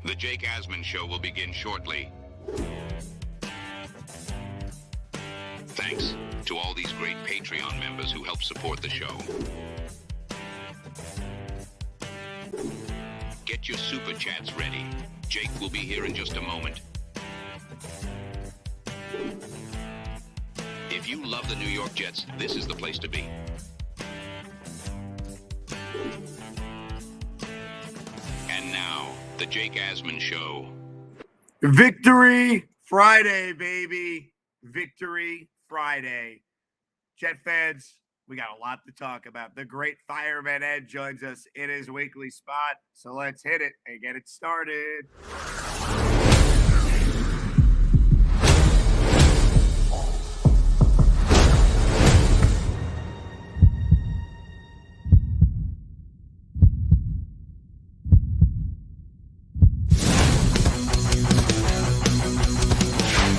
The Jake Asman Show will begin shortly. Thanks to all these great Patreon members who help support the show. Get your super chats ready. Jake will be here in just a moment. If you love the New York Jets, this is the place to be. And now, the Jake Asman Show. Victory Friday, baby. Victory Friday. Jet fans, we got a lot to talk about. The great Fireman Ed joins us in his weekly spot. So let's hit it and get it started.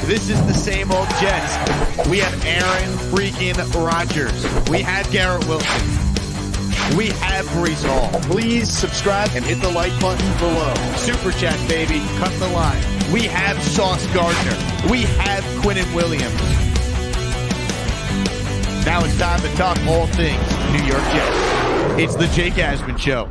This is the same old Jets. We have Aaron freaking Rodgers. We have Garrett Wilson. We have Brees Hall. Please subscribe and hit the like button below. Super chat, baby. Cut the line. We have Sauce Gardner. We have Quinnen Williams. Now it's time to talk all things New York Jets. It's the Jake Asman Show.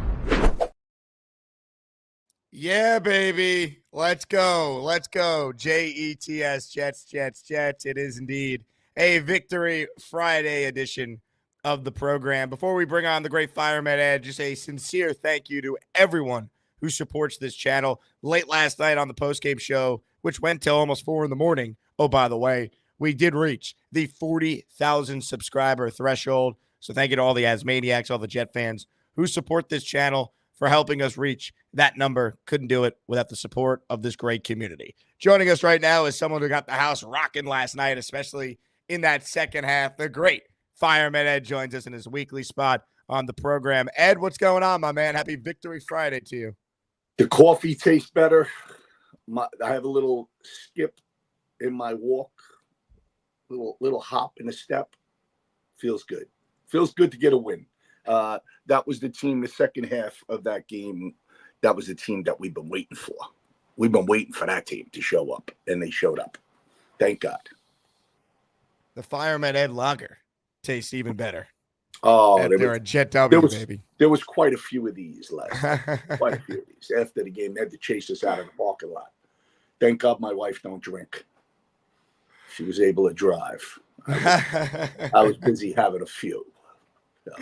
Yeah, baby. Let's go. Let's go. Jets, Jets, Jets, Jets. It is indeed a Victory Friday edition of the program. Before we bring on the great Fireman Ed, just a sincere thank you to everyone who supports this channel. Late last night on the postgame show, which went till almost 4 in the morning. Oh, by the way, we did reach the 40,000 subscriber threshold. So thank you to all the Asmaniacs, all the Jet fans who support this channel for helping us reach that number. Couldn't do it without the support of this great community. Joining us right now is someone who got the house rocking last night, especially in that second half. The great Fireman Ed joins us in his weekly spot on the program. Ed, what's going on, my man? Happy Victory Friday to you. The coffee tastes better. I have a little skip in my walk, little hop in a step. Feels good. Feels good to get a win. That was the team, the second half of that game. That was the team that we've been waiting for. We've been waiting for that team to show up, and they showed up. Thank God. The Fireman Ed lager tastes even better. Oh, they're a Jet W, baby. There was quite a few of these last night. Quite a few of these. After the game, they had to chase us out of the parking lot. Thank God my wife don't drink. She was able to drive. I was busy having a few. So.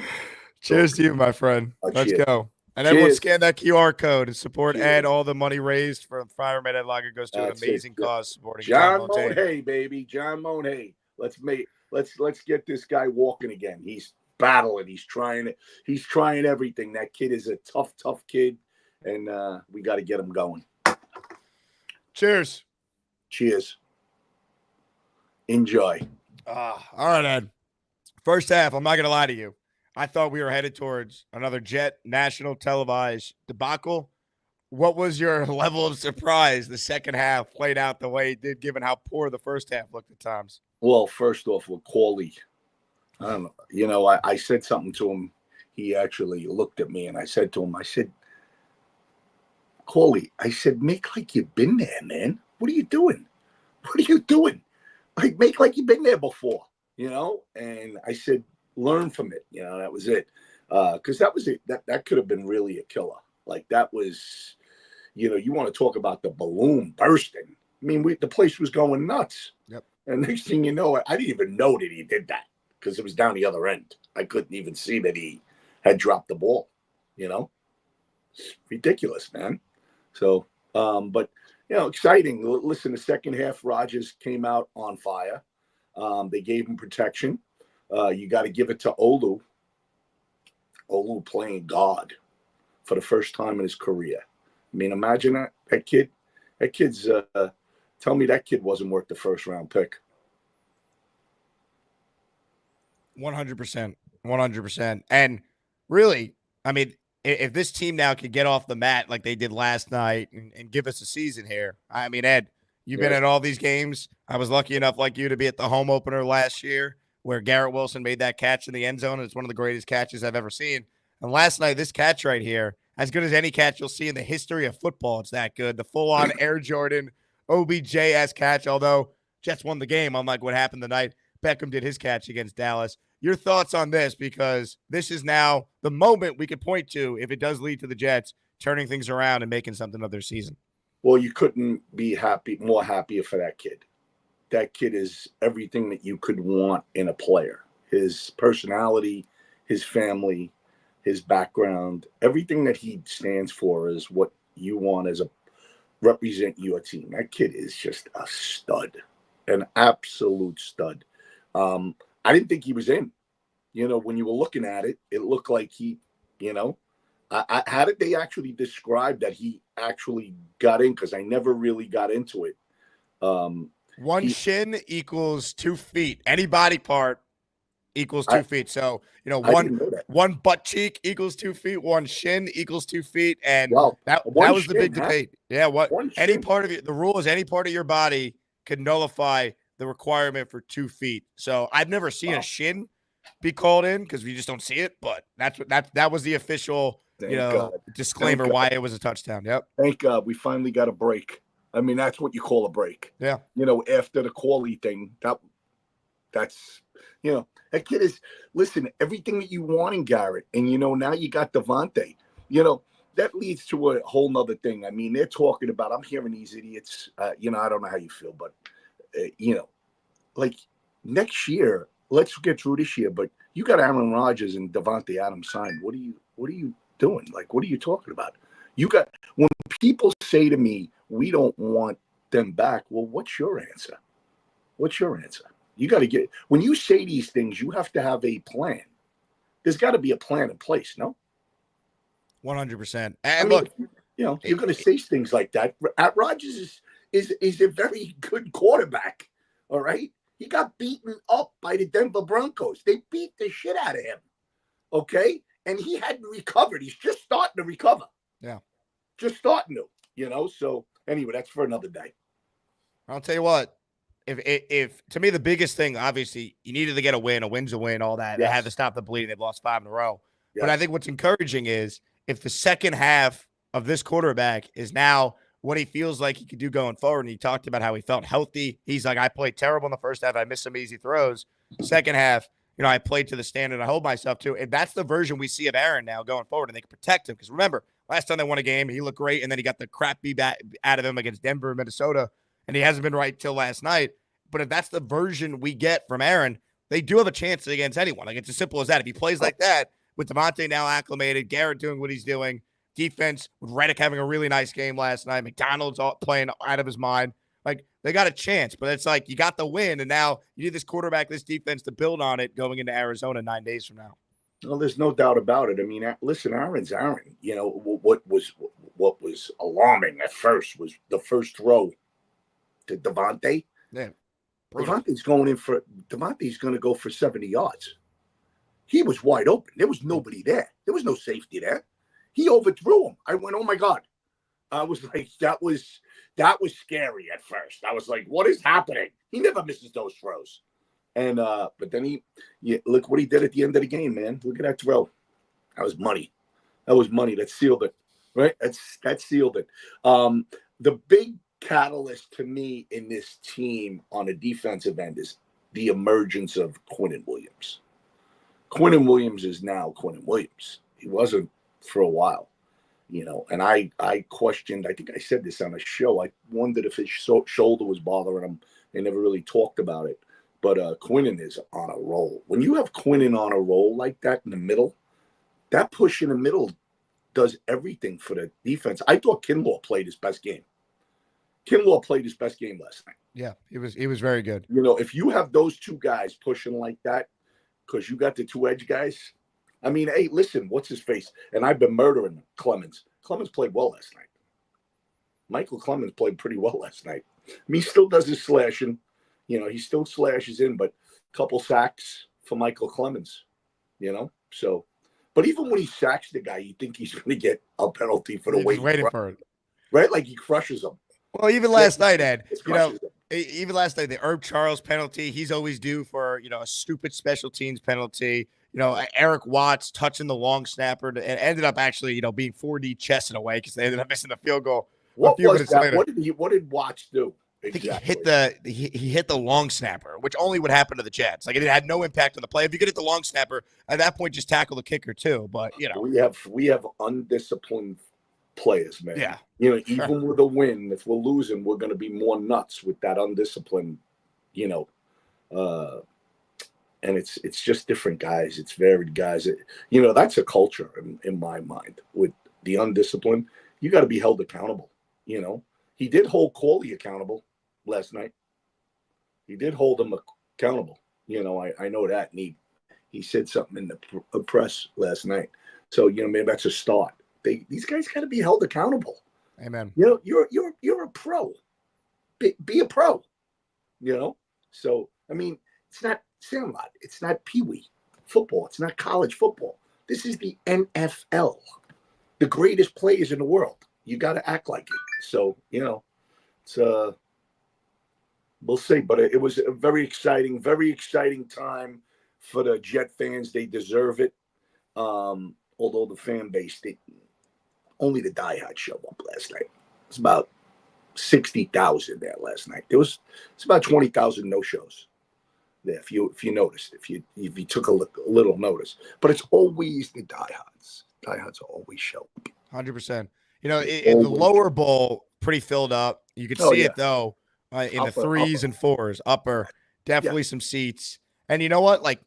Cheers to you, my friend. Let's go. And everyone scan that QR code and support Ed. All the money raised from Fireman Ed Lager goes to an amazing cause supporting John Monhay, baby. John Monhay. Let's get this guy walking again. He's battling. He's trying everything. That kid is a tough kid, and we got to get him going. Cheers. Cheers. Enjoy. All right, Ed. First half, I'm not going to lie to you. I thought we were headed towards another Jet national televised debacle. What was your level of surprise the second half played out the way it did, given how poor the first half looked at times? Well, first off, with Cawley, I don't know. You know, I said something to him. He actually looked at me, and I said to him, I said, Cawley, I said, make like you've been there, man. What are you doing? What are you doing? Like, make like you've been there before, you know? And I said, learn from it. You know, that was it. Because that was it. That could have been really a killer. Like, that was, you know, you want to talk about the balloon bursting. I mean, the place was going nuts. Yep. And next thing you know, I didn't even know that he did that because it was down the other end. I couldn't even see that he had dropped the ball, you know? It's ridiculous, man. So, but, you know, exciting. Listen, the second half, Rodgers came out on fire. They gave him protection. You got to give it to Olu. Olu playing God for the first time in his career. I mean, imagine that. That kid's, tell me that kid wasn't worth the first round pick. 100%. 100%. And really, I mean, if this team now could get off the mat like they did last night and give us a season here, I mean, Ed, you've been at all these games. I was lucky enough like you to be at the home opener last year where Garrett Wilson made that catch in the end zone. It's one of the greatest catches I've ever seen. And last night, this catch right here, as good as any catch you'll see in the history of football. It's that good. The full-on Air Jordan OBJS catch, although Jets won the game, unlike what happened the night Beckham did his catch against Dallas. Your thoughts on this, because this is now the moment we could point to if it does lead to the Jets turning things around and making something of their season. Well, you couldn't be more happier for that kid. That kid is everything that you could want in a player. His personality, his family, his background, everything that he stands for is what you want as a represent your team. That kid is just a stud, an absolute stud. I didn't think he was in. When you were looking at it, it looked like he, how did they actually describe that he actually got in? Because I never really got into it. One shin equals 2 feet. Any body part equals 2 feet. So, one butt cheek equals 2 feet. One shin equals 2 feet. And that was the big debate. Yeah. Any part of the rule is any part of your body could nullify the requirement for 2 feet. So I've never seen a shin be called in because we just don't see it. But that was the official, disclaimer why it was a touchdown. Yep. Thank God we finally got a break. I mean, that's what you call a break. Yeah. After the Corley thing, that's that kid is, listen, everything that you want in Garrett. And, now you got Devontae. That leads to a whole nother thing. I mean, they're talking about, I'm hearing these idiots, I don't know how you feel, but, like next year, let's get through this year, but you got Aaron Rodgers and Devontae Adams signed. What are you doing? Like, what are you talking about? When people say to me, we don't want them back. Well, what's your answer? You got to when you say these things, you have to have a plan. There's got to be a plan in place, no? 100%. And look, you're going to say things like that. Rodgers is a very good quarterback. All right. He got beaten up by the Denver Broncos. They beat the shit out of him. Okay. And he hadn't recovered. He's just starting to recover. Yeah. Just starting to, So anyway, that's for another day. I'll tell you what, if to me, the biggest thing, obviously you needed to get a win. A win's a win, all that. Yes. They had to stop the bleeding. They've lost 5 in a row. Yes. But I think what's encouraging is if the second half of this quarterback is now what he feels like he could do going forward. And he talked about how he felt healthy. He's like, I played terrible in the first half. I missed some easy throws. Second half, I played to the standard I hold myself to. And that's the version we see of Aaron now going forward. And they can protect him. Because remember, last time they won a game, he looked great. And then he got the crap beat out of him against Denver and Minnesota. And he hasn't been right till last night. But if that's the version we get from Aaron, they do have a chance against anyone. Like, it's as simple as that. If he plays like that, with Devontae now acclimated, Garrett doing what he's doing, defense with Reddick having a really nice game last night, McDonald's playing out of his mind. Like, they got a chance, but it's like you got the win, and now you need this quarterback, this defense to build on it going into Arizona 9 days from now. Well, there's no doubt about it. I mean, listen, Aaron's Aaron. What was alarming at first was the first throw to Devontae. Yeah. Devontae's going to go for 70 yards. He was wide open. There was nobody there. There was no safety there. He overthrew him. I went, oh my God. I was like, that was scary at first. I was like, what is happening? He never misses those throws. And but then look what he did at the end of the game, man. Look at that throw. That was money. That sealed it. Right? That sealed it. The big catalyst to me in this team on a defensive end is the emergence of Quinnen Williams. Quinnen Williams is now Quinnen Williams. He wasn't for a while, and I questioned, I think I said this on a show. I wondered if his shoulder was bothering him. They never really talked about it. But Quinnen is on a roll. When you have Quinnen on a roll like that in the middle, that push in the middle does everything for the defense. I thought Kinlaw played his best game. Last night. Yeah, he was very good. If you have those two guys pushing like that, because you got the two edge guys. I mean, hey, listen, what's his face? And I've been murdering Clemens. Clemens played well last night. Michael Clemens played pretty well last night. I mean, he still does his slashing. He still slashes in, but a couple sacks for Michael Clemens, So, but even when he sacks the guy, you think he's going to get a penalty for the way he's waiting for it. Right? Like he crushes him. Well, even last night, Ed, even last night, the Herb Charles penalty, he's always due for, a stupid special teams penalty. Eric Watts touching the long snapper and ended up actually, being 4D chesting away because they ended up missing the field goal. What a few was minutes that? later. What did Watts do? I think Exactly. he hit the long snapper, which only would happen to the Jets. Like, it had no impact on the play. If you could hit the long snapper, at that point, just tackle the kicker too. But we have undisciplined players, man. Yeah. Even with a win, if we're losing, we're going to be more nuts with that undisciplined. And it's just different guys. It's varied guys. That's a culture in my mind with the undisciplined. You got to be held accountable. He did hold Corley accountable last night. He did hold him accountable. I know that. And he said something in the press last night. So, maybe that's a start. These guys got to be held accountable. Amen. You're a pro. Be a pro. So, I mean, it's not Sandlot. It's not Pee Wee football. It's not college football. This is the NFL. The greatest players in the world. You got to act like it. So, it's we'll see. But it was a very exciting time for the Jet fans. They deserve it. Although the fan base, only the diehards showed up last night. It's about 60,000 there last night. It's about 20,000 no-shows there. If you noticed, if you took a little notice, but it's always the diehards. Diehards always show up. 100%. In the lower bowl, pretty filled up. You could see it though in the threes and fours. Upper, definitely some seats. And you know what? Like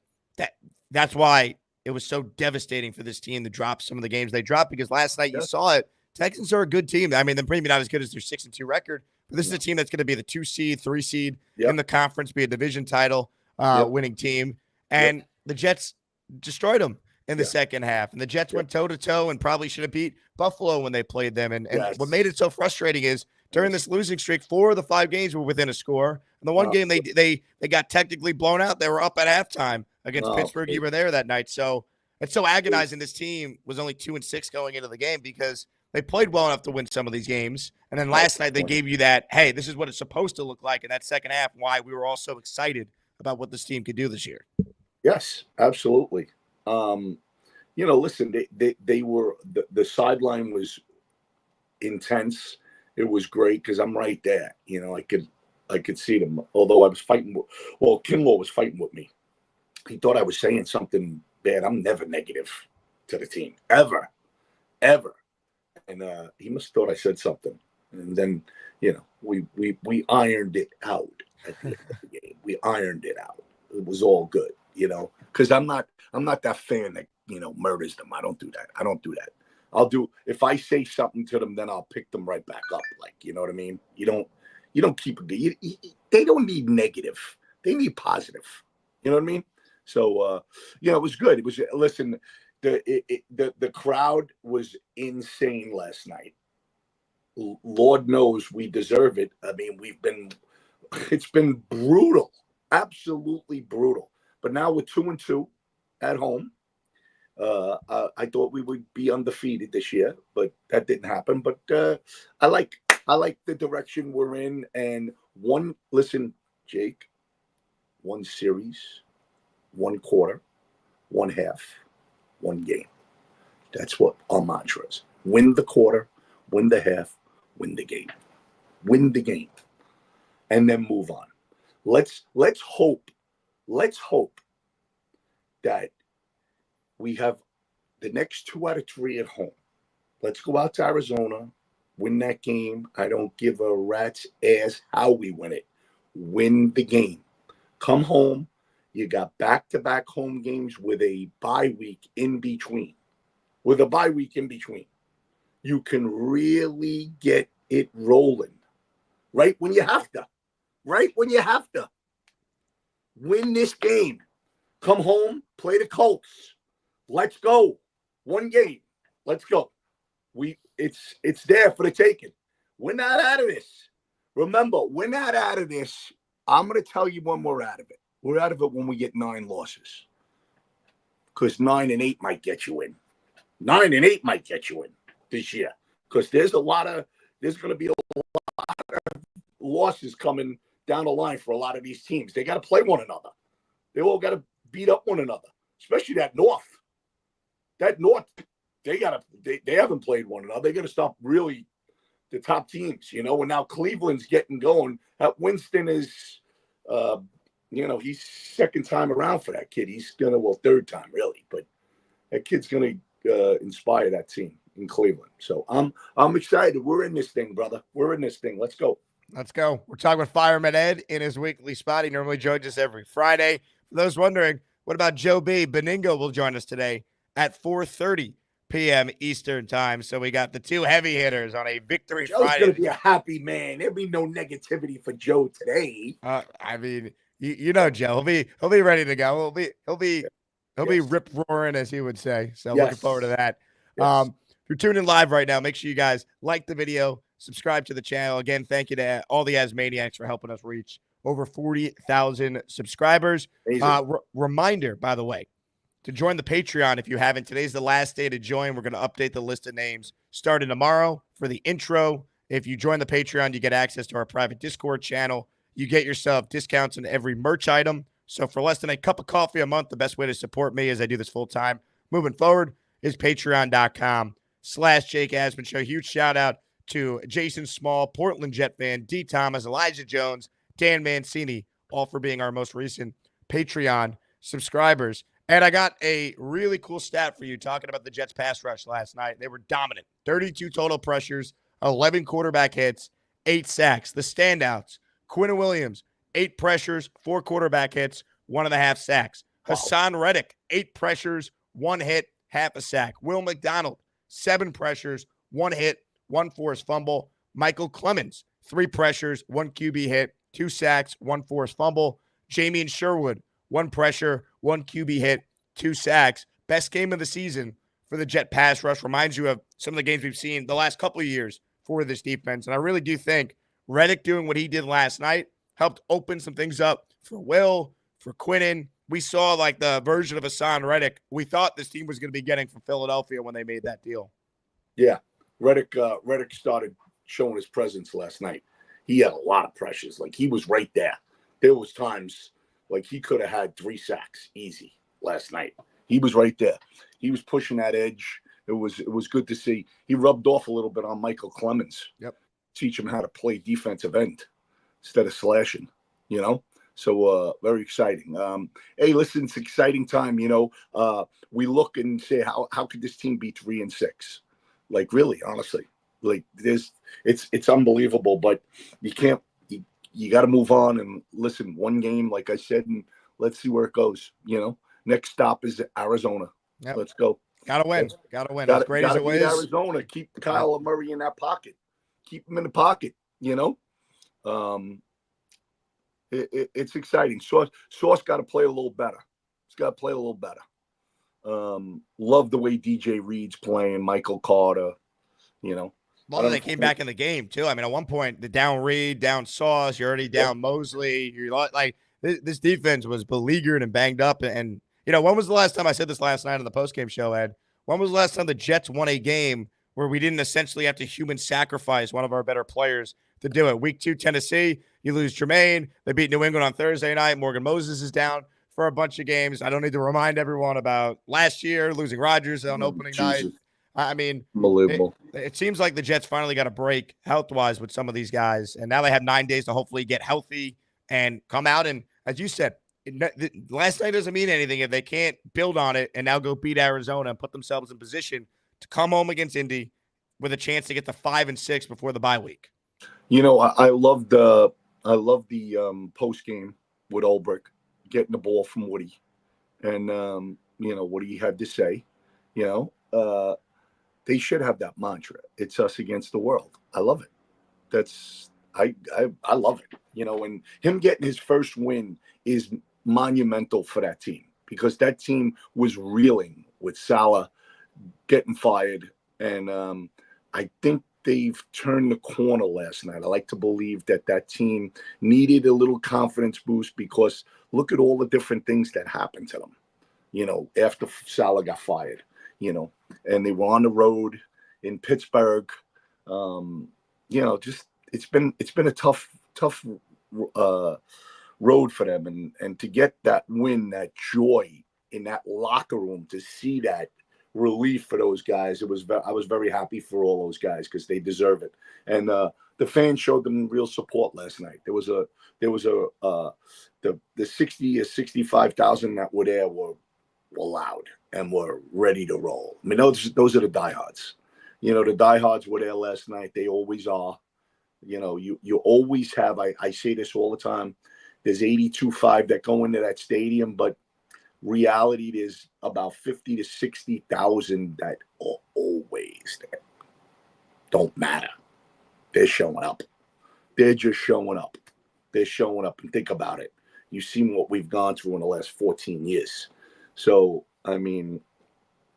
that's why it was so devastating for this team to drop some of the games they dropped, because last night you saw it. Texans are a good team. I mean, they're maybe not as good as their 6-2 record, but this is a team that's going to be the 2 seed, 3 seed in the conference, be a division title winning team. And the Jets destroyed them in the second half. And the Jets went toe-to-toe and probably should have beat Buffalo when they played them. And what made it so frustrating is during this losing streak, 4 of the 5 games were within a score. And the one game they got technically blown out, they were up at halftime against Pittsburgh. You were there that night. So it's so agonizing. This team was only 2-6 going into the game because they played well enough to win some of these games. And then last night they gave you that, hey, this is what it's supposed to look like in that second half, why we were all so excited about what this team could do this year. Yes, absolutely. Listen, they were the sideline was intense. It was great because I'm right there. I could see them. Although I was fighting. Kinlaw was fighting with me. He thought I was saying something bad. I'm never negative to the team ever. And he must have thought I said something. And then we ironed it out at the end of the game. We ironed it out. It was all good. Because I'm not that fan that murders them. I don't do that. If I say something to them, then I'll pick them right back up. Like, you know what I mean? You don't keep they don't need negative. They need positive. You know what I mean? So it was good. It was, listen, the crowd was insane last night. Lord knows we deserve it. I mean, it's been brutal, absolutely brutal. But now we're 2-2 at home. I thought we would be undefeated this year, but that didn't happen. But I like the direction we're in. And listen, Jake, 1 series, 1 quarter, 1 half, 1 game. That's what our mantra is. Win the quarter, win the half, win the game. Win the game. And then move on. Let's hope that we have the next 2 out of 3 at home. Let's go out to Arizona, win that game. I don't give a rat's ass how we win it. Win the game. Come home. You got back-to-back home games with a bye week in between. You can really get it rolling right when you have to. Win this game. Come home, play the Colts. Let's go. 1 game. Let's go. It's there for the taking. We're not out of this. Remember, we're not out of this. I'm going to tell you when we're out of it. We're out of it when we get 9 losses. Because 9-8 might get you in. 9-8 might get you in this year. Because there's going to be a lot of losses coming down the line for a lot of these teams. They got to play one another. They all got to beat up one another. especially that North. That North, they haven't played one another. They got to stop really the top teams, and now Cleveland's getting going. Winston is, he's second time around for that kid. He's third time really, but that kid's gonna inspire that team in Cleveland. So I'm excited. We're in this thing, brother. We're in this thing. Let's go. Let's go. We're talking with Fireman Ed in his weekly spot. He normally joins us every Friday. For those wondering, what about Joe B? Beningo will join us today at 4:30 p.m. Eastern time. So we got the two heavy hitters on a Victory Joe's Friday. Joe's going to be a happy man. There'll be no negativity for Joe today. I mean, Joe. He'll be ready to go. He'll be rip roaring, as he would say. So looking forward to that. Yes. If you're tuning in live right now, make sure you guys like the video, subscribe to the channel. Again, thank you to all the Asmaniacs for helping us reach over 40,000 subscribers. Reminder, by the way, to join the Patreon if you haven't. Today's the last day to join. We're going to update the list of names starting tomorrow for the intro. If you join the Patreon, you get access to our private Discord channel. You get yourself discounts on every merch item. So for less than a cup of coffee a month, the best way to support me as I do this full time moving forward is patreon.com/Jake Asman Show. Huge shout out to Jason Small, Portland Jet fan, D. Thomas, Elijah Jones, Dan Mancini, all for being our most recent Patreon subscribers. And I got a really cool stat for you talking about the Jets pass rush last night. They were dominant. 32 total pressures, 11 quarterback hits, 8 sacks. The standouts, Quinn Williams, 8 pressures, 4 quarterback hits, 1.5 sacks. Wow. Hassan Reddick, 8 pressures, 1 hit, half a sack. Will McDonald, 7 pressures, 1 hit, 1 forced fumble. Michael Clemens, 3 pressures, 1 QB hit, 2 sacks, 1 forced fumble. Jamie Sherwood, 1 pressure, 1 QB hit, 2 sacks. Best game of the season for the Jet pass rush. Reminds you of some of the games we've seen the last couple of years for this defense. And I really do think Reddick doing what he did last night helped open some things up for Will, for Quinnen. We saw like the version of Hassan Reddick we thought this team was going to be getting from Philadelphia when they made that deal. Yeah, Reddick started showing his presence last night. He had a lot of pressures. Like, he was right there. There was times like he could have had 3 sacks easy last night. He was right there. He was pushing that edge. It was good to see. He rubbed off a little bit on Michael Clemens. Yep. Teach him how to play defensive end instead of slashing, So very exciting. Hey, listen, it's exciting time. We look and say, how could this team be 3-6? Like, really, honestly, like it's unbelievable. But you can't. You got to move on and listen. One game, like I said, and let's see where it goes. Next stop is Arizona. Yep. Let's go. Gotta win. As great as it was, Arizona. Keep Kyle Murray in that pocket. Keep him in the pocket. It's exciting. Sauce got to play a little better. He's got to play a little better. Love the way DJ Reed's playing, Michael Carter. Well, they came back in the game too. I mean, at one point, the down Reed, down Sauce, you're already down Mosley. You're like this defense was beleaguered and banged up. And when was the last time I said this last night on the postgame show, Ed? When was the last time the Jets won a game where we didn't essentially have to human sacrifice one of our better players to do it? Week 2, Tennessee, you lose Jermaine. They beat New England on Thursday night. Morgan Moses is down for a bunch of games. I don't need to remind everyone about last year losing Rodgers on opening night. I mean, unbelievable. It seems like the Jets finally got a break health-wise with some of these guys, and now they have 9 days to hopefully get healthy and come out. And as you said, last night doesn't mean anything if they can't build on it and now go beat Arizona and put themselves in position to come home against Indy with a chance to get to 5-6 before the bye week. I love the post game with Ulbrich getting the ball from Woody, and what he had to say. They should have that mantra. It's us against the world. I love it. I love it. And him getting his first win is monumental for that team, because that team was reeling with Salah getting fired, and I think they've turned the corner last night. I like to believe that team needed a little confidence boost, because look at all the different things that happened to them, after Salah got fired, and they were on the road in Pittsburgh. Just it's been a tough road for them, and to get that win, that joy in that locker room to see that relief for those guys. I was very happy for all those guys because they deserve it. And the fans showed them real support last night. The 60 or 65,000 that were there were loud and were ready to roll. I mean, those are the diehards. You know, the diehards were there last night. They always are. You know, you always have, I say this all the time, there's 82.5 that go into that stadium, but reality there's about 50 to 60,000 that are always there. Don't matter. They're showing up. They're just showing up. They're showing up. And think about it. You've seen what we've gone through in the last 14 years. So, I mean,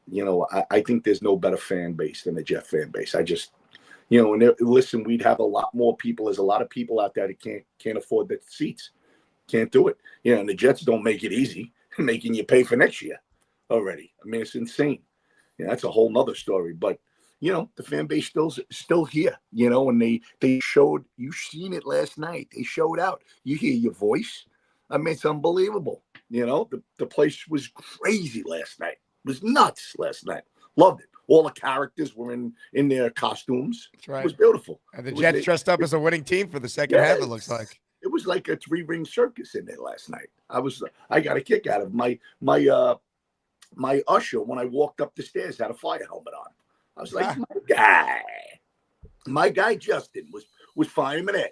you know, I think there's no better fan base than the Jet fan base. I just, you know, and listen, we'd have a lot more people. There's a lot of people out there that can't afford the seats. Can't do it. You know, and the Jets don't make it easy, making you pay for next year already. I mean, it's insane. You know, that's a whole nother story. But, you know, the fan base still here, you know, and they showed, you seen it last night. They showed out. You hear your voice. I mean, it's unbelievable. You know, the place was crazy last night. It was nuts last night. Loved it. All the characters were in their costumes. That's right. It was beautiful. And the Jets dressed up as a winning team for the second half, it looks like. It was like a 3-ring circus in there last night. I got a kick out of my usher when I walked up the stairs had a fire helmet on. I was like, my guy Justin was Fireman Ed.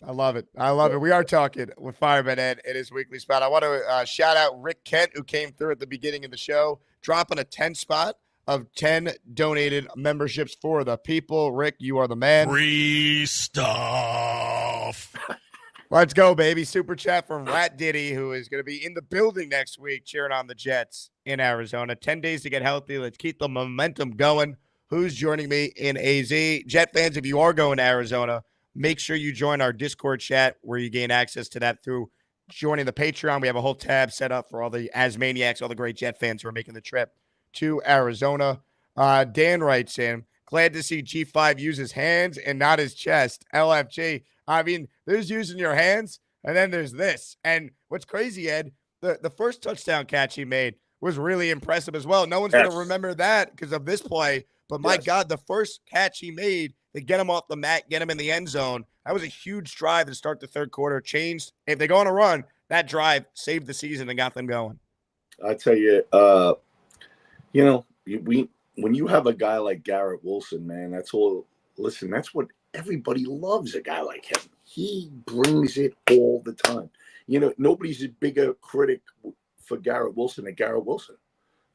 I love it. I love it. We are talking with Fireman Ed in his weekly spot. I want to shout out Rick Kent, who came through at the beginning of the show, dropping a 10 spot of 10 donated memberships for the people. Rick, you are the man. Free stuff. Let's go, baby. Super chat from Rat Diddy, who is going to be in the building next week cheering on the Jets in Arizona. 10 days to get healthy. Let's keep the momentum going. Who's joining me in AZ? Jet fans, if you are going to Arizona, make sure you join our Discord chat where you gain access to that through joining the Patreon. We have a whole tab set up for all the Asmaniacs, all the great Jet fans who are making the trip to Arizona. Dan writes in, glad to see G5 use his hands and not his chest. LFG. I mean, there's using your hands, and then there's this. And what's crazy, Ed, the first touchdown catch he made was really impressive as well. No one's going to remember that because of this play. But, my God, the first catch he made to get him off the mat, get him in the end zone, that was a huge drive to start the third quarter. Changed. If they go on a run, that drive saved the season and got them going. I tell you, you know, when you have a guy like Garrett Wilson, man, that's all. Listen, that's what everybody loves, a guy like him. He brings it all the time. You know, nobody's a bigger critic for Garrett Wilson than Garrett Wilson.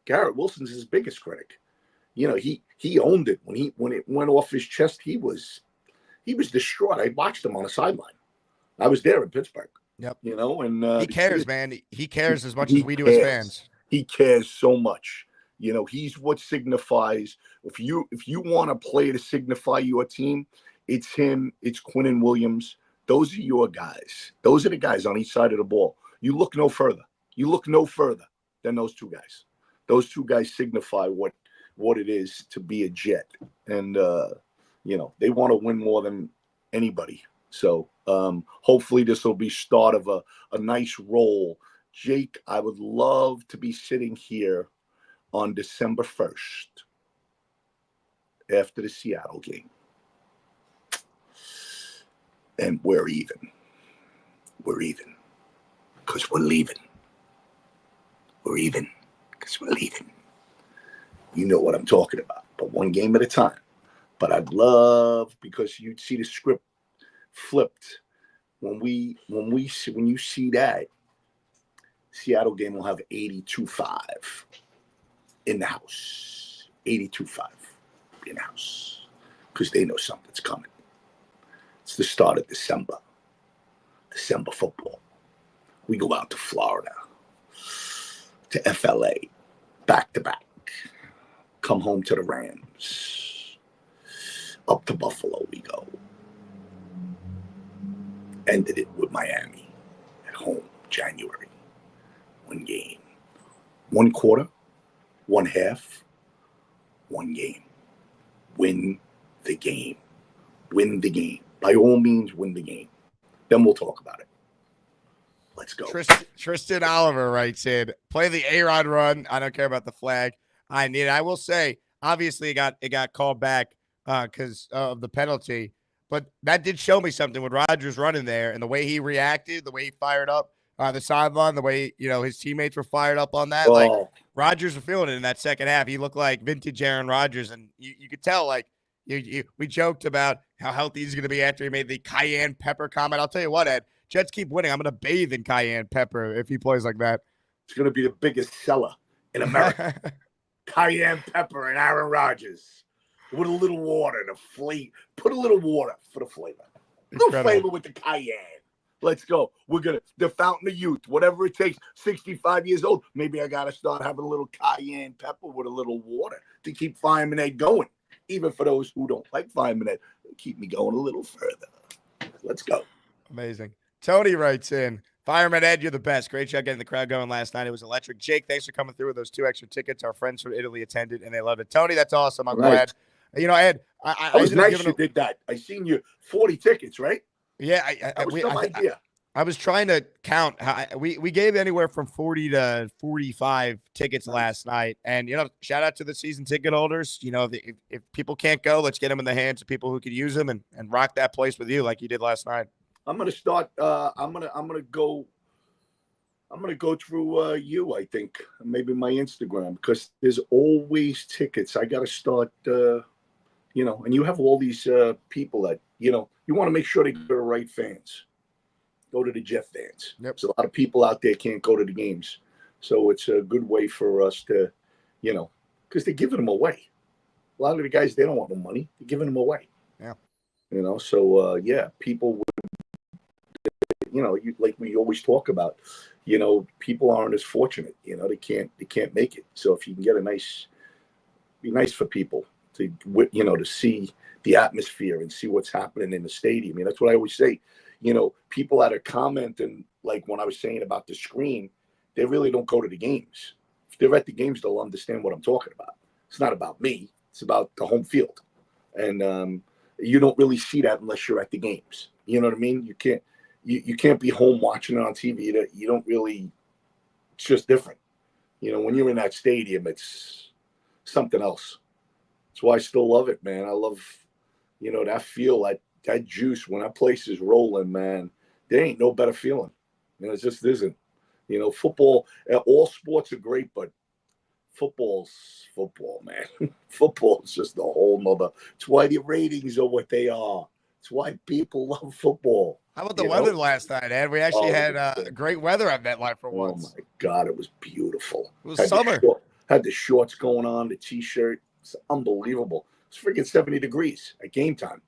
Garrett Wilson's his biggest critic. You know, he owned it when it went off his chest. He was distraught. I watched him on the sideline. I was there in Pittsburgh. Yep. You know, and he cares, man. He cares as much as we do as fans. He cares so much. You know, he's what signifies. If you want to play to signify your team, it's him. It's Quinnen Williams. Those are your guys. Those are the guys on each side of the ball. You look no further. You look no further than those two guys. Those two guys signify what it is to be a Jet, and you know, they want to win more than anybody. So hopefully this will be start of a nice roll. Jake, I would love to be sitting here on December 1st after the Seattle game. And we're even. We're even. Because we're leaving. We're even. Because we're leaving. You know what I'm talking about. But one game at a time. But I'd love, because you'd see the script flipped. When you see that, Seattle game will have 82.5 in the house. 82.5 in the house. Because they know something's coming. It's the start of December. December football. We go out to Florida. To FLA. Back to back. Come home to the Rams. Up to Buffalo we go. Ended it with Miami. At home. January. One game. One quarter. One half. One game. Win the game. Win the game. By all means, win the game. Then we'll talk about it. Let's go. Tristan Oliver writes in, play the A-Rod run. I don't care about the flag. I need it. I will say, obviously, it got called back because of the penalty. But that did show me something with Rodgers running there and the way he reacted, the way he fired up the sideline, the way, his teammates were fired up on that. Oh. Like, Rodgers was feeling it in that second half. He looked like vintage Aaron Rodgers. And you could tell, like, we joked about how healthy he's going to be after he made the cayenne pepper comment. I'll tell you what, Ed, Jets keep winning. I'm going to bathe in cayenne pepper if he plays like that. It's going to be the biggest seller in America. Cayenne pepper and Aaron Rodgers with a little water to flavor. Put a little water for the flavor. A little flavor with the cayenne. Let's go. We're going to the fountain of youth, whatever it takes. 65 years old. Maybe I got to start having a little cayenne pepper with a little water to keep Fireman Ed going. Even for those who don't like Fireman Ed, keep me going a little further. Let's go. Amazing. Tony writes in, Fireman Ed, you're the best. Great job getting the crowd going last night. It was electric. Jake, thanks for coming through with those 2 extra tickets. Our friends from Italy attended, and they loved it. Tony, that's awesome. I'm glad. Ed, I was nice you did that. I seen you 40 tickets, right? Yeah. I was trying to count. We gave anywhere from 40 to 45 tickets last night. And, shout out to the season ticket holders. If people can't go, let's get them in the hands of people who could use them and rock that place with you like you did last night. I'm gonna start. I'm gonna go through you. I think maybe my Instagram because there's always tickets. I gotta start. And you have all these people that you want to make sure they go to the right fans. Go to the Jet fans. Yep. So a lot of people out there can't go to the games, so it's a good way for us to, because they're giving them away. A lot of the guys they don't want no money. They're giving them away. Yeah. So people would. Like we always talk about, people aren't as fortunate. They can't make it. So if you can get be nice for people to see the atmosphere and see what's happening in the stadium. That's what I always say. People that are commenting, like when I was saying about the screen, they really don't go to the games. If they're at the games, they'll understand what I'm talking about. It's not about me. It's about the home field. And you don't really see that unless you're at the games. You know what I mean? You can't be home watching it on TV. You don't really, it's just different. When you're in that stadium, it's something else. That's why I still love it, man. I love, that feel, that juice when that place is rolling, man. There ain't no better feeling. It just isn't. Football, all sports are great, but football's football, man. Football is just a whole nother. It's why the ratings are what they are. It's why people love football. How about the weather last night, Ed? We actually had great weather at MetLife for once. Oh, my God. It was beautiful. It was summer. Had the shorts going on, the T-shirt. It's unbelievable. It's freaking 70 degrees at game time.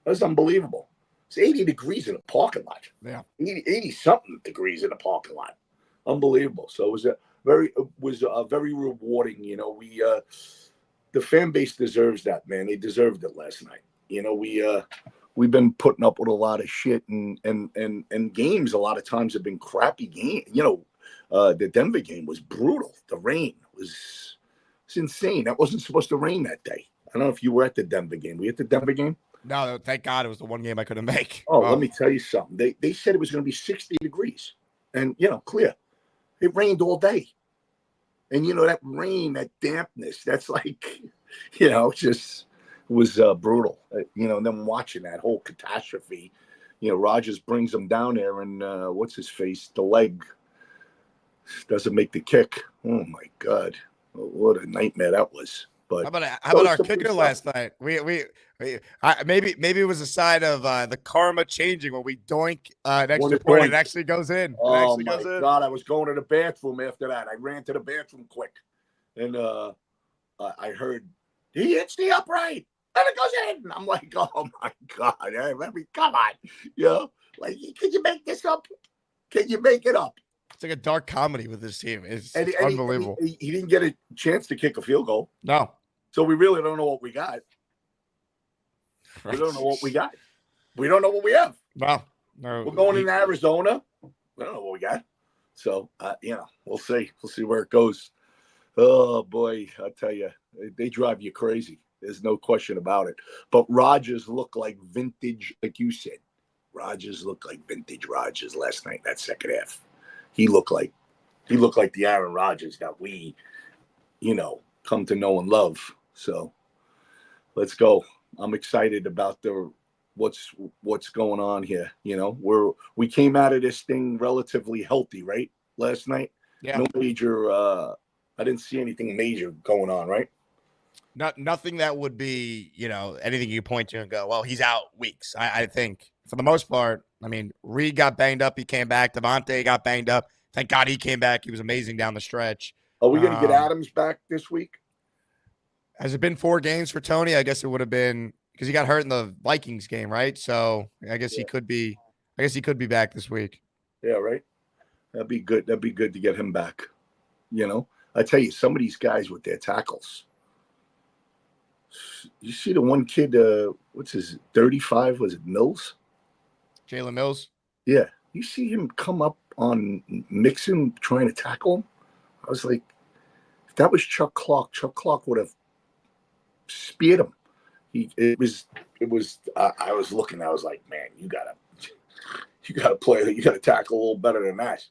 That was unbelievable. It's 80 degrees in a parking lot. Yeah. 80-something degrees in a parking lot. Unbelievable. So it was very rewarding. The fan base deserves that, man. They deserved it last night. We've been putting up with a lot of shit and games a lot of times have been crappy games. The Denver game was brutal. The rain was insane. That wasn't supposed to rain that day. I don't know if you were at the Denver game. Were you at the Denver game? No, thank God it was the one game I couldn't make. Oh, let me tell you something. They said it was going to be 60 degrees and, clear. It rained all day. And, that rain, that dampness, that's like, just was brutal. And then watching that whole catastrophe, Rodgers brings them down there and what's his face? The leg doesn't make the kick. Oh, my God. What a nightmare that was. But how about our kicker last night? Maybe it was a sign of the karma changing when we doink an extra point. It actually goes in. Oh my God! I was going to the bathroom after that. I ran to the bathroom quick, and I heard he hits the upright and it goes in. And I'm like, oh my God! Come on, can you make this up? Can you make it up? It's like a dark comedy with this team. It's unbelievable. He didn't get a chance to kick a field goal. No. So we really don't know what we got. Right. We don't know what we got. We don't know what we have. No. We're going into Arizona. We don't know what we got. So, we'll see. We'll see where it goes. Oh, boy, I'll tell you, they drive you crazy. There's no question about it. But Rodgers looked like vintage, like you said. Rodgers looked like vintage Rodgers last night, that second half. he looked like the Aaron Rodgers that we, come to know and love. So let's go. I'm excited about what's going on here. We came out of this thing relatively healthy, right? Last night. Yeah. No major. I didn't see anything major going on, right? Nothing that would be, anything you point to and go, well, he's out weeks. I think for the most part, Reed got banged up. He came back. Devontae got banged up. Thank God he came back. He was amazing down the stretch. Are we going to get Adams back this week? Has it been 4 games for Tony? I guess it would have been because he got hurt in the Vikings game, right? So I guess he could be. I guess he could be back this week. Yeah, right. That'd be good. That'd be good to get him back. I tell you, some of these guys with their tackles. You see the one kid, what's his 35? Was it Mills? Jalen Mills? Yeah. You see him come up on Mixon trying to tackle him? I was like, if that was Chuck Clark would have speared him. I was looking, I was like, man, you gotta play, you gotta tackle a little better than that.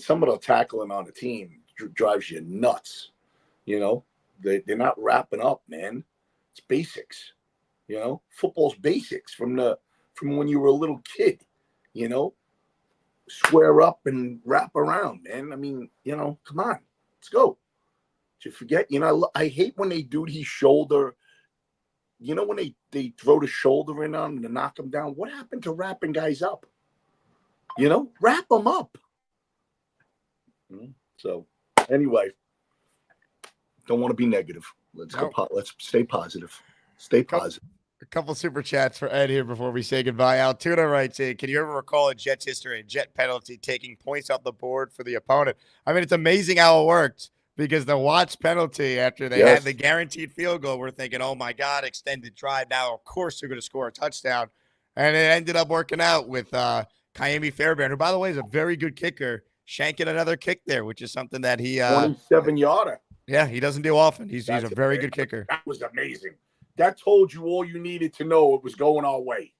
Some of the tackling on the team drives you nuts. They're not wrapping up, man. It's basics. Football's basics from when you were a little kid. Square up and wrap around, man. Come on, let's go. Did you forget? I hate when they do these shoulder. When they throw the shoulder in on them to knock them down. What happened to wrapping guys up? Wrap them up. So, anyway. Don't want to be negative. Let's stay positive. Stay positive. A couple super chats for Ed here before we say goodbye. Altoona writes in, can you ever recall in Jets history a Jet penalty taking points off the board for the opponent? It's amazing how it worked because the Watts penalty after they had the guaranteed field goal, we're thinking, oh my God, extended drive. Now, of course, they're going to score a touchdown. And it ended up working out with Ka'imi Fairbairn, who, by the way, is a very good kicker, shanking another kick there, which is something that he 27-yarder. Yeah, he doesn't do often. He's a very good kicker. That was amazing. That told you all you needed to know. It was going our way.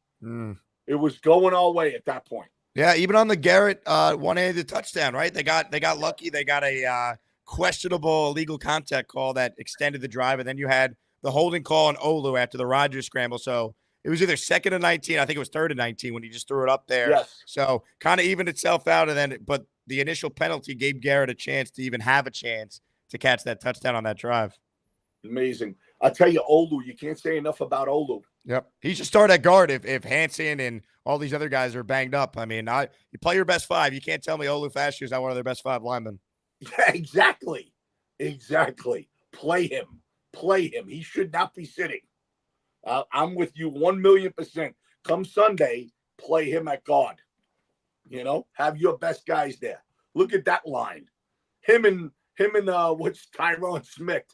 It was going our way at that point. Yeah, even on the Garrett one-handed touchdown, right? They got lucky. They got a questionable illegal contact call that extended the drive, and then you had the holding call on Olu after the Rodgers scramble. So it was either 2nd and 19. I think it was 3rd and 19 when he just threw it up there. Yes. So kind of evened itself out, but the initial penalty gave Garrett a chance to even have a chance to catch that touchdown on that drive. Amazing. I'll tell you, Olu, you can't say enough about Olu. Yep. He should start at guard if Hansen and all these other guys are banged up. You play your best 5. You can't tell me Olu Fashu is not one of their best 5 linemen. Yeah, exactly. Play him. He should not be sitting. I'm with you 1,000,000%. Come Sunday, play him at guard. Have your best guys there. Look at that line. Him and what's Tyron Smith.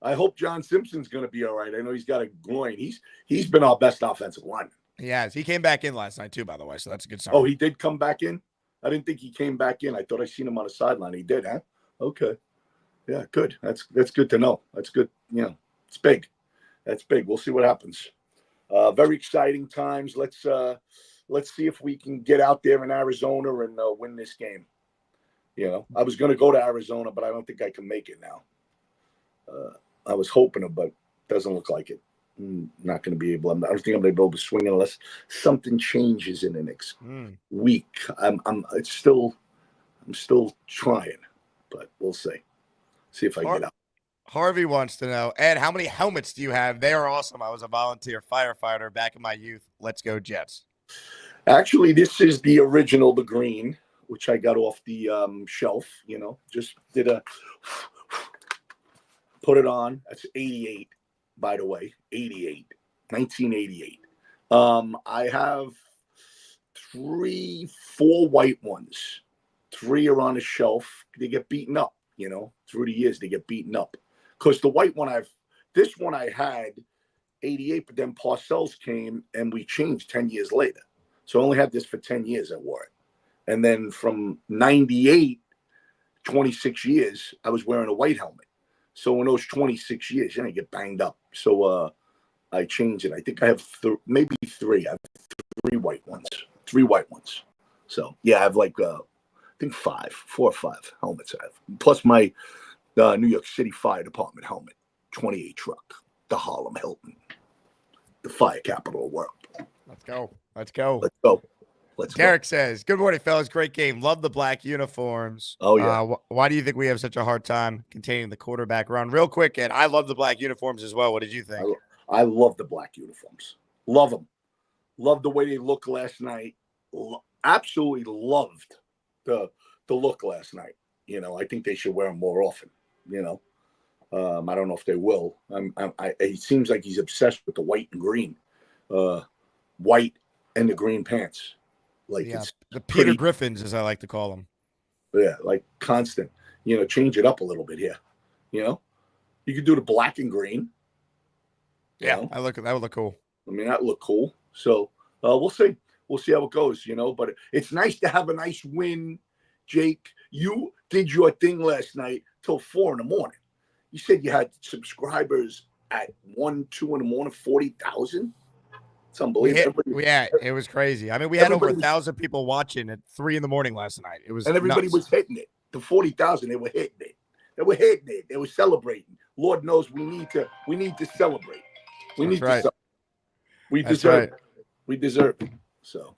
I hope John Simpson's going to be all right. I know he's got a groin. He's been our best offensive lineman. He has. He came back in last night too, by the way, so that's a good sign. Oh, he did come back in? I didn't think he came back in. I thought I seen him on the sideline. He did, huh? Okay. Yeah, good. That's good to know. That's good. It's big. That's big. We'll see what happens. Very exciting times. Let's see if we can get out there in Arizona and win this game. I was going to go to Arizona, but I don't think I can make it now. I was hoping, but doesn't look like it. I'm not going to be able. I don't think I'm going to be able to swing unless something changes in the next week. I'm still trying, but we'll see. See if I get out. Harvey wants to know, Ed, how many helmets do you have? They are awesome. I was a volunteer firefighter back in my youth. Let's go Jets. Actually, this is the original, the green, which I got off the shelf. Just did a put it on. That's 88, by the way, 1988. I have 4 white ones. 3 are on the shelf. They get beaten up, through the years. They get beaten up because the white one this one I had 88, but then Parcells came and we changed 10 years later. So I only had this for 10 years. I wore it. And then from 98, 26 years, I was wearing a white helmet. So in those 26 years, I get banged up. So I changed it. I think I have maybe 3. I have 3 white ones. 3 white ones. So yeah, I have like I think 4 or 5 helmets I have, plus my New York City Fire Department helmet, 28 truck, the Harlem Hilton, the fire capital of the world. Let's go. Let's go. Let's go. Let's Derek go. says, good morning, fellas. Great game. Love the black uniforms. Oh, yeah. Why do you think we have such a hard time containing the quarterback run? Real quick, and I love the black uniforms as well. What did you think? I love the black uniforms. Love them. Love the way they looked last night. Absolutely loved the look last night. You know, I think they should wear them more often. You know, I don't know if they will. It seems like he's obsessed with the white and green, white and the green pants. Like yeah, it's the Peter Griffins, as I like to call them. Yeah, like constant. You know, change it up a little bit here. You know, you could do the black and green. Yeah, that would look cool. I mean, that would look cool. So we'll see. We'll see how it goes. You know, but it's nice to have a nice win. Jake, you did your thing last night till 4 a.m. You said you had subscribers at 1, 2 a.m, 40,000. It's unbelievable. Yeah, it was crazy. I mean, we had over 1,000 people watching at 3 a.m. last night. It was, and everybody nuts. was hitting it. The 40,000, they were hitting it. They were hitting it. They were celebrating. Lord knows we need to celebrate. We need to celebrate. We deserve it. We deserve it. So,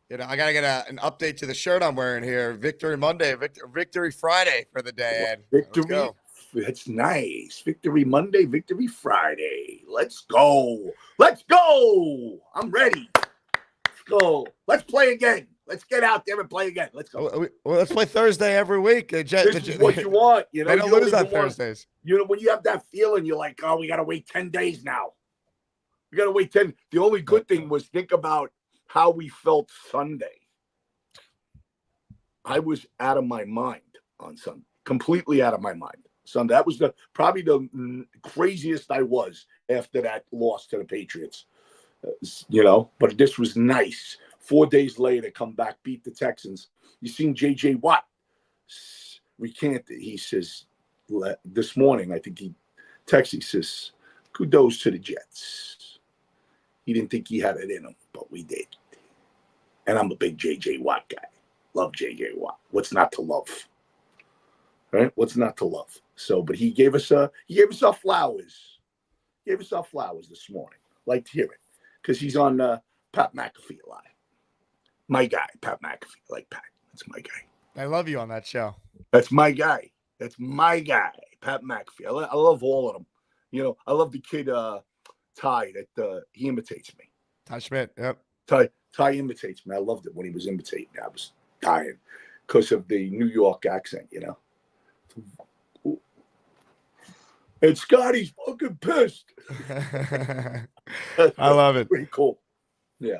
you know, I gotta get an update to the shirt I'm wearing here. Victory Monday, Victory Friday for the day. Ed. Victory. That's nice. Victory Monday, Victory Friday. Let's go. Let's go. I'm ready. Let's go. Let's play again. Let's get out there and play again. Let's go. Well, let's play Thursday every week. This is what you want. You know, they don't lose on Thursdays. You know, when you have that feeling, you're like, oh, we got to wait 10 days now. We got to wait 10. The only good thing was think about how we felt Sunday. I was out of my mind on Sunday. Completely out of my mind. Sunday. That was probably the craziest I was after that loss to the Patriots. You know, but this was nice. 4 days later, come back, beat the Texans. You seen J.J. Watt? He says, this morning, I think he says, kudos to the Jets. He didn't think he had it in him, but we did. And I'm a big J.J. Watt guy. Love J.J. Watt. What's not to love? Right? What's not to love? So, but he gave us our flowers. He gave us our flowers this morning. Like to hear it. Because he's on Pat McAfee a lot. My guy, Pat McAfee. I like Pat. That's my guy. I love you on that show. That's my guy. That's my guy, Pat McAfee. I love all of them. You know, I love the kid Ty that he imitates me. Ty Schmidt, yep. Ty imitates me. I loved it when he was imitating. I was dying because of the New York accent, you know. And Scotty's fucking pissed. I love it. Pretty cool. Yeah.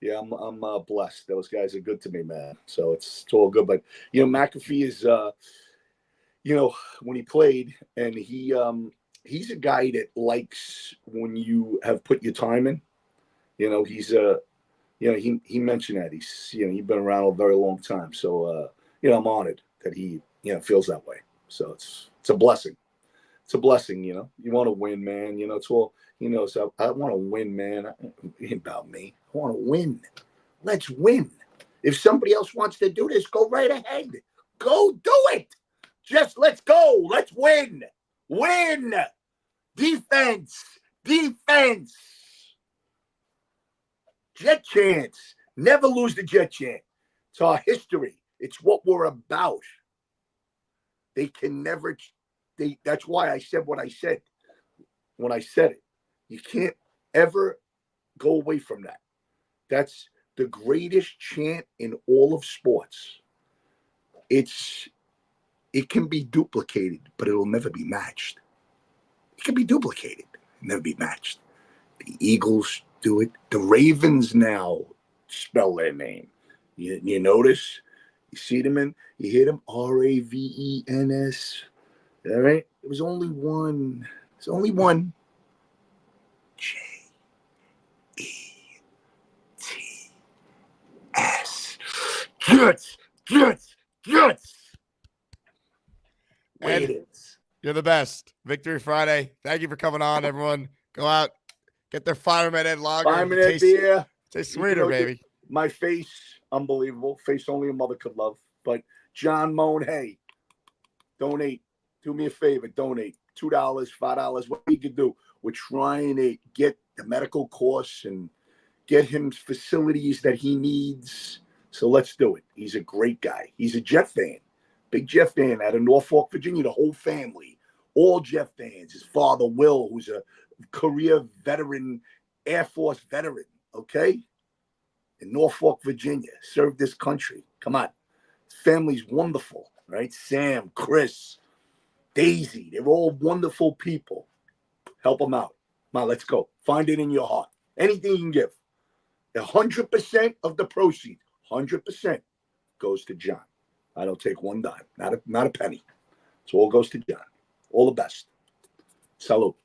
Yeah, I'm blessed. Those guys are good to me, man. So it's all good. But, you know, McAfee is, you know, when he played, and he's a guy that likes when you have put your time in. You know, he's you know, he mentioned that he's been around a very long time. So, you know, I'm honored that he, you know, feels that way. So it's a blessing. It's a blessing, you know. You want to win, man. You know, it's all, you know, so I want to win, man. It ain't about me. I want to win. Let's win. If somebody else wants to do this, go right ahead. Go do it. Just let's go. Let's win. Win. Defense. Defense. Jet chance. Never lose the jet chance. It's our history. It's what we're about. They can never. That's why I said what I said when I said it. You can't ever go away from that. That's the greatest chant in all of sports. It can be duplicated, but it will never be matched. It can be duplicated, never be matched. The Eagles do it. The Ravens now spell their name. You notice? You see them you hear them, Ravens. All right? It was only one. It's only one. Jets. Jets. Ed, you're the best. Victory Friday. Thank you for coming on, everyone. Go out, get their Fireman Ed lager. Fireman Ed beer. Taste sweeter, baby. My face, unbelievable. Face only a mother could love. But John Moan, hey, donate. Do me a favor, donate. $2, $5, what you can do. We're trying to get the medical costs and get him facilities that he needs. So let's do it. He's a great guy. He's a Jet fan. Big Jet fan out of Norfolk, Virginia, the whole family. All Jet fans. His father, Will, who's a career veteran, Air Force veteran, okay? In Norfolk, Virginia. Served this country. Come on. His family's wonderful, right? Sam, Chris, Daisy. They're all wonderful people. Help them out. Come on, let's go. Find it in your heart. Anything you can give. 100% of the proceeds, 100% goes to John. I don't take one dime, not a penny. So all goes to John. All the best. Salute.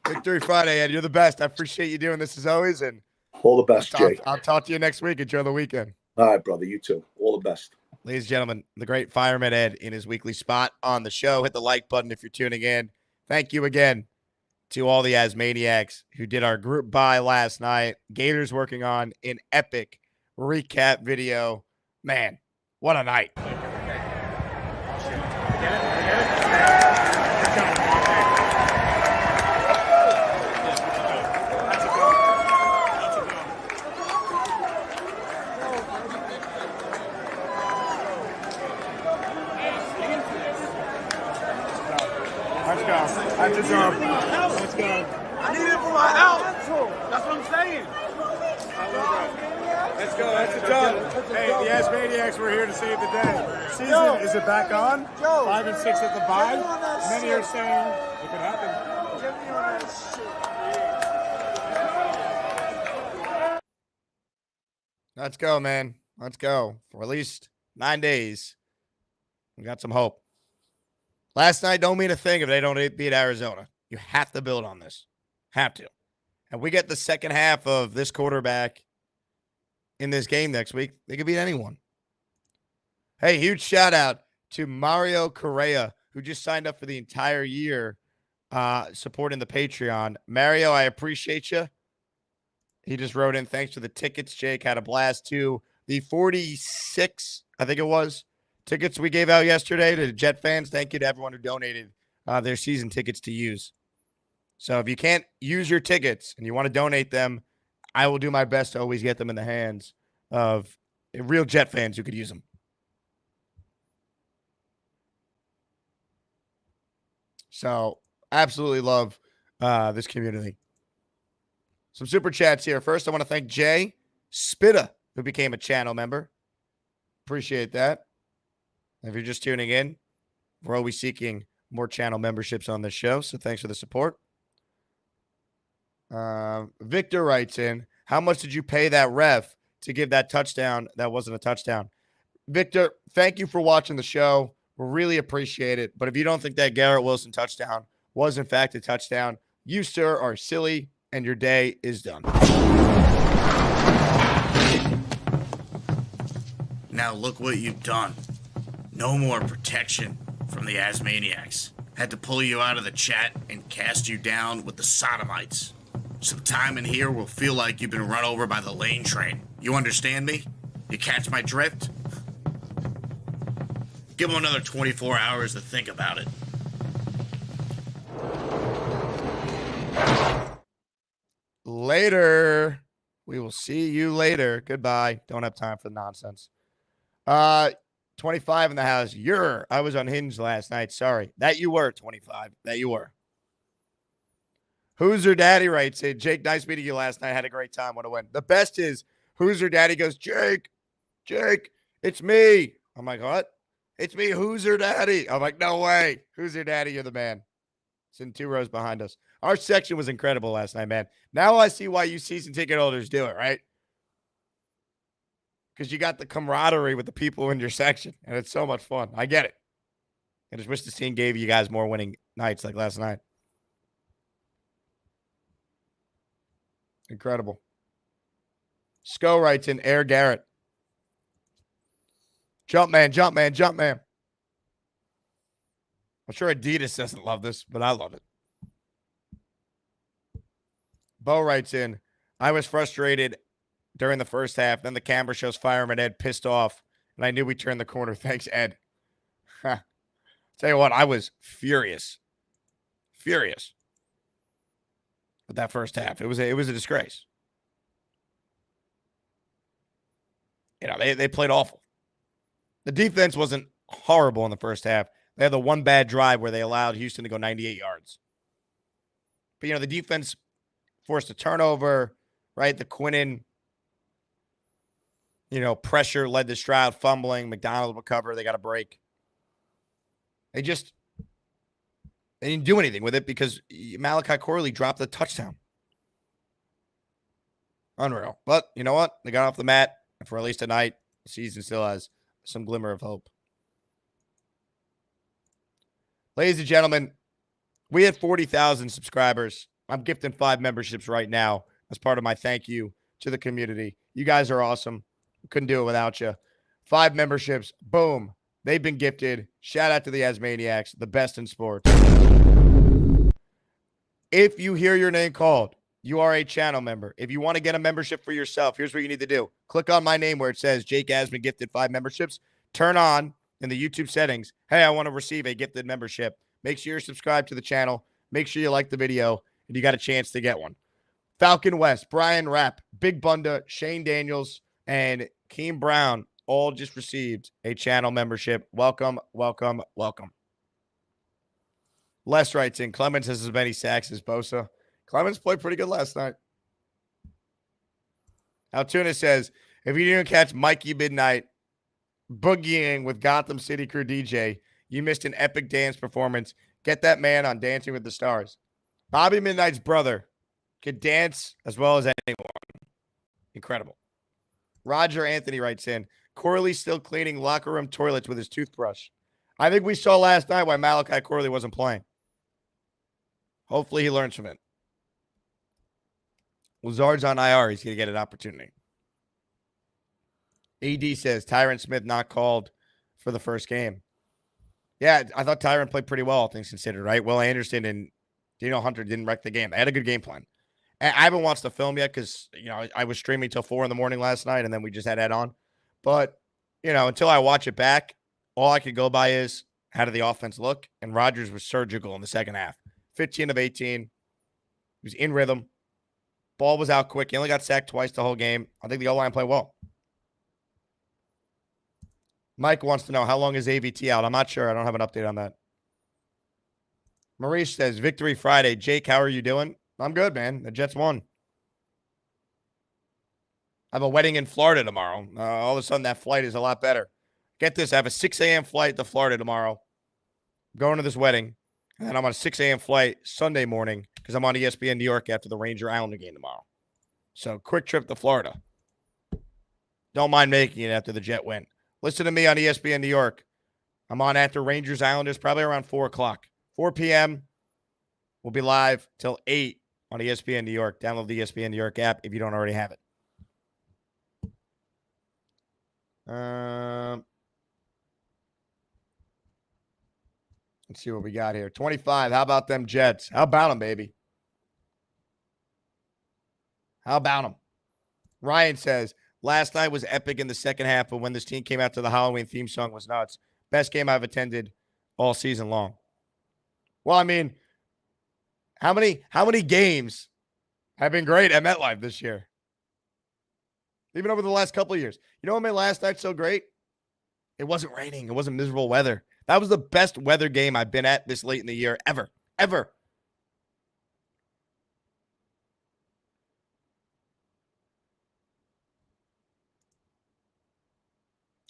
Victory Friday, Ed. You're the best. I appreciate you doing this as always. And all the best, Jay. I'll talk to you next week. Enjoy the weekend. All right, brother. You too. All the best. Ladies and gentlemen, the great Fireman Ed in his weekly spot on the show. Hit the like button if you're tuning in. Thank you again to all the Asmaniacs who did our group buy last night. Gators working on an epic recap video. Man, what a night. Let's go. I need it for my out. That's what I'm saying. Let's go. That's a dub. Hey, the Asmaniacs were here to save the day. Season, is it back on? 5 and 6 at the bye. Many are saying it could happen. Let's go, man. Let's go. For at least 9 days, we got some hope. Last night don't mean a thing if they don't beat Arizona. You have to build on this. Have to. And we get the second half of this quarterback in this game next week, they could beat anyone. Hey, huge shout out to Mario Correa, who just signed up for the entire year supporting the Patreon. Mario, I appreciate you. He just wrote in, thanks for the tickets. Jake had a blast too. The 46, I think it was, tickets we gave out yesterday to Jet fans. Thank you to everyone who donated their season tickets to use. So if you can't use your tickets and you want to donate them, I will do my best to always get them in the hands of real Jet fans who could use them. So absolutely love this community. Some super chats here. First, I want to thank Jay Spitta, who became a channel member. Appreciate that. If you're just tuning in, we're always seeking more channel memberships on this show, so thanks for the support. Victor writes in, how much did you pay that ref to give that touchdown that wasn't a touchdown? Victor, thank you for watching the show. We really appreciate it. But if you don't think that Garrett Wilson touchdown was, in fact, a touchdown, you, sir, are silly, and your day is done. Now look what you've done. No more protection from the Asmaniacs. Had to pull you out of the chat and cast you down with the sodomites. Some time in here will feel like you've been run over by the lane train. You understand me? You catch my drift? Give them another 24 hours to think about it. Later. We will see you later. Goodbye. Don't have time for the nonsense. 25 in the house. I was unhinged last night. Sorry. That you were, 25. That you were. Who's Her Daddy writes, hey, Jake, nice meeting you last night. Had a great time. What a win. The best is Who's Her Daddy goes, Jake, it's me. I'm like, what? It's me. Who's Her Daddy? I'm like, no way. Who's Her Daddy? You're the man. It's in 2 rows behind us. Our section was incredible last night, man. Now I see why you season ticket holders do it, right? Because you got the camaraderie with the people in your section, and it's so much fun. I get it. I just wish this team gave you guys more winning nights like last night. Incredible. Sco writes in, Air Garrett. Jump man. I'm sure Adidas doesn't love this, but I love it. Bo writes in, I was frustrated during the first half. Then the camera shows Fireman Ed pissed off, and I knew we turned the corner. Thanks, Ed. Tell you what, I was furious. Furious with that first half. It was a disgrace. You know, they played awful. The defense wasn't horrible in the first half. They had the one bad drive where they allowed Houston to go 98 yards. But, you know, the defense forced a turnover, right? The Quinnen, you know, pressure led to Stroud fumbling. McDonald recover. They got a break. They didn't do anything with it because Malachi Corley dropped the touchdown. Unreal. But you know what? They got off the mat. And for at least tonight, the season still has some glimmer of hope. Ladies and gentlemen, we had 40,000 subscribers. I'm gifting 5 memberships right now as part of my thank you to the community. You guys are awesome. Couldn't do it without you. 5 memberships. Boom. They've been gifted. Shout out to the Asmaniacs, the best in sports. If you hear your name called, you are a channel member. If you want to get a membership for yourself, here's what you need to do. Click on my name where it says Jake Asman gifted 5 memberships. Turn on in the YouTube settings, hey, I want to receive a gifted membership. Make sure you're subscribed to the channel. Make sure you like the video, and you got a chance to get one. Falcon West, Brian Rapp, Big Bunda, Shane Daniels, and Keem Brown all just received a channel membership. Welcome, welcome, welcome. Les writes in, Clemens has as many sacks as Bosa. Clemens played pretty good last night. Altoona says, if you didn't catch Mikey Midnight boogieing with Gotham City Crew DJ, you missed an epic dance performance. Get that man on Dancing with the Stars. Bobby Midnight's brother could dance as well as anyone. Incredible. Roger Anthony writes in, Corley still cleaning locker room toilets with his toothbrush. I think we saw last night why Malachi Corley wasn't playing. Hopefully he learns from it. Lazard's on IR. He's going to get an opportunity. AD says Tyron Smith not called for the first game. Yeah, I thought Tyron played pretty well, all things considered, right? Will Anderson and Daniel Hunter didn't wreck the game. They had a good game plan. And I haven't watched the film yet because, you know, I was streaming till 4 a.m. last night, and then we just had Ed on. But, you know, until I watch it back, all I could go by is how did the offense look? And Rodgers was surgical in the second half. 15 of 18. He was in rhythm. Ball was out quick. He only got sacked twice the whole game. I think the O-line played well. Mike wants to know, how long is AVT out? I'm not sure. I don't have an update on that. Maurice says, Victory Friday. Jake, how are you doing? I'm good, man. The Jets won. I have a wedding in Florida tomorrow. All of a sudden, that flight is a lot better. Get this. I have a 6 a.m. flight to Florida tomorrow. I'm going to this wedding. And then I'm on a 6 a.m. flight Sunday morning because I'm on ESPN New York after the Ranger Islander game tomorrow. So, quick trip to Florida. Don't mind making it after the Jet win. Listen to me on ESPN New York. I'm on after Rangers Islanders, probably around 4 o'clock. 4 p.m. We'll be live till 8 on ESPN New York. Download the ESPN New York app if you don't already have it. Let's see what we got here. 25. How about them Jets? How about them, baby? How about them? Ryan says, last night was epic in the second half, but when this team came out to the Halloween theme song was nuts. Best game I've attended all season long. Well, I mean, how many games have been great at MetLife this year? Even over the last couple of years. You know what made last night so great? It wasn't raining. It wasn't miserable weather. That was the best weather game I've been at this late in the year ever. Ever.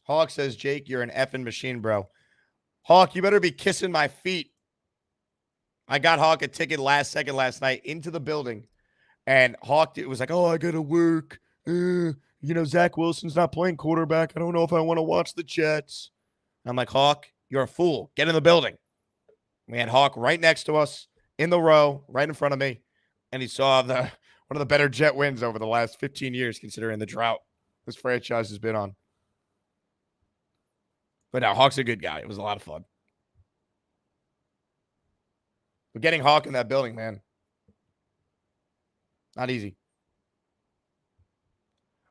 Hawk says, Jake, you're an effing machine, bro. Hawk, you better be kissing my feet. I got Hawk a ticket last second last night into the building. And Hawk, it was like, oh, I got to work. You know, Zach Wilson's not playing quarterback. I don't know if I want to watch the Jets. I'm like, Hawk, you're a fool. Get in the building. We had Hawk right next to us in the row, right in front of me. And he saw one of the better Jet wins over the last 15 years, considering the drought this franchise has been on. But now Hawk's a good guy. It was a lot of fun. But getting Hawk in that building, man. Not easy.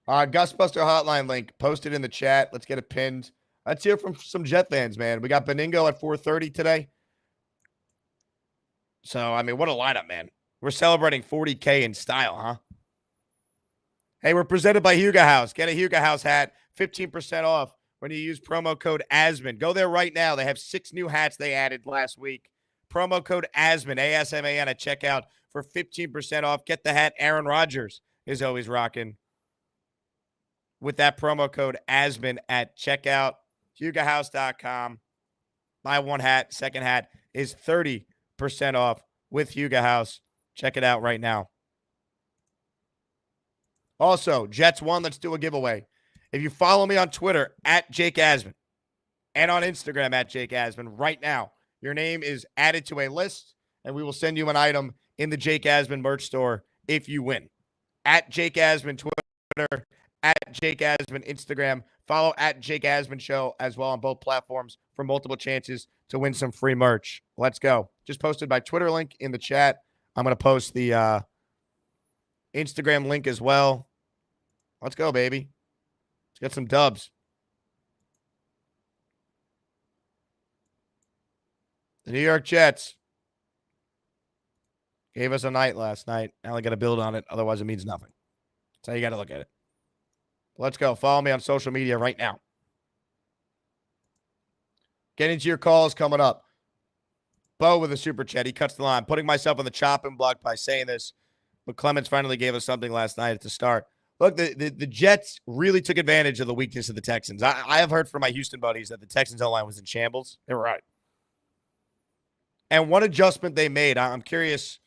Gusbuster hotline link posted in the chat. Let's get it pinned. Let's hear from some Jet fans, man. We got Beningo at 4:30 today. So, I mean, what a lineup, man. We're celebrating 40K in style, huh? Hey, we're presented by Huga House. Get a Huga House hat, 15% off when you use promo code ASMAN. Go there right now. They have 6 new hats they added last week. Promo code ASMAN, ASMAN at checkout for 15% off. Get the hat Aaron Rodgers is always rocking with that promo code ASMAN at checkout. HugaHouse.com. Buy one hat. Second hat is 30% off with Huga House. Check it out right now. Also, Jets won. Let's do a giveaway. If you follow me on Twitter at Jake Asman and on Instagram at Jake Asman right now, your name is added to a list, and we will send you an item in the Jake Asman merch store if you win. At Jake Asman Twitter, at Jake Asman Instagram. Follow at Jake Asman Show as well on both platforms for multiple chances to win some free merch. Let's go. Just posted my Twitter link in the chat. I'm going to post the Instagram link as well. Let's go, baby. Let's get some dubs. The New York Jets gave us a night last night. Now they got to build on it. Otherwise, it means nothing. That's how you got to look at it. Let's go. Follow me on social media right now. Get into your calls coming up. Bo with a super chat. He cuts the line. Putting myself on the chopping block by saying this, but Clemens finally gave us something last night at the start. Look, the Jets really took advantage of the weakness of the Texans. I have heard from my Houston buddies that the Texans O-line was in shambles. They were right. And one adjustment they made, I'm curious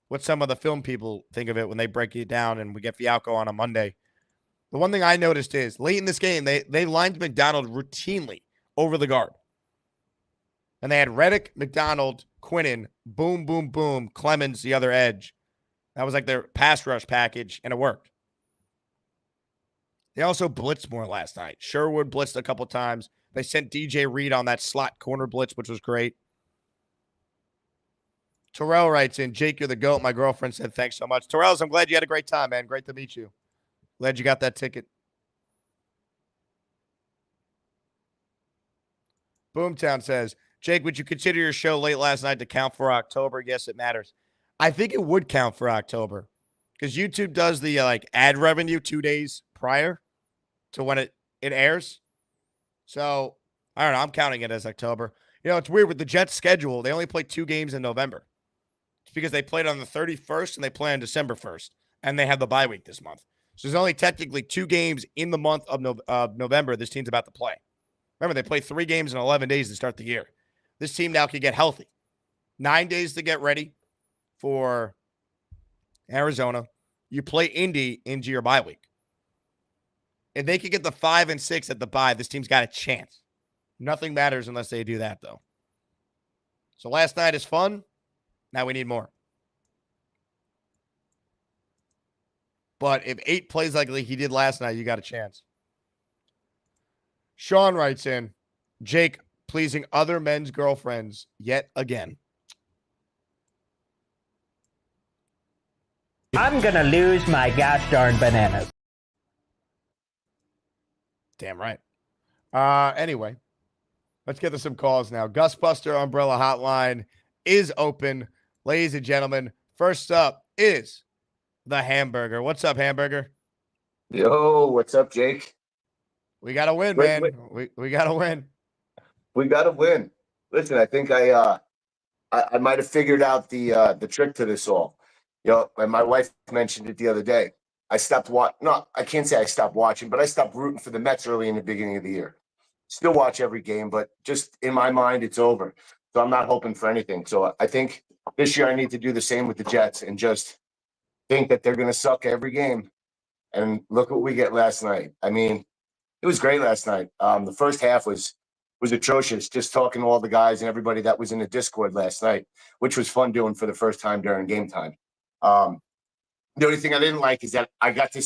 what some of the film people think of it when they break it down and we get Fialco on a Monday. The one thing I noticed is late in this game, they lined McDonald routinely over the guard. And they had Reddick, McDonald, Quinnen, boom, boom, boom, Clemens, the other edge. That was like their pass rush package, and it worked. They also blitzed more last night. Sherwood blitzed a couple times. They sent DJ Reed on that slot corner blitz, which was great. Terrell writes in, Jake, you're the GOAT. My girlfriend said thanks so much. Terrell, I'm glad you had a great time, man. Great to meet you. Glad you got that ticket. Boomtown says, Jake, would you consider your show late last night to count for October? Yes, it matters. I think it would count for October because YouTube does the ad revenue 2 days prior to when it airs. So, I don't know. I'm counting it as October. You know, it's weird with the Jets schedule. They only play 2 games in November. It's because they played on the 31st and they play on December 1st. And they have the bye week this month. So there's only technically 2 games in the month of November this team's about to play. Remember, they play 3 games in 11 days to start the year. This team now can get healthy. 9 days to get ready for Arizona. You play Indy into your bye week. If they could get the 5 and 6 at the bye, this team's got a chance. Nothing matters unless they do that, though. So last night is fun. Now we need more. But if 8 plays like he did last night, you got a chance. Sean writes in, Jake pleasing other men's girlfriends yet again. I'm going to lose my gosh darn bananas. Damn right. Anyway, let's get to some calls now. Gusbuster Umbrella Hotline is open. Ladies and gentlemen, first up is the Hamburger. What's up, Hamburger? Yo, what's up, Jake? We got to win, man. We got to win. We got to win. Listen, I think I might have figured out the trick to this all. You know, and my wife mentioned it the other day. I stopped watching. No, I can't say I stopped watching, but I stopped rooting for the Mets early in the beginning of the year. Still watch every game, but just in my mind, it's over. So I'm not hoping for anything. So I think this year I need to do the same with the Jets and just think that they're going to suck every game. And look what we get last night. I mean, it was great last night. The first half was atrocious, just talking to all the guys and everybody that was in the Discord last night, which was fun doing for the first time during game time. The only thing I didn't like is that I got to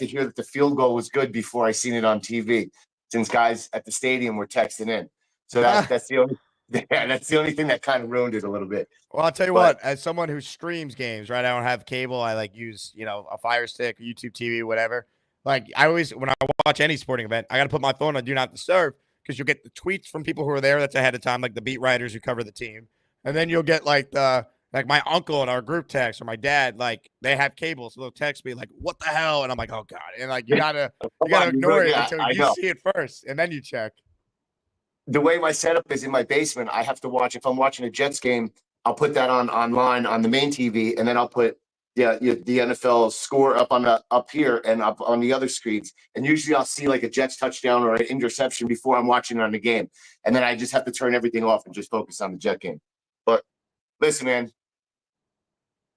hear that the field goal was good before I seen it on TV, since guys at the stadium were texting in. So that's the Yeah, that's the only thing that kind of ruined it a little bit. Well, I'll tell you But- what, as someone who streams games, right? I don't have cable. I like use, a Fire Stick, YouTube TV, whatever. Like I always, when I watch any sporting event, I got to put my phone on Do Not Disturb because you'll get the tweets from people who are there that's ahead of time, like the beat writers who cover the team. And then you'll get like my uncle in our group text or my dad, like they have cable. So they'll text me like, what the hell? And I'm like, oh God. And like, you gotta ignore it until you see it first. And then you check. The way my setup is in my basement, I have to watch. If I'm watching a Jets game, I'll put that online on the main TV, and then I'll put the NFL score up here and up on the other screens. And usually I'll see like a Jets touchdown or an interception before I'm watching on the game, and then I just have to turn everything off and just focus on the Jet game. But listen, man,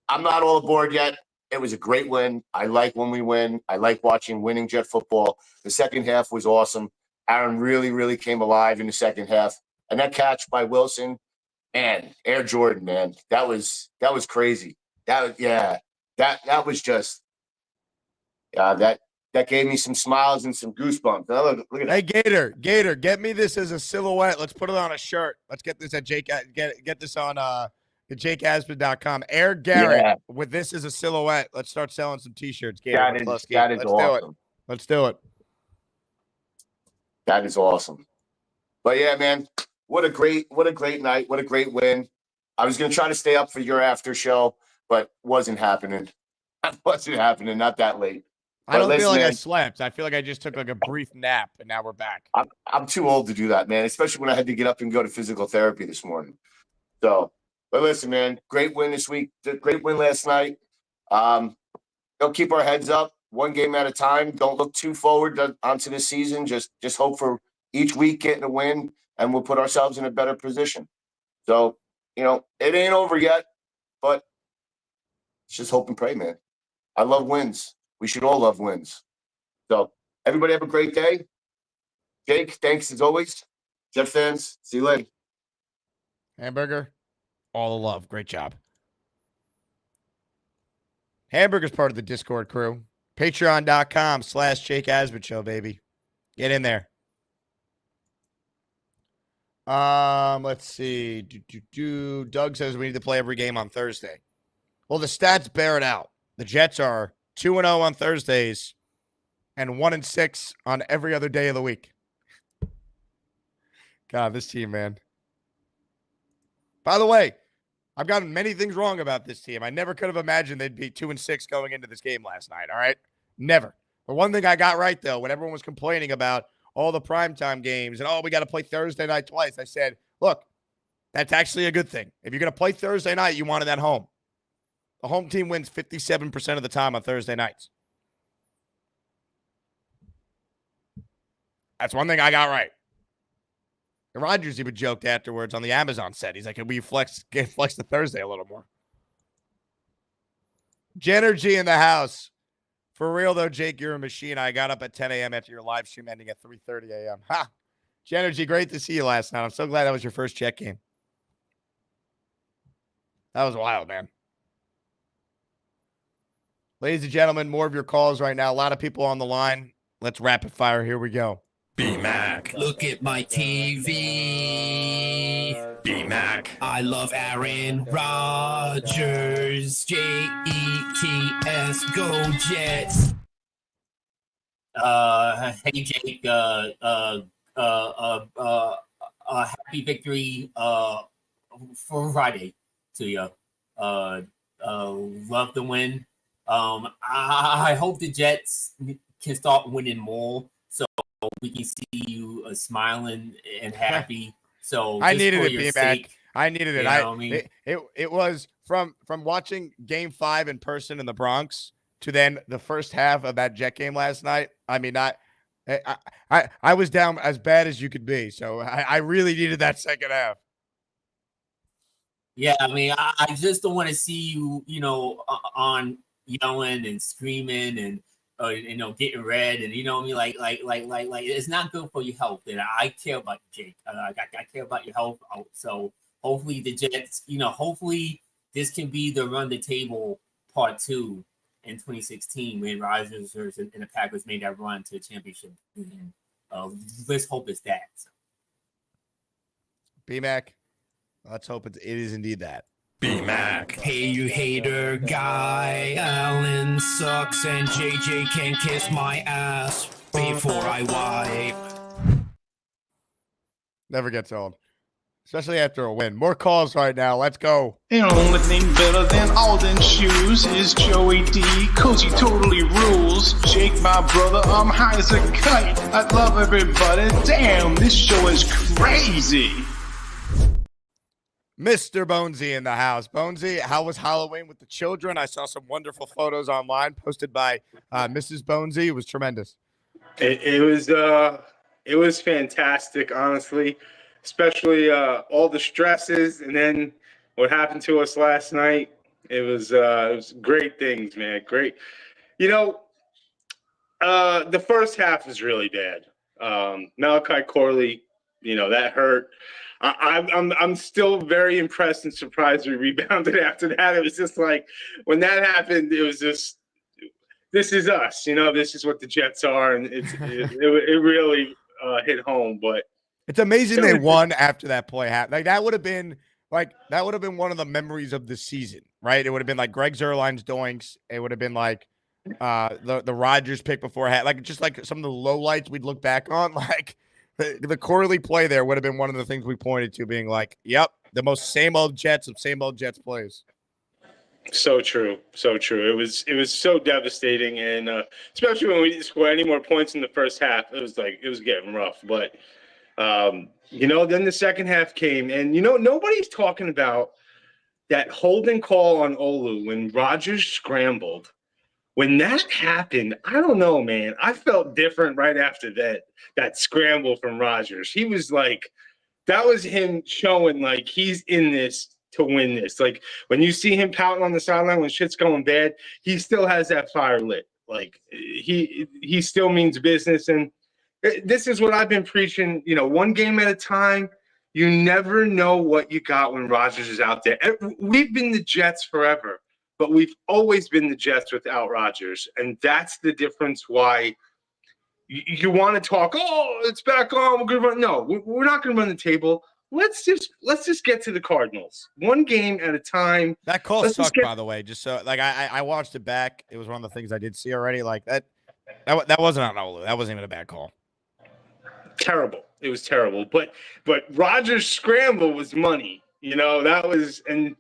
I'm not all aboard yet. It was a great win. I like when we win. I like watching winning Jet football. The second half was awesome. Aaron really, really came alive in the second half. And that catch by Wilson and Air Jordan, man, that was crazy. That was just that gave me some smiles and some goosebumps. Look at Hey, that. Gator, get me this as a silhouette. Let's put it on a shirt. Let's get this at get this on the JakeAsman.com. Air Garrett with this as a silhouette. Let's start selling some T-shirts. Gator, That is awesome. Let's do it. That is awesome. But yeah, man, what a great night. What a great win. I was going to try to stay up for your after show, but wasn't happening. Not that late. I don't feel like I slept. I feel like I just took like a brief nap, and now we're back. I'm too old to do that, man, especially when I had to get up and go to physical therapy this morning. So, but listen, man, great win this week. Great win last night. Don't keep our heads up. One game at a time. Don't look too forward onto the season. Just hope for each week getting a win, and we'll put ourselves in a better position. So, it ain't over yet, but just hope and pray, man. I love wins. We should all love wins. So, everybody have a great day. Jake, thanks as always. Jet fans, see you later. Hamburger, all the love. Great job. Hamburger's part of the Discord crew. Patreon.com/Jake Asman Show, baby. Get in there. Let's see. Doug says we need to play every game on Thursday. Well, the stats bear it out. The Jets are 2-0 on Thursdays and 1-6 on every other day of the week. God, this team, man. By the way, I've gotten many things wrong about this team. I never could have imagined they'd be 2-6 going into this game last night. All right. Never. But one thing I got right, though, when everyone was complaining about all the primetime games and, we got to play Thursday night twice, I said, look, that's actually a good thing. If you're going to play Thursday night, you want it at home. The home team wins 57% of the time on Thursday nights. That's one thing I got right. And Rodgers even joked afterwards on the Amazon set. He's like, can we flex the Thursday a little more? Genergy in the house. For real, though, Jake, you're a machine. I got up at 10 a.m. after your live stream ending at 3:30 a.m. Ha! Genergy, great to see you last night. I'm so glad that was your first Jet game. That was wild, man. Ladies and gentlemen, more of your calls right now. A lot of people on the line. Let's rapid fire. Here we go. B-Mac. Look at my TV. B-Mac. I love Aaron Rodgers. Jets. Go Jets. Hey Jake. Happy victory. For Friday to you. Love the win. I hope the Jets can start winning more, so we can see you smiling and happy. So I needed it, B-Mac. I needed it. It was from watching Game 5 in person in the Bronx to then the first half of that Jet game last night. I mean, I was down as bad as you could be, so I really needed that second half. Yeah, I mean, I just don't want to see you, on yelling and screaming and getting red, and like it's not good for your health. And I care about you, Jake. I care about your health. So hopefully the Jets, hopefully this can be the run the table part 2 in 2016 when Rodgers and the Packers made that run to the championship. Let's hope it's that. So. B-Mac, Let's hope it is indeed that. B-Mac. Hey, you hater guy, Allen sucks and JJ can kiss my ass before I wipe. Never gets old, especially after a win. More calls right now. Let's go. The only thing better than Alden shoes is Joey D, cause he totally rules. Jake, my brother, I'm high as a kite. I love everybody. Damn, this show is crazy. Mr. Bonesy in the house. Bonesy, how was Halloween with the children? I saw some wonderful photos online posted by Mrs. Bonesy. It was tremendous. It was fantastic, honestly, especially all the stresses and then what happened to us last night. It was great things, man. Great. The first half was really bad. Malachi Corley, that hurt. I'm still very impressed and surprised we rebounded after that. It was just like when that happened, it was just, this is us, this is what the Jets are, and it really hit home. But it's amazing they won after that play happened. Like that would have been one of the memories of the season, right? It would have been like Greg Zuerlein's doinks. It would have been like the Rodgers pick before just like some of the lowlights we'd look back on, like. The Corley play there would have been one of the things we pointed to, being like, yep, the most same old Jets of same old Jets plays. So true. So true. It was so devastating. And especially when we didn't score any more points in the first half, it was getting rough. But, then the second half came, and, nobody's talking about that holding call on Olu when Rodgers scrambled. When that happened, I don't know, man. I felt different right after that scramble from Rodgers. He was like, that was him showing like he's in this to win this. Like when you see him pouting on the sideline when shit's going bad, he still has that fire lit. Like he still means business. And this is what I've been preaching, one game at a time. You never know what you got when Rodgers is out there. We've been the Jets forever. But we've always been the Jets without Rodgers, and that's the difference. Why you want to talk? Oh, it's back on. We're gonna run. No, we're not gonna run the table. Let's just get to the Cardinals, one game at a time. That call sucked, by the way. Just so I watched it back. It was one of the things I did see already. Like that wasn't on Olu. That wasn't even a bad call. Terrible. It was terrible. But Rodgers' scramble was money. That was and.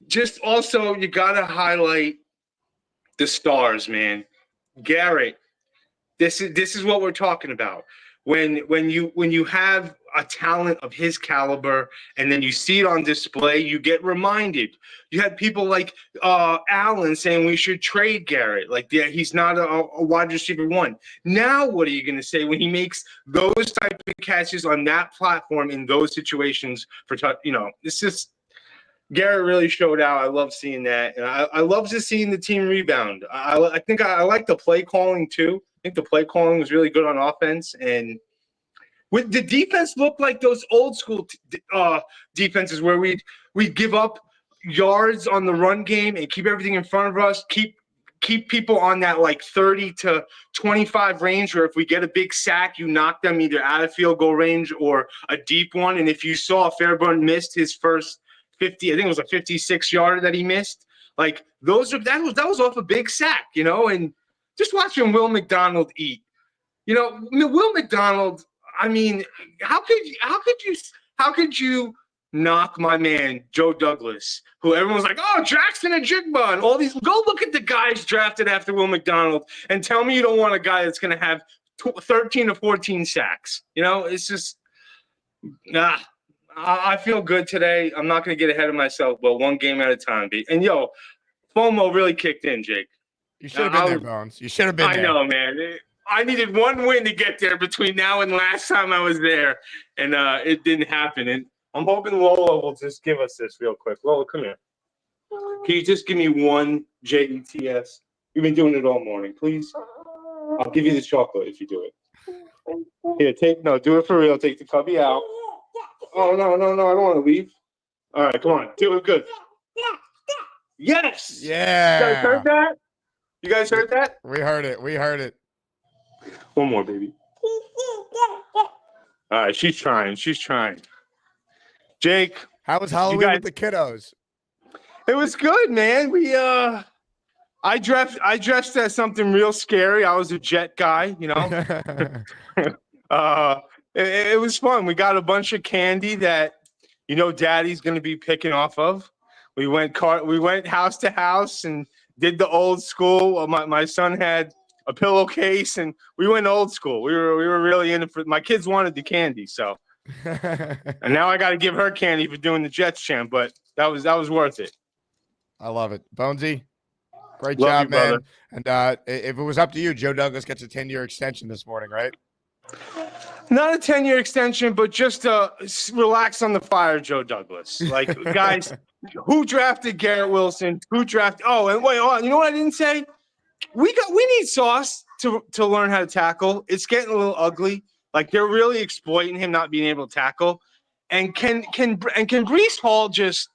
Just also, you got to highlight the stars, man. Garrett, this is what we're talking about. When you have a talent of his caliber and then you see it on display, you get reminded. You had people like Allen saying we should trade Garrett. Like, yeah, he's not a wide receiver one. Now, what are you going to say when he makes those type of catches on that platform in those situations it's just – Garrett really showed out. I love seeing that. And I love just seeing the team rebound. I think I like the play calling too. I think the play calling was really good on offense. And with the defense looked like those old school defenses where we'd give up yards on the run game and keep everything in front of us, keep people on that like 30 to 25 range, where if we get a big sack, you knock them either out of field goal range or a deep one. And if you saw Fairburn missed his first 50, I think it was a 56-yarder that he missed. Like that was off a big sack, and just watching Will McDonald eat. Will McDonald, I mean, how could you knock my man Joe Douglas, who everyone's like, oh, Jackson and Jigba and all these. Go look at the guys drafted after Will McDonald and tell me you don't want a guy that's going to have 13 to 14 sacks. It's just I feel good today. I'm not going to get ahead of myself, but one game at a time. And, FOMO really kicked in, Jake. You should have been there, Bones. You should have been there. I know, man. I needed one win to get there between now and last time I was there, and it didn't happen. And I'm hoping Lola will just give us this real quick. Lola, come here. Can you just give me one JETS? You've been doing it all morning. Please? I'll give you the chocolate if you do it. Here, do it for real. Take the cubby out. Oh, no, I don't want to leave. All right, come on. Do it good. Yes! Yeah. You guys heard that? You guys heard that? We heard it. One more, baby. All right, she's trying. Jake, How was Halloween with the kiddos? It was good, man. I dressed as something real scary. I was a jet guy, you know. It was fun. We got a bunch of candy that, Daddy's going to be picking off of. We went house to house and did the old school. My son had a pillowcase, and we went old school. We were really in it for. My kids wanted the candy, so. And now I got to give her candy for doing the Jets chant, but that was worth it. I love it, Bonesy. Great Love job, you, man. brother. And if it was up to you, Joe Douglas gets a 10-year extension this morning, right? Not a 10-year extension, but just relax on the fire, Joe Douglas. Like, guys, who drafted Garrett Wilson? Oh, and wait, you know what I didn't say? We need Sauce to learn how to tackle. It's getting a little ugly. Like, they're really exploiting him not being able to tackle. And can Breece Hall just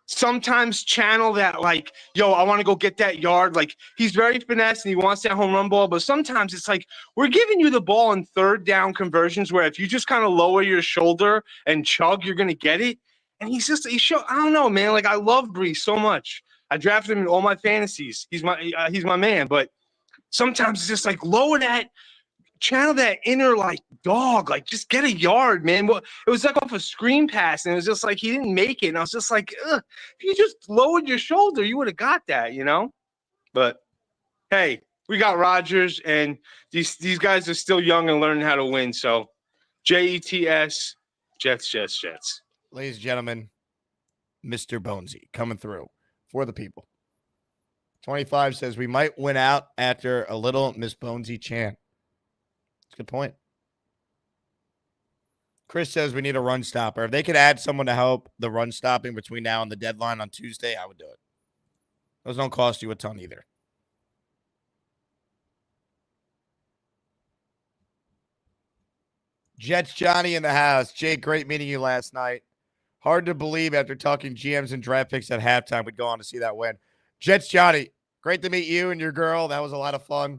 sometimes channel that, like, yo, I want to go get that yard? Like, he's very finesse and he wants that home run ball, but sometimes it's like we're giving you the ball in third down conversions where if you just kind of lower your shoulder and chug, you're gonna get it. And I don't know, man. Like, I love Breece so much. I drafted him in all my fantasies. He's my man, but sometimes it's just like lower that. Channel that inner like dog, like just get a yard, man. Well, it was like off a screen pass, and it was just like he didn't make it. And I was just like, ugh, if you just lowered your shoulder, you would have got that, But hey, we got Rodgers, and these guys are still young and learning how to win. So Jets, Jets. Ladies and gentlemen, Mr. Bonesy coming through for the people. 25 says we might win out after a little Miss Bonesy chant. Good point. Chris says we need a run stopper. If they could add someone to help the run stopping between now and the deadline on Tuesday, I would do it. Those don't cost you a ton either. Jets Johnny in the house. Jake, great meeting you last night. Hard to believe after talking GMs and draft picks at halftime, we'd go on to see that win. Jets Johnny, great to meet you and your girl. That was a lot of fun.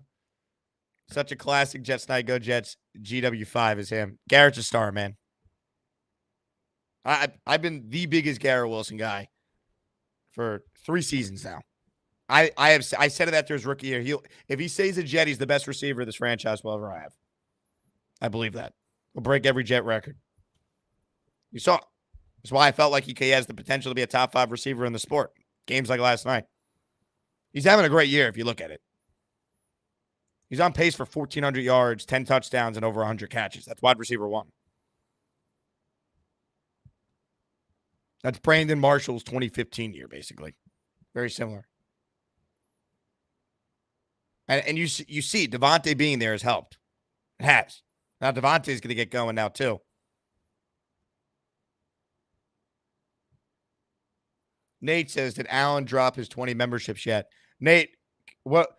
Such a classic Jets night. Go Jets. GW5 is him. Garrett's a star, man. I've been the biggest Garrett Wilson guy for 3 seasons now. I said it after his rookie year. If he stays a Jet, he's the best receiver this franchise will ever have. I believe that. He'll break every Jet record. You saw. That's why I felt like he has the potential to be a top 5 receiver in the sport. Games like last night. He's having a great year if you look at it. He's on pace for 1,400 yards, 10 touchdowns, and over 100 catches. That's wide receiver 1. That's Brandon Marshall's 2015 year, basically. Very similar. And you see, Devontae being there has helped. It has. Now, Devontae's going to get going now, too. Nate says, did Allen drop his 20 memberships yet? Nate, what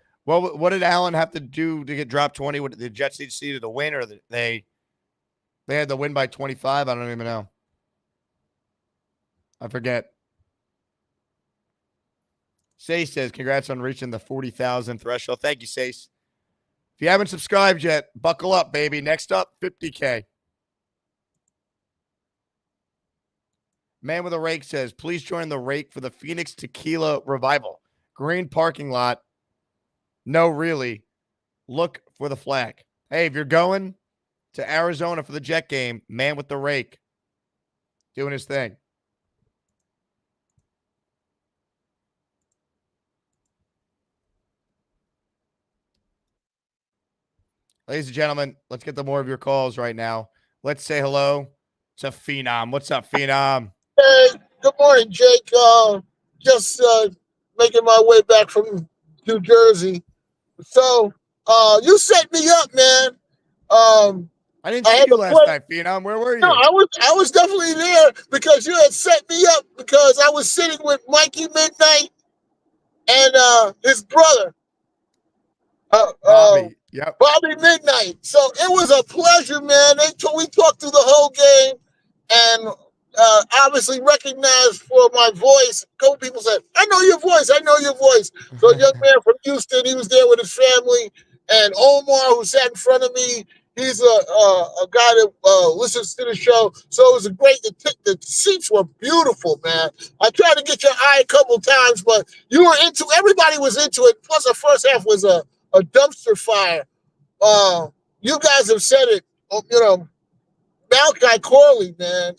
did Allen have to do to get dropped 20? What did the Jets need to see to win, or they had to win by 25? I don't even know. I forget. Sace says, congrats on reaching the 40,000 threshold. Thank you, Sace. If you haven't subscribed yet, buckle up, baby. Next up, 50K. Man with a Rake says, please join the rake for the Phoenix Tequila Revival. Green parking lot. No, really. Look for the flag. Hey, if you're going to Arizona for the Jet game, man with the rake doing his thing. Ladies and gentlemen, let's get to more of your calls right now. Let's say hello to Phenom. What's up, Phenom? Hey, good morning, Jake. Just making my way back from New Jersey. So, you set me up, man. I didn't see you last night, Phenom. Where were you? No, I was definitely there because you had set me up because I was sitting with Mikey Midnight and his brother. Bobby. Yep. Bobby Midnight. So it was a pleasure, man. We talked through the whole game and obviously recognized for my voice. A couple people said, I know your voice. I know your voice. So a young man from Houston, he was there with his family. And Omar, who sat in front of me, He's a guy that listens to the show. So it was a great. The seats were beautiful, man. I tried to get your eye a couple times, but you were into. Everybody was into it. Plus, the first half was a dumpster fire. You guys have said it. Malachi Corley, man,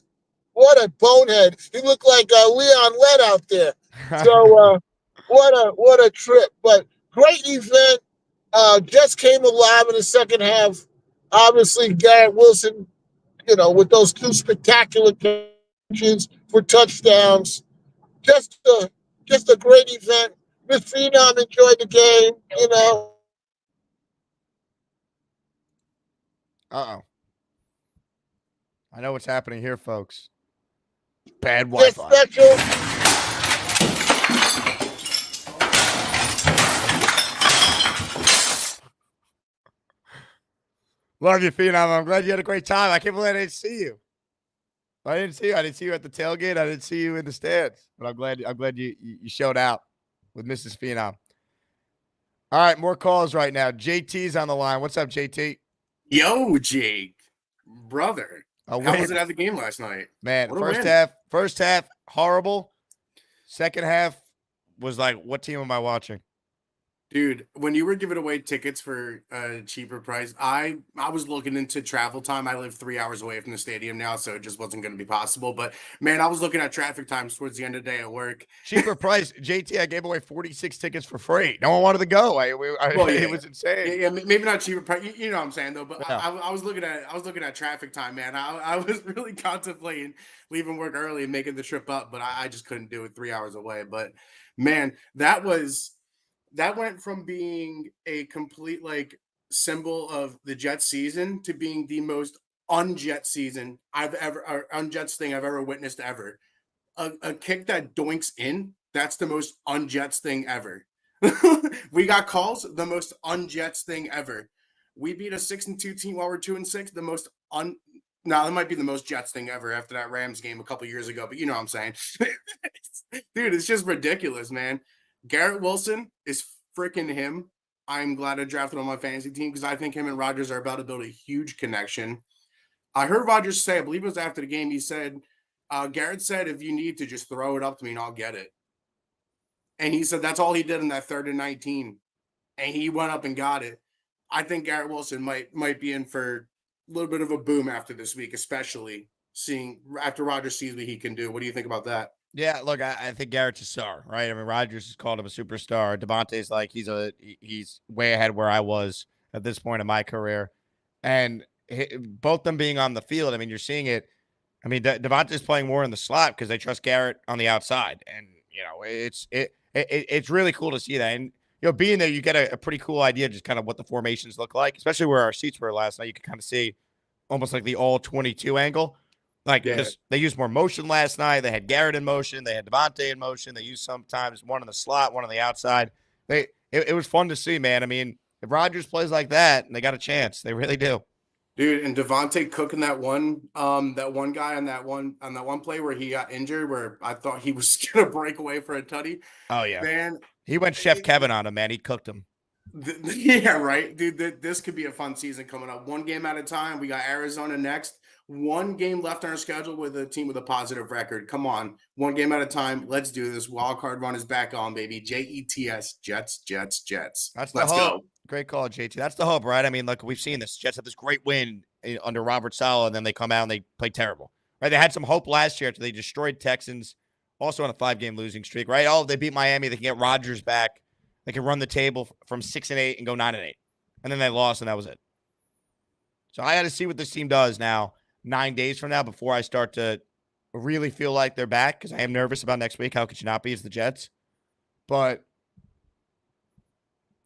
what a bonehead. He looked like Leon Lett out there. So what a trip. But great event. Just came alive in the second half. Obviously, Garrett Wilson, with those two spectacular catches for touchdowns. Just a great event. Miss Phenom enjoyed the game. Uh-oh. I know what's happening here, folks. Bad Wi-Fi. Special. Love you, Phenom. I'm glad you had a great time. I can't believe I didn't see you. I didn't see you. I didn't see you at the tailgate. I didn't see you in the stands. But I'm glad you showed out with Mrs. Phenom. All right, more calls right now. JT's on the line. What's up, JT? Yo, Jake, brother. How was it at the game last night? Man, What first half, horrible. Second half was like, what team am I watching? Dude, when you were giving away tickets for a cheaper price, I was looking into travel time. I live 3 hours away from the stadium now, so it just wasn't going to be possible. But, man, I was looking at traffic times towards the end of the day at work. Cheaper price. JT, I gave away 46 tickets for free. No one wanted to go. It was insane. Yeah, maybe not cheaper price. You know what I'm saying, though. But yeah. I was looking at traffic time, man. I was really contemplating leaving work early and making the trip up, but I just couldn't do it 3 hours away. But, man, that went from being a complete symbol of the Jets season to being the most un-Jet season un-Jets thing I've ever witnessed ever. A kick that doinks in, that's the most un-Jets thing ever. We got calls, the most un-Jets thing ever. We beat a 6-2 team while we're 2-6, the most now that might be the most Jets thing ever after that Rams game a couple years ago, but you know what I'm saying. Dude, it's just ridiculous, man. Garrett Wilson is freaking him. I'm glad I drafted on my fantasy team because I think him and Rodgers are about to build a huge connection. I heard Rodgers say, I believe it was after the game, he said, Garrett said, if you need to just throw it up to me and I'll get it. And he said that's all he did in that 3rd and 19. And he went up and got it. I think Garrett Wilson might be in for a little bit of a boom after this week, especially after Rodgers sees what he can do. What do you think about that? Yeah, look, I think Garrett's a star, right? I mean, Rodgers has called him a superstar. Devontae's like he's way ahead where I was at this point in my career, and both them being on the field. I mean, you're seeing it. I mean, Devontae's playing more in the slot because they trust Garrett on the outside, and it's really cool to see that. And being there, you get a pretty cool idea just kind of what the formations look like, especially where our seats were last night. You could kind of see almost like the all 22 angle. They used more motion last night. They had Garrett in motion. They had Devontae in motion. They used sometimes one in the slot, one on the outside. It was fun to see, man. I mean, if Rodgers plays like that, they got a chance. They really do. Dude, and Devontae cooking that one guy on that one play where he got injured, where I thought he was gonna break away for a tutty. Oh yeah, man. He went Chef Kevin on him, man. He cooked him. Yeah, right, dude. This could be a fun season coming up. One game at a time. We got Arizona next. One game left on our schedule with a team with a positive record. Come on. One game at a time. Let's do this. Wild card run is back on, baby. Jets, Jets. Let's go. Great call, JT. That's the hope, right? I mean, look, we've seen this. Jets have this great win under Robert Saleh, and then they come out and they play terrible. Right? They had some hope last year after they destroyed Texans, also on a 5-game losing streak, right? Oh, they beat Miami. They can get Rodgers back. They can run the table from 6-8 and go 9-8. And then they lost, and that was it. So I got to see what this team does now. 9 days from now before I start to really feel like they're back, because I am nervous about next week. How could you not be? It's the Jets. But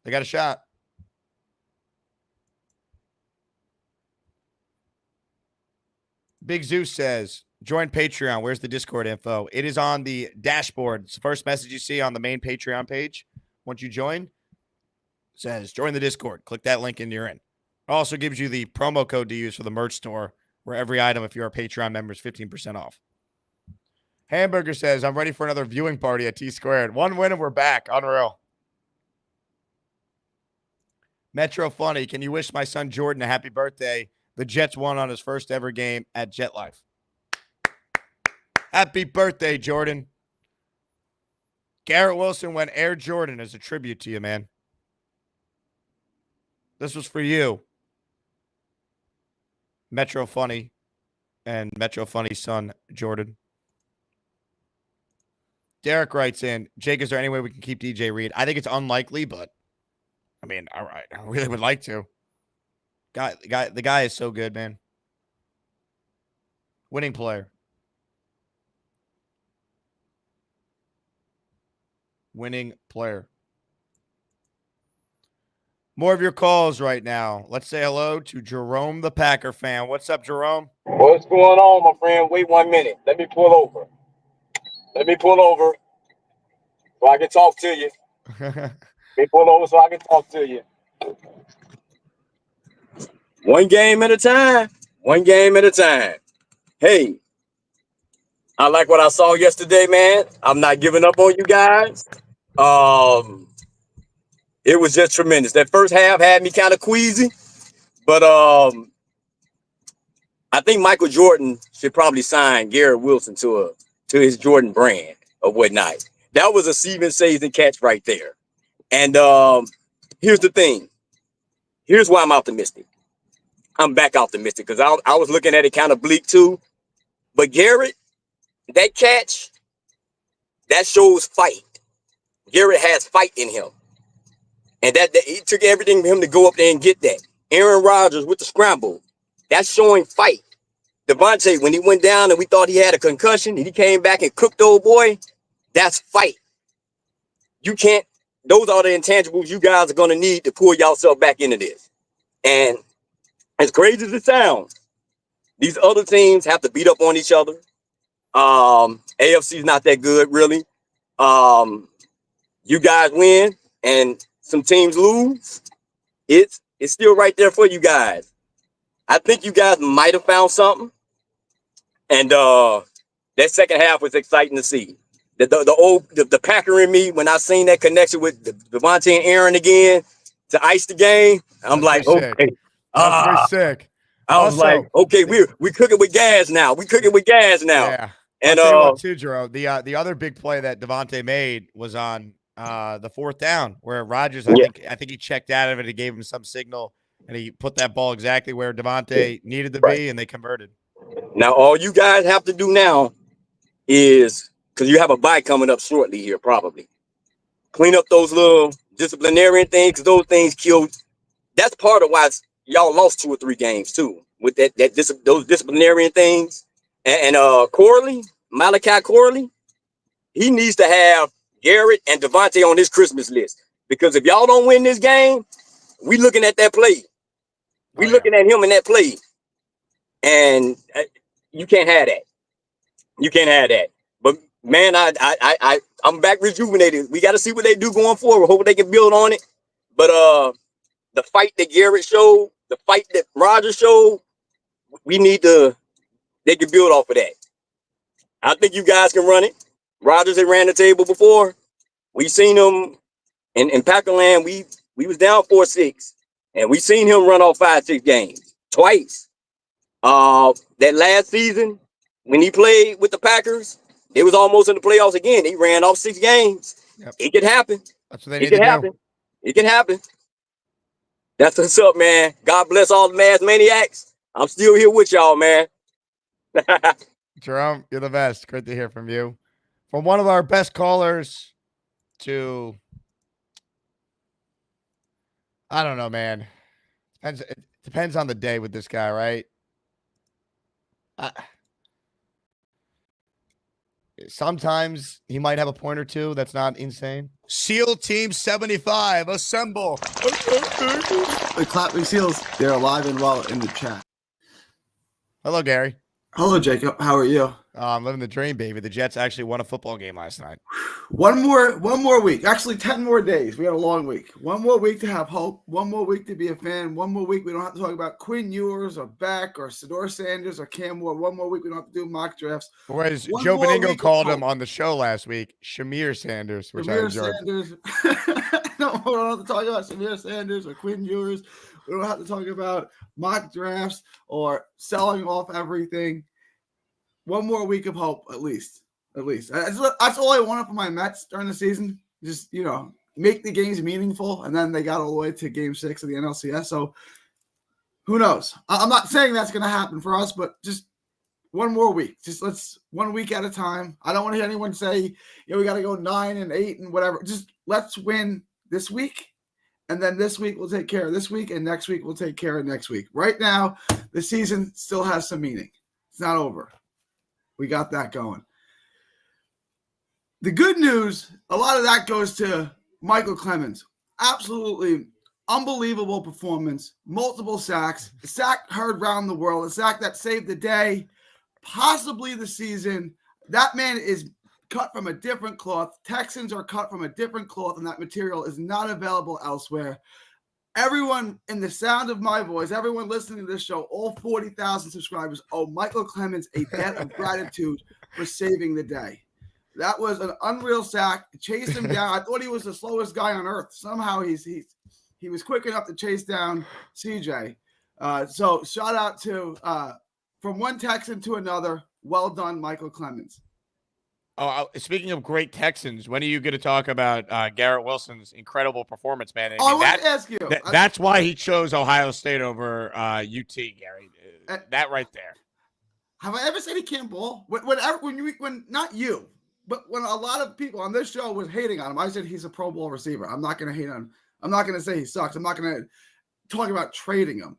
they got a shot. Big Zeus says, join Patreon. Where's the Discord info? It is on the dashboard. It's the first message you see on the main Patreon page. Once you join, it says, join the Discord. Click that link and you're in. It also gives you the promo code to use for the merch store, where every item, if you're a Patreon member, is 15% off. Hamburger says, I'm ready for another viewing party at T Squared. One win and we're back. Unreal. Metro Funny, can you wish my son Jordan a happy birthday? The Jets won on his first ever game at Jet Life. Happy birthday, Jordan. Garrett Wilson went Air Jordan as a tribute to you, man. This was for you. Metro Funny and Metro Funny's son, Jordan. Derek writes in, Jake, is there any way we can keep DJ Reed? I think it's unlikely, but I mean, all right, I really would like to. The guy is so good, man. Winning player. Winning player. More of your calls right now. Let's say hello to Jerome, the Packer fan. What's up, Jerome? What's going on, my friend? Wait 1 minute. Let me pull over. So I can talk to you. Let me pull over so I can talk to you. One game at a time. Hey, I like what I saw yesterday, man. I'm not giving up on you guys. It was just tremendous. That first half had me kind of queasy, but I think Michael Jordan should probably sign Garrett Wilson to his Jordan brand or whatnot. That was a Steven Season catch right there. And here's the thing. Here's why I'm optimistic. I'm back optimistic because I was looking at it kind of bleak too. But Garrett, that catch, that shows fight. Garrett has fight in him. And that it took everything for him to go up there and get that. Aaron Rodgers with the scramble. That's showing fight. Devontae, when he went down and we thought he had a concussion and he came back and cooked the old boy, that's fight. You can't, those are the intangibles you guys are going to need to pull yourself back into this. And as crazy as it sounds, these other teams have to beat up on each other. AFC is not that good, really. You guys win and some teams lose. It's still right there for you guys. I think you guys might have found something. And that second half was exciting to see. The Packer in me, when I seen that connection with Devontae and Aaron again to ice the game, I'm like, okay. That's pretty sick. I was like, okay, we're cooking with gas now. Yeah. And I'll tell you what too, Jerome. The other big play that Devontae made was on the fourth down where Rodgers, I think he checked out of it. He gave him some signal and he put that ball exactly where Devontae needed to be, and they converted. Now, all you guys have to do now is, because you have a bye coming up shortly here, probably, clean up those little disciplinarian things, because those things killed. That's part of why y'all lost 2 or 3 games, too, with those disciplinarian things. And Malachi Corley, he needs to have Garrett and Devontae on his Christmas list. Because if y'all don't win this game, we looking at that play. We looking at him in that play. And you can't have that. But man, I'm back rejuvenated. We got to see what they do going forward. Hope they can build on it. But the fight that Garrett showed, the fight that Rodgers showed, they can build off of that. I think you guys can run it. Rodgers had ran the table before. We seen him in Packerland. We was down 4-6, and we seen him run off 5-6 games twice. That last season when he played with the Packers, it was almost in the playoffs again. He ran off 6 games. Yep. It could happen. That's what they need to do. It can happen. That's what's up, man. God bless all the mass maniacs. I'm still here with y'all, man. Jerome, you're the best. Great to hear from you. From one of our best callers to, I don't know, man. It depends on the day with this guy, right? Sometimes he might have a point or two. That's not insane. SEAL Team 75, assemble. The Clapping Seals, they're alive and well in the chat. Hello, Gary. Hello, Jacob. How are you? I'm living the dream, baby. The Jets actually won a football game last night. One more week. Actually, 10 more days. We had a long week. One more week to have hope. One more week to be a fan. One more week we don't have to talk about Quinn Ewers or Beck or Sador Sanders or Cam Ward. One more week we don't have to do mock drafts. Whereas Joe Beningo called him on the show last week, Shamir Sanders, which I enjoyed. Sanders. don't have to talk about Samir Sanders or Quinn Ewers. We don't have to talk about mock drafts or selling off everything. One more week of hope, at least. That's all I wanted for my Mets during the season. Just, make the games meaningful. And then they got all the way to Game 6 of the NLCS. So who knows? I'm not saying that's going to happen for us, but just one more week. Just let's 1 week at a time. I don't want to hear anyone say, we got to go 9 and 8 and whatever. Just let's win this week. And then this week we'll take care of this week. And next week we'll take care of next week. Right now, the season still has some meaning. It's not over. We got that going. The good news, a lot of that goes to Michael Clemens. Absolutely unbelievable performance. Multiple sacks. A sack heard around the world. A sack that saved the day. Possibly the season. That man is cut from a different cloth. Texans are cut from a different cloth, and that material is not available elsewhere. Everyone in the sound of my voice, everyone listening to this show, all 40,000 subscribers, owe Michael Clemens a debt of gratitude for saving the day. That was an unreal sack. Chased him down. I thought he was the slowest guy on earth. Somehow he was quick enough to chase down CJ. So shout out to from one Texan to another. Well done, Michael Clemens. Oh, speaking of great Texans, when are you going to talk about Garrett Wilson's incredible performance, man? I want to ask you. That's why he chose Ohio State over UT, Gary. That right there. Have I ever said he can't ball? When not you, but when a lot of people on this show was hating on him, I said he's a Pro Bowl receiver. I'm not going to hate on him. I'm not going to say he sucks. I'm not going to talk about trading him.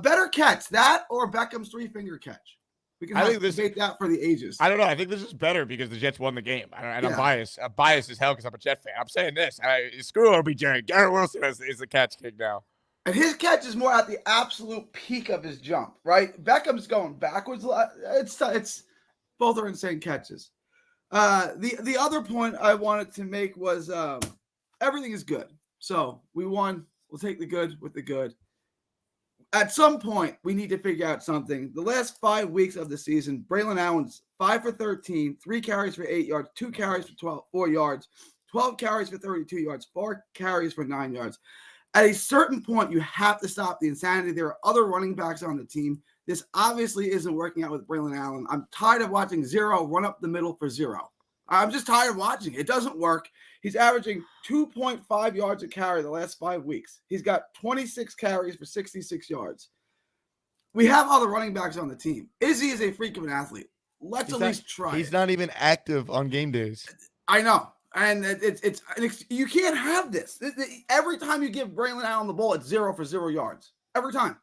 Better catch, that or Beckham's 3-finger catch. We can debate that for the ages. I don't know. I think this is better because the Jets won the game. And I'm biased. I'm biased as hell because I'm a Jet fan. I'm saying this. Screw OBJ. Garrett Wilson is the catch king now. And his catch is more at the absolute peak of his jump, right? Beckham's going backwards. It's both are insane catches. The other point I wanted to make was everything is good. So we won. We'll take the good with the good. At some point, we need to figure out something. The last 5 weeks of the season, Braylon Allen's 5 for 13, 3 carries for 8 yards, 2 carries for 4 yards, 12 carries for 32 yards, 4 carries for 9 yards. At a certain point, you have to stop the insanity. There are other running backs on the team. This obviously isn't working out with Braylon Allen. I'm tired of watching Zero run up the middle for 0. I'm just tired of watching it. It doesn't work. He's averaging 2.5 yards a carry the last 5 weeks. He's got 26 carries for 66 yards. We have other running backs on the team. Izzy is a freak of an athlete. Let's at least try. He's not even active on game days. I know. And it's you can't have this. Every time you give Braylon Allen the ball, it's 0 for 0 yards. Every time.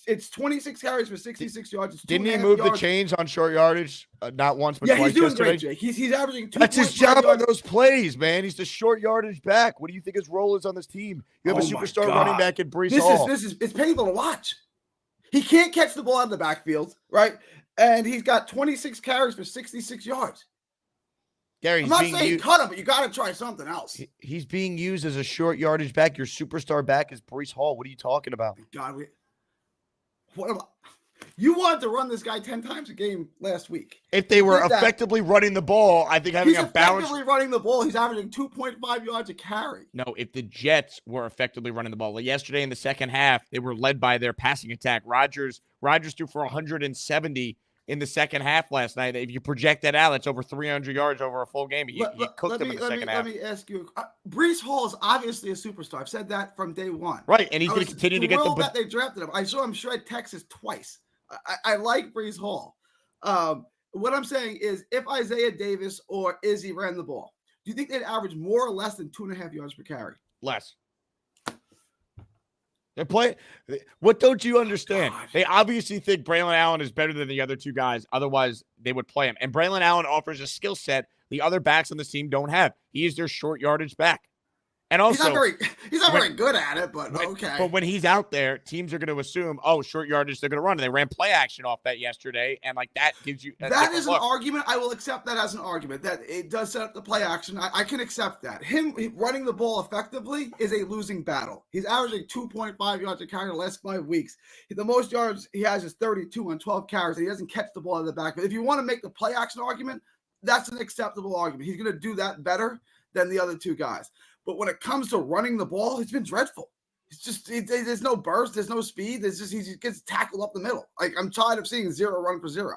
It's 26 carries for 66 yards. Didn't he move the chains on short yardage? Not once, but twice he's doing yesterday? great, Jake. He's averaging 2. That's his job on those plays, man. He's the short yardage back. What do you think his role is on this team? You have a superstar running back in Brees Hall. It's painful to watch. He can't catch the ball out of the backfield, right? And he's got 26 carries for 66 yards. Gary, I'm not saying cut him, but you got to try something else. He's being used as a short yardage back. Your superstar back is Brees Hall. What are you talking about? God, you wanted to run this guy 10 times a game last week. If they were effectively running the ball, I think having a balance. He's effectively running the ball. He's averaging 2.5 yards a carry. No, if the Jets were effectively running the ball. Like yesterday in the second half, they were led by their passing attack. Rodgers threw for 170 in the second half last night. If you project that out, that's over 300 yards over a full game. He cooked them in the second half. Let me ask you. Brees Hall is obviously a superstar. I've said that from day one. Right, and he's going to continue to get the. That they drafted him. I saw him shred Texas twice. I like Brees Hall. What I'm saying is, if Isaiah Davis or Izzy ran the ball, do you think they'd average more or less than 2.5 yards per carry? Less. They're playing. What don't you understand? They obviously think Braylon Allen is better than the other two guys. Otherwise, they would play him. And Braylon Allen offers a skill set the other backs on this team don't have. He is their short yardage back. And also, he's not very good at it, but okay. But when he's out there, teams are going to assume, short yardage, they're going to run. And they ran play action off that yesterday, and that gives you that is an argument. I will accept that as an argument that it does set up the play action. I can accept that. Him running the ball effectively is a losing battle. He's averaging 2.5 yards a carry the last 5 weeks. The most yards he has is 32 on 12 carries, and he doesn't catch the ball in the back. But if you want to make the play action argument, that's an acceptable argument. He's going to do that better than the other two guys. But when it comes to running the ball, he's been dreadful. It's just there's no burst, there's no speed. There's just he gets tackled up the middle. Like I'm tired of seeing 0 run for 0.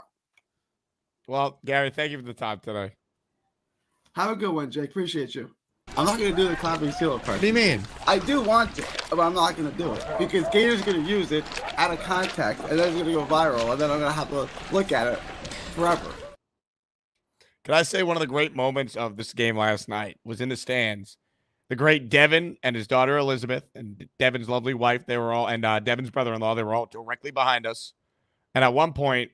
Well, Gary, thank you for the time today. Have a good one, Jake. Appreciate you. I'm not going to do the clapping seal part. What do you mean? I do want to, but I'm not going to do it because Gator's going to use it out of context, and then it's going to go viral, and then I'm going to have to look at it forever. Can I say one of the great moments of this game last night was in the stands? The great Devin and his daughter Elizabeth and Devin's lovely wife, they were all, and Devin's brother-in-law, they were all directly behind us. And at one point,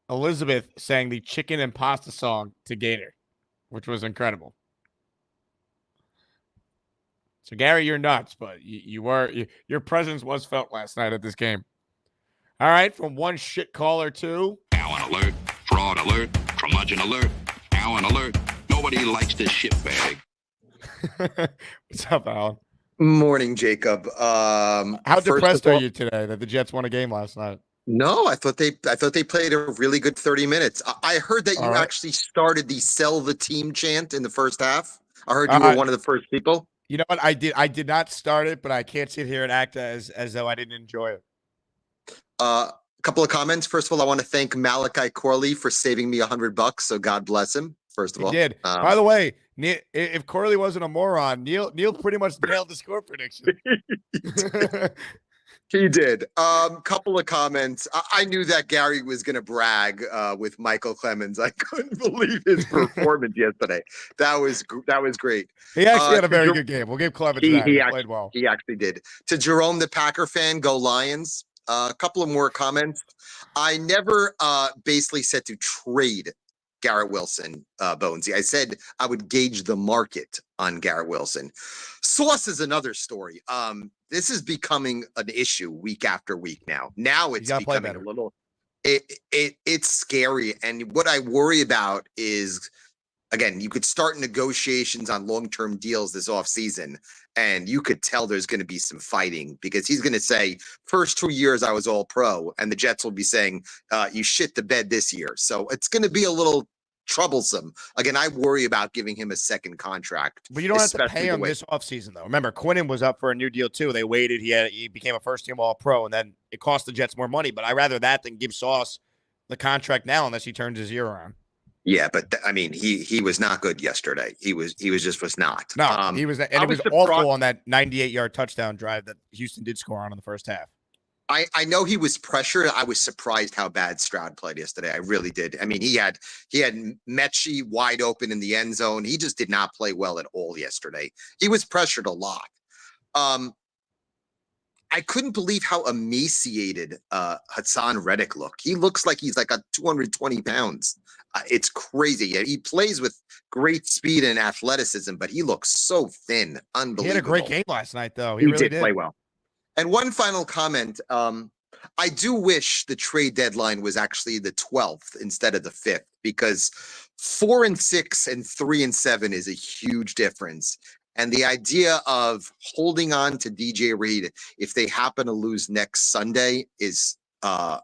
Elizabeth sang the chicken and pasta song to Gator, which was incredible. So, Gary, you're nuts, but your presence was felt last night at this game. All right, from one shit caller to Allen alert, fraud alert, curmudgeon alert, Allen alert. Nobody likes this shit bag. What's up, Alan? Morning, Jacob. How depressed are you today that the Jets won a game last night? No, I thought they played a really good 30 minutes. I heard that you actually started the "sell the team" chant in the first half. I heard you were one of the first people. You know what? I did not start it, but I can't sit here and act as though I didn't enjoy it. A couple of comments. First of all, I want to thank Malachi Corley for saving me $100. So God bless him. First of all, he did. By the way, if Corley wasn't a moron, Neil pretty much nailed the score prediction. He did. Couple of comments. I knew that Gary was going to brag with Michael Clemens. I couldn't believe his performance yesterday. That was great. He actually had a very good game. We'll give Clemens that. He played well. He actually did. To Jerome, the Packer fan, go Lions. A couple of more comments. I never basically said to trade Garrett Wilson, Bonesy. I said I would gauge the market on Garrett Wilson. Sauce is another story. This is becoming an issue week after week now. Now it's becoming a little. It's scary, and what I worry about is, again, you could start negotiations on long-term deals this offseason, and you could tell there's going to be some fighting because he's going to say, first 2 years I was all pro, and the Jets will be saying, you shit the bed this year. So it's going to be a little troublesome. Again, I worry about giving him a second contract. But you don't have to pay him this offseason, though. Remember, Quinnen was up for a new deal, too. They waited. He became a first-team All-Pro, and then it cost the Jets more money. But I'd rather that than give Sauce the contract now unless he turns his year around. Yeah, but I mean, he was not good yesterday. He was not. No, he was, and it was awful on that 98-yard touchdown drive that Houston did score on in the first half. I know he was pressured. I was surprised how bad Stroud played yesterday. I really did. I mean, he had Mechie wide open in the end zone. He just did not play well at all yesterday. He was pressured a lot. I couldn't believe how emaciated Hassan Reddick looked. He looks like he's like a 220 pounds. It's crazy. He plays with great speed and athleticism, but he looks so thin. Unbelievable. He had a great game last night, though. He really did play well. And one final comment. I do wish the trade deadline was actually the 12th instead of the 5th, because 4-6 and 3-7 is a huge difference. And the idea of holding on to DJ Reed if they happen to lose next Sunday is a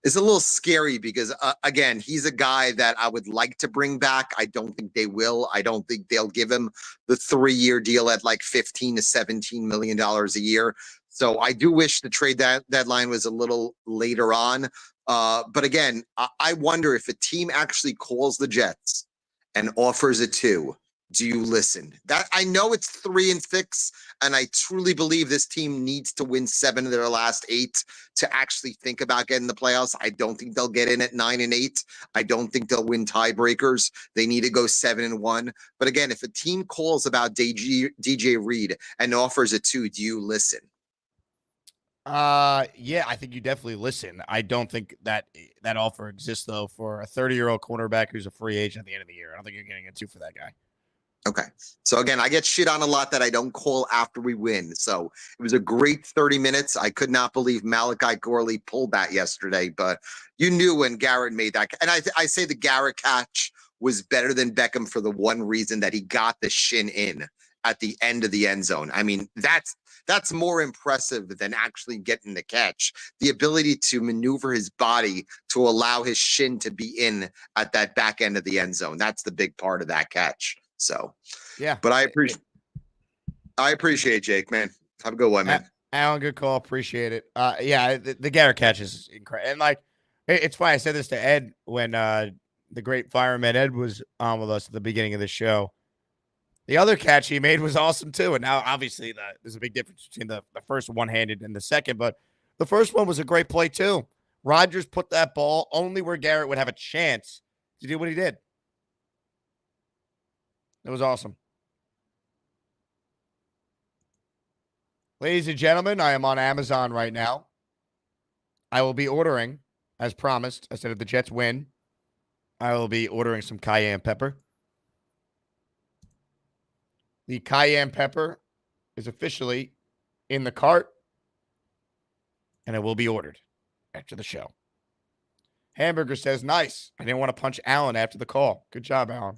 little scary because, again, he's a guy that I would like to bring back. I don't think they will. I don't think they'll give him the 3-year deal at like $15 to $17 million a year. So I do wish the trade deadline was a little later on. But again, I wonder if a team actually calls the Jets and offers a 2. Do you listen? That I know it's 3-6, and I truly believe this team needs to win 7 of their last 8 to actually think about getting the playoffs. I don't think they'll get in at 9 and 8. I don't think they'll win tiebreakers. They need to go 7-1. But again, if a team calls about DJ Reed and offers a 2, do you listen? Yeah, I think you definitely listen. I don't think that offer exists though for a 30-year-old cornerback who's a free agent at the end of the year. I don't think you're getting a 2 for that guy. Okay. So again, I get shit on a lot that I don't call after we win. So it was a great 30 minutes. I could not believe Malachi Corley pulled that yesterday, but you knew when Garrett made that. And I say the Garrett catch was better than Beckham for the one reason that he got the shin in at the end of the end zone. I mean, that's more impressive than actually getting the catch. The ability to maneuver his body to allow his shin to be in at that back end of the end zone. That's the big part of that catch. So Yeah. But I appreciate Jake, man. Have a good one, man. Alan, good call. Appreciate it. Yeah, the Garrett catch is incredible. And like, it's funny. I said this to Ed when the great Fireman Ed was on with us at the beginning of the show. The other catch he made was awesome too. And now, obviously, there's a big difference between the first one-handed and the second. But the first one was a great play too. Rodgers put that ball only where Garrett would have a chance to do what he did. It was awesome. Ladies and gentlemen, I am on Amazon right now. I will be ordering, as promised. I said if the Jets win, I will be ordering some cayenne pepper. The cayenne pepper is officially in the cart, and it will be ordered after the show. Hamburger says, nice. I didn't want to punch Alan after the call. Good job, Alan.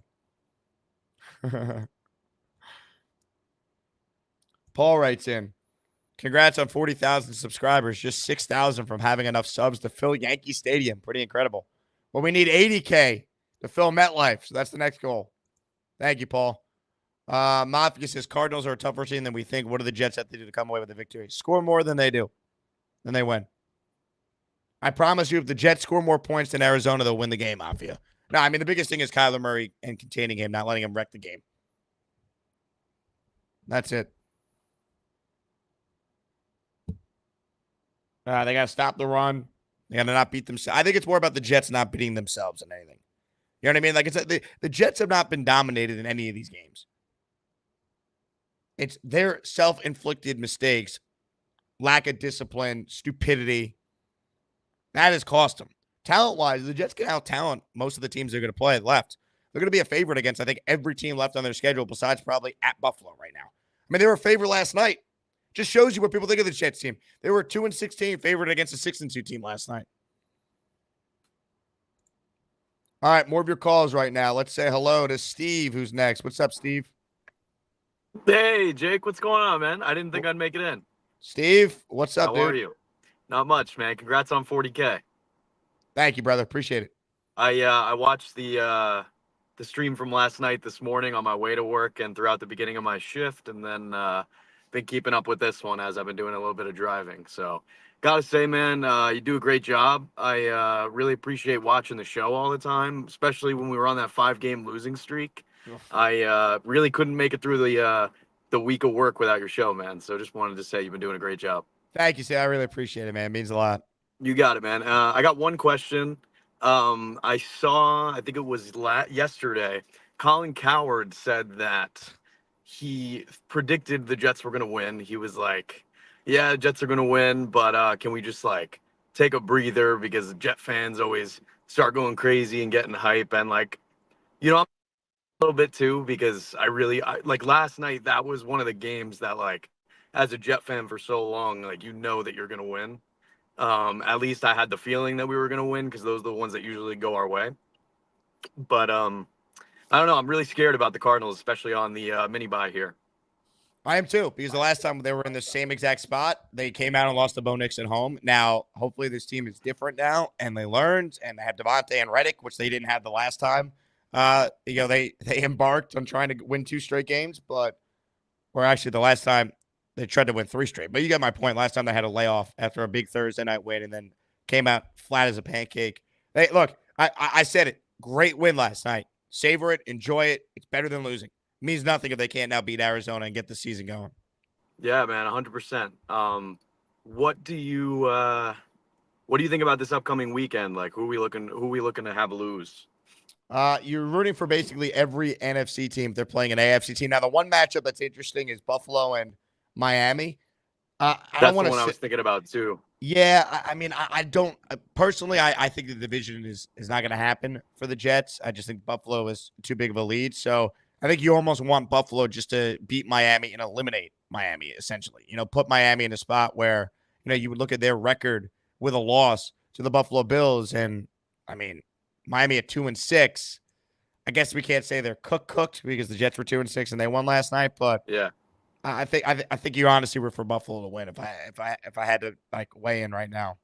Paul writes in, congrats on 40,000 subscribers. Just 6,000 from having enough subs to fill Yankee Stadium. Pretty incredible. Well, we need 80K to fill MetLife. So that's the next goal. Thank you, Paul. Mafia says Cardinals are a tougher team than we think. What do the Jets have to do to come away with the victory? Score more than they do. Then they win. I promise you, if the Jets score more points than Arizona, they'll win the game, Mafia. No, I mean, the biggest thing is Kyler Murray and containing him, not letting him wreck the game. That's it. They got to stop the run. They got to not beat themselves. I think it's more about the Jets not beating themselves than anything. You know what I mean? Like, it's the Jets have not been dominated in any of these games. It's their self-inflicted mistakes, lack of discipline, stupidity. That has cost them. Talent-wise, the Jets can out-talent most of the teams they're going to play left. They're going to be a favorite against, I think, every team left on their schedule besides probably at Buffalo right now. I mean, they were a favorite last night. Just shows you what people think of the Jets team. They were 2-16 favored against a 6-2 team last night. All right, more of your calls right now. Let's say hello to Steve, who's next. What's up, Steve? Hey, Jake, what's going on, man? I didn't think I'd make it in. Steve, what's up, dude? How are you? Not much, man. Congrats on 40K. Thank you, brother. Appreciate it. I watched the stream from last night this morning on my way to work and throughout the beginning of my shift, and then been keeping up with this one as I've been doing a little bit of driving. So, gotta say, man, you do a great job. I really appreciate watching the show all the time, especially when we were on that 5-game losing streak. I really couldn't make it through the week of work without your show, man. So just wanted to say you've been doing a great job. Thank you, sir. I really appreciate it, man. It means a lot. You got it, man. I got one question. I saw, I think it was yesterday, Colin Cowherd said that he predicted the Jets were going to win. He was like, yeah, Jets are going to win, but can we just like take a breather because the Jet fans always start going crazy and getting hype. And like, you know, I'm a little bit too, because I like last night, that was one of the games that like, as a Jet fan for so long, like, you know that you're going to win. At least I had the feeling that we were going to win because those are the ones that usually go our way. But I don't know. I'm really scared about the Cardinals, especially on the mini bye here. I am too, because the last time they were in the same exact spot, they came out and lost to Bo Nix at home. Now, hopefully this team is different now, and they learned, and they have Devontae and Reddick, which they didn't have the last time. You know, they embarked on trying to win 2 straight games, but or actually the last time they tried to win 3 straight. But you got my point. Last time they had a layoff after a big Thursday night win and then came out flat as a pancake. Hey, look, I said it. Great win last night. Savor it. Enjoy it. It's better than losing. It means nothing if they can't now beat Arizona and get the season going. Yeah, man, 100%. What do you think about this upcoming weekend? Like, who are we looking to have lose? You're rooting for basically every NFC team if they're playing an AFC team. Now, the one matchup that's interesting is Buffalo and Miami. That's the one I was thinking about too. Yeah, I mean, I don't personally. I think the division is not going to happen for the Jets. I just think Buffalo is too big of a lead. So I think you almost want Buffalo just to beat Miami and eliminate Miami, essentially. You know, put Miami in a spot where, you know, you would look at their record with a loss to the Buffalo Bills, and I mean, Miami at 2-6. I guess we can't say they're cooked because the Jets were 2-6 and they won last night. But yeah, I think you honestly were for Buffalo to win if I had to like weigh in right now.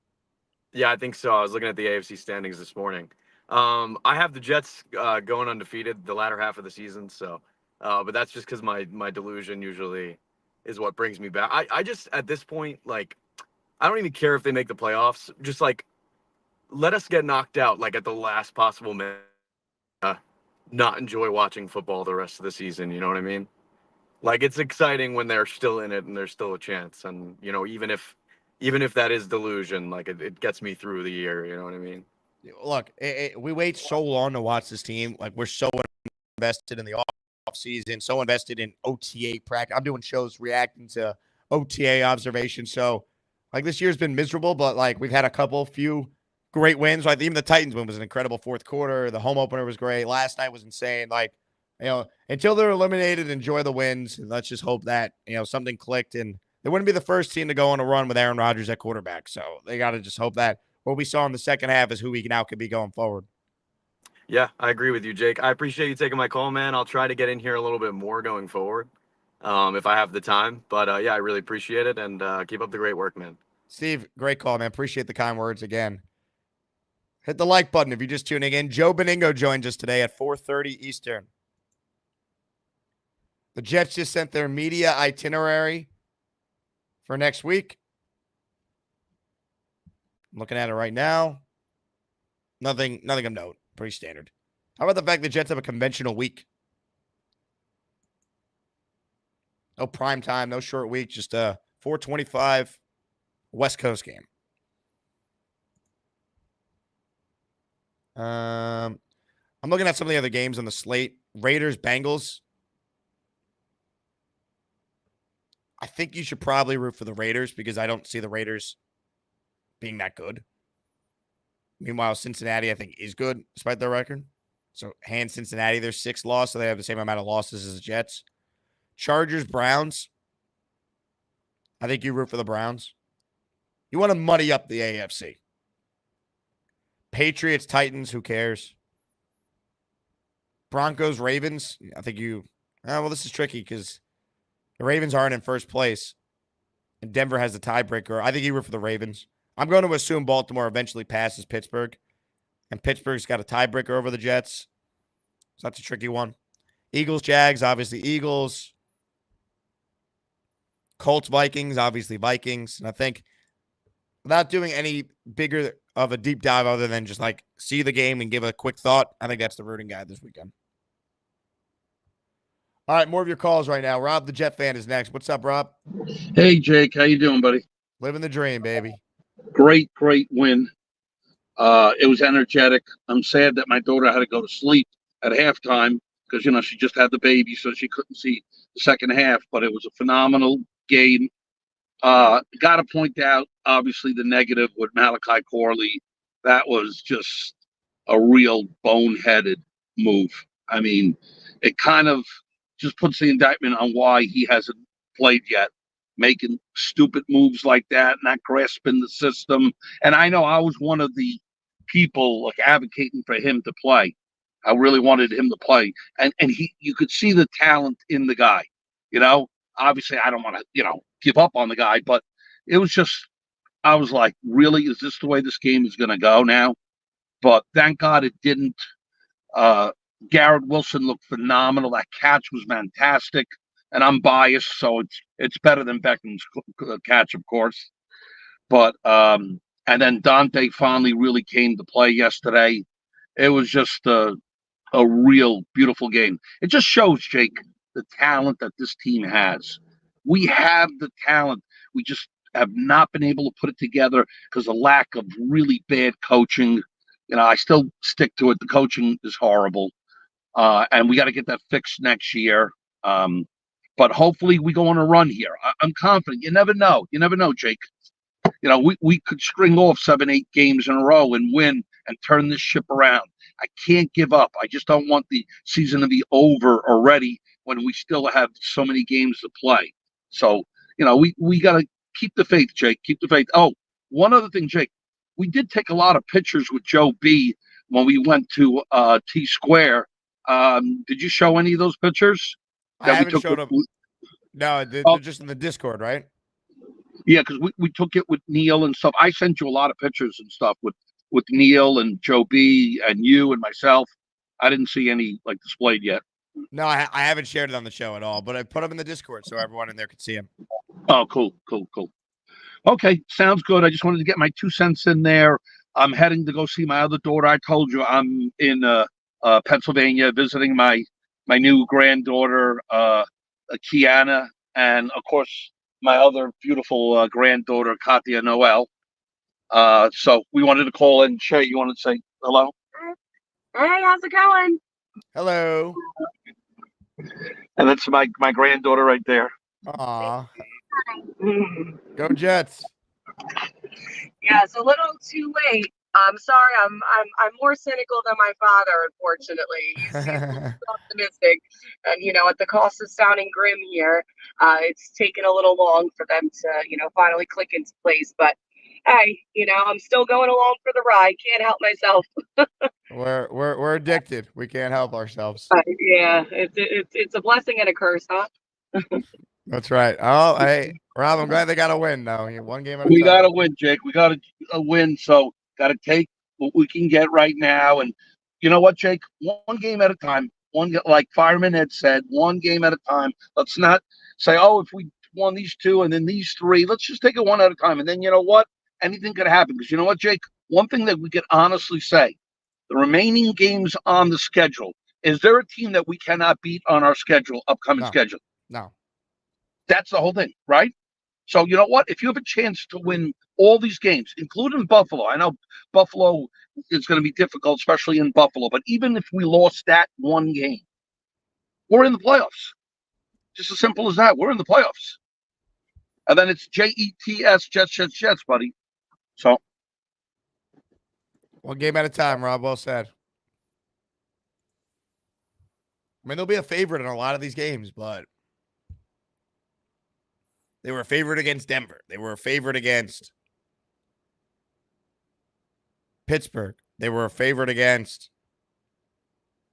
Yeah, I think so. I was looking at the AFC standings this morning. I have the Jets going undefeated the latter half of the season, so But that's just because my delusion usually is what brings me back. I just, at this point, like, I don't even care if they make the playoffs. Just like, let us get knocked out like at the last possible minute. Not enjoy watching football the rest of the season. You know what I mean? Like, it's exciting when they're still in it and there's still a chance. And even if that is delusion, like it gets me through the year. You know what I mean? Look, we wait so long to watch this team. Like, we're so invested in the off season, so invested in OTA practice. I'm doing shows reacting to OTA observations. So, like, this year's been miserable, but like we've had a few great wins. Like, even the Titans win was an incredible fourth quarter. The home opener was great. Last night was insane. Like, until they're eliminated, enjoy the wins. And let's just hope that, something clicked. And they wouldn't be the first team to go on a run with Aaron Rodgers at quarterback. So they got to just hope that what we saw in the second half is who we now could be going forward. Yeah, I agree with you, Jake. I appreciate you taking my call, man. I'll try to get in here a little bit more going forward if I have the time. But, yeah, I really appreciate it. And keep up the great work, man. Steve, great call, man. Appreciate the kind words again. Hit the like button if you're just tuning in. Joe Beningo joins us today at 4:30 Eastern. The Jets just sent their media itinerary for next week. I'm looking at it right now. Nothing of note. Pretty standard. How about the fact the Jets have a conventional week? No prime time, no short week, just a 4:25 West Coast game. I'm looking at some of the other games on the slate. Raiders, Bengals. I think you should probably root for the Raiders because I don't see the Raiders being that good. Meanwhile, Cincinnati, I think, is good despite their record. So, hand Cincinnati, they're 6 loss, so they have the same amount of losses as the Jets. Chargers, Browns. I think you root for the Browns. You want to muddy up the AFC. Patriots, Titans, who cares? Broncos, Ravens. I think this is tricky because the Ravens aren't in first place. And Denver has the tiebreaker. I think you root for the Ravens. I'm going to assume Baltimore eventually passes Pittsburgh. And Pittsburgh's got a tiebreaker over the Jets. So that's a tricky one. Eagles, Jags, obviously Eagles. Colts, Vikings, obviously Vikings. And I think without doing any bigger of a deep dive other than just like see the game and give a quick thought, I think that's the rooting guide this weekend. All right, more of your calls right now. Rob, the Jet fan, is next. What's up, Rob? Hey, Jake. How you doing, buddy? Living the dream, baby. Great win. It was energetic. I'm sad that my daughter had to go to sleep at halftime because, she just had the baby, so she couldn't see the second half. But it was a phenomenal game. Got to point out, obviously, the negative with Malachi Corley. That was just a real boneheaded move. I mean, it kind of just puts the indictment on why he hasn't played yet. Making stupid moves like that, not grasping the system. And I know I was one of the people like advocating for him to play. I really wanted him to play. And you could see the talent in the guy. Obviously I don't want to, give up on the guy, but it was just, I was like, really, is this the way this game is going to go now? But thank God it didn't. Garrett Wilson looked phenomenal. That catch was fantastic. And I'm biased, so it's better than Beckham's catch, of course. But and then Dante finally really came to play yesterday. It was just a real beautiful game. It just shows, Jake, the talent that this team has. We have the talent. We just have not been able to put it together because of lack of really bad coaching. I still stick to it. The coaching is horrible. And we got to get that fixed next year. But hopefully we go on a run here. I'm confident. You never know. You never know, Jake. We could string off 7-8 games in a row and win and turn this ship around. I can't give up. I just don't want the season to be over already when we still have so many games to play. So, we got to keep the faith, Jake. Keep the faith. Oh, one other thing, Jake. We did take a lot of pictures with Joe B when we went to T Square. Did you show any of those pictures? I haven't showed up. No, they're just in the Discord, right? Yeah, because we took it with Neil and stuff. I sent you a lot of pictures and stuff with Neil and Joe B and you and myself. I didn't see any displayed yet. No, I haven't shared it on the show at all, but I put them in the Discord so everyone in there could see them. Oh, cool. Okay, sounds good. I just wanted to get my 2 cents in there. I'm heading to go see my other daughter. I told you I'm in Pennsylvania visiting my new granddaughter, Kiana, and of course my other beautiful granddaughter, Katya Noel. So we wanted to call in. Shay, you want to say hello? Hey, how's it going? Hello. And that's my granddaughter right there. Aw. Go Jets. Yeah, it's a little too late. I'm sorry. I'm more cynical than my father, unfortunately. He's optimistic, and at the cost of sounding grim here, it's taken a little long for them to finally click into place. But hey, I'm still going along for the ride. Can't help myself. We're addicted. We can't help ourselves. Yeah, it's a blessing and a curse, huh? That's right. Oh, hey, Rob, I'm glad they got a win, though. One game at a We time. got to win, Jake. We got to win. So got to take what we can get right now. And you know what, Jake? One game at a time. Like Fireman Ed said, one game at a time. Let's not say, oh, if we won these two and then these three, let's just take it one at a time. And then you know what? Anything could happen. Because you know what, Jake? One thing that we can honestly say, the remaining games on the schedule, is there a team that we cannot beat on our upcoming schedule? No. That's the whole thing, right? So you know what? If you have a chance to win all these games, including Buffalo, I know Buffalo is going to be difficult, especially in Buffalo, but even if we lost that one game, we're in the playoffs. Just as simple as that. We're in the playoffs. And then it's Jets, Jets, buddy. So one game at a time, Rob. Well said. I mean, they'll be a favorite in a lot of these games, but they were a favorite against Denver. They were a favorite against Pittsburgh. They were a favorite against.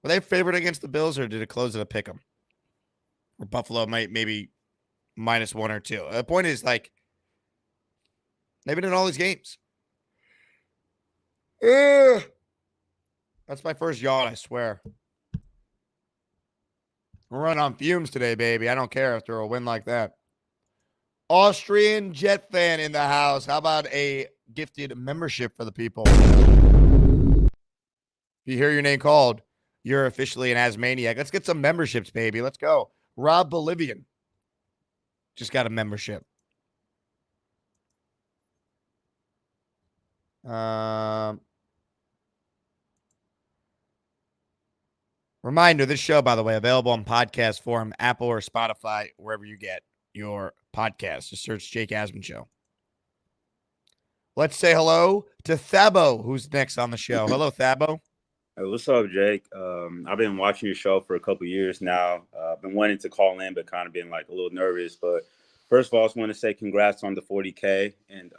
Were they a favorite against the Bills, or did it close at a pick 'em? Or Buffalo might maybe -1 or 2. The point is, like, they've been in all these games. That's my first yawn, I swear. We're running on fumes today, baby. I don't care after a win like that. Austrian Jet fan in the house. How about a gifted membership for the people? If you hear your name called, you're officially an Asmaniac. Let's get some memberships, baby. Let's go. Rob Bolivian just got a membership. Reminder, this show, by the way, available on podcast form, Apple or Spotify, wherever you get your podcast. Just search Jake Asman Show. Let's say hello to Thabo, who's next on the show. Hello, Thabo. Hey, what's up, Jake? I've been watching your show for a couple years now. I've been wanting to call in, but kind of been like a little nervous. But first of all, I just want to say congrats on the 40K. And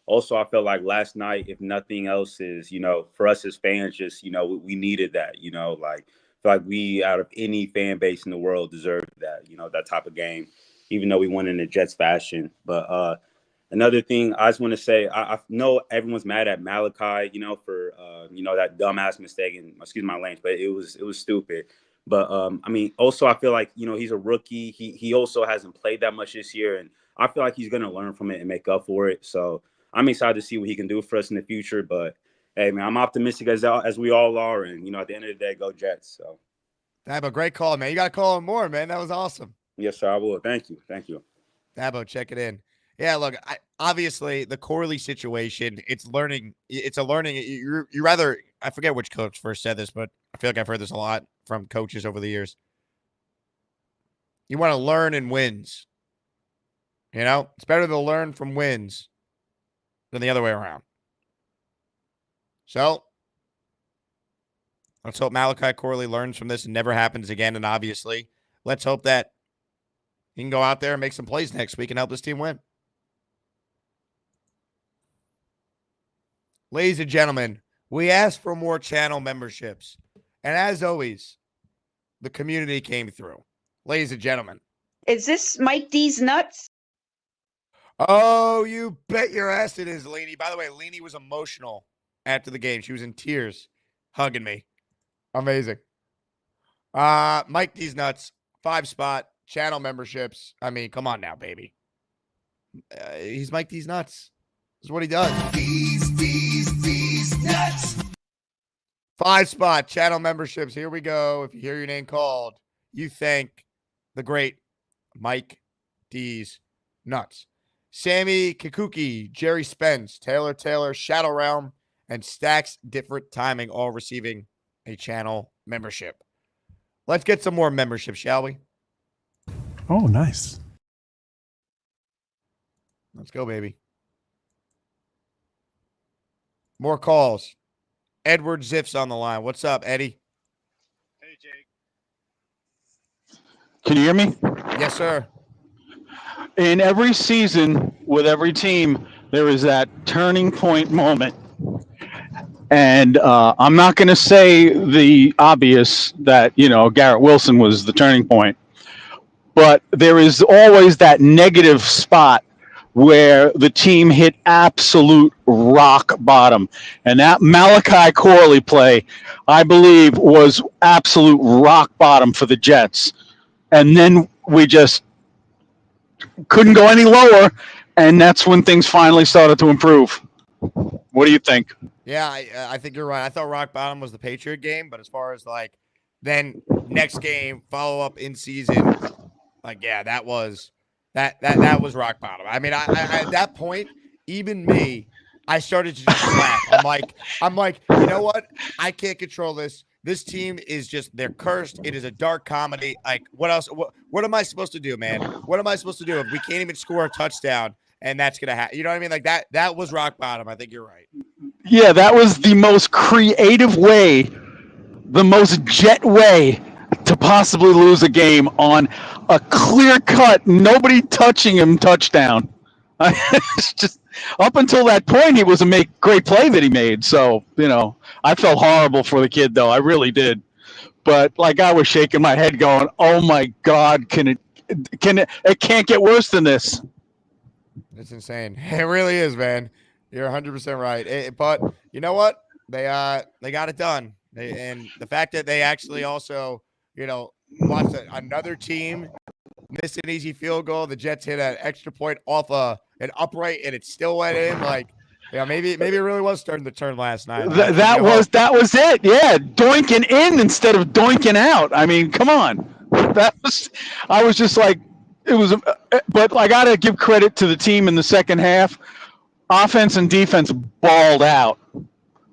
also, I felt like last night, if nothing else is, for us as fans, just, we needed that, like, I feel like we, out of any fan base in the world, deserved that, that type of game, even though we won in a Jets fashion. But another thing I just want to say, I know everyone's mad at Malachi, for, that dumbass mistake, and excuse my language, but it was stupid. But, I mean, also, I feel like, he's a rookie. He also hasn't played that much this year, and I feel like he's going to learn from it and make up for it. So I'm excited to see what he can do for us in the future. But, hey, man, I'm optimistic as we all are. And, at the end of the day, go Jets. So. Thabo, great call, man. You got to call him more, man. That was awesome. Yes, sir, I will. Thank you. Thabo, check it in. Yeah, look, obviously the Corley situation, it's learning. It's a learning. You rather, I forget which coach first said this, but I feel like I've heard this a lot from coaches over the years. You want to learn in wins. It's better to learn from wins than the other way around. So let's hope Malachi Corley learns from this and never happens again. And obviously, let's hope that he can go out there and make some plays next week and help this team win. Ladies and gentlemen, we asked for more channel memberships. And as always, the community came through. Ladies and gentlemen. Is this Mike D's nuts? Oh, you bet your ass it is, Leanie. By the way, Leanie was emotional after the game. She was in tears, hugging me. Amazing. Mike D's Nuts, 5-spot, channel memberships. I mean, come on now, baby. He's Mike D's Nuts. This is what he does. D's Nuts. 5-spot, channel memberships. Here we go. If you hear your name called, you thank the great Mike D's Nuts. Sammy Kikuki, Jerry Spence, Taylor, Shadow Realm, and Stacks Different Timing, all receiving a channel membership. Let's get some more membership, shall we? Oh, nice. Let's go, baby. More calls. Edward Ziff's on the line. What's up, Eddie? Can you hear me? Yes, sir. In every season with every team, there is that turning point moment. And I'm not going to say the obvious that, Garrett Wilson was the turning point. But there is always that negative spot where the team hit absolute rock bottom. And that Malachi Corley play, I believe, was absolute rock bottom for the Jets. And then we just couldn't go any lower, and that's when things finally started to improve. What do you think? Yeah, I think you're right. I thought rock bottom was the Patriot game, but as far as then next game, follow up in season, that was that was rock bottom. I mean, I at that point, even me, I started to just laugh. I'm like, you know what? I can't control this. This team is they're cursed. It is a dark comedy. What else? What am I supposed to do, man? What am I supposed to do if we can't even score a touchdown and that's going to happen? You know what I mean? That was rock bottom. I think you're right. Yeah, that was the most creative way, the most Jet way to possibly lose a game on a clear-cut, nobody touching him touchdown. It's just up until that point, it was a great play that he made. So, I felt horrible for the kid, though. I really did. But I was shaking my head going, oh my God, it can't get worse than this. It's insane. It really is, man. You're 100% right. But you know what? They got it done. And the fact that they actually also, watched another team miss an easy field goal. The Jets hit an extra point off an upright, and it still went in. Maybe it really was starting to turn last night. That was it. Yeah, doinking in instead of doinking out. I mean, come on. I was just like, it was. But I got to give credit to the team in the second half. Offense and defense balled out.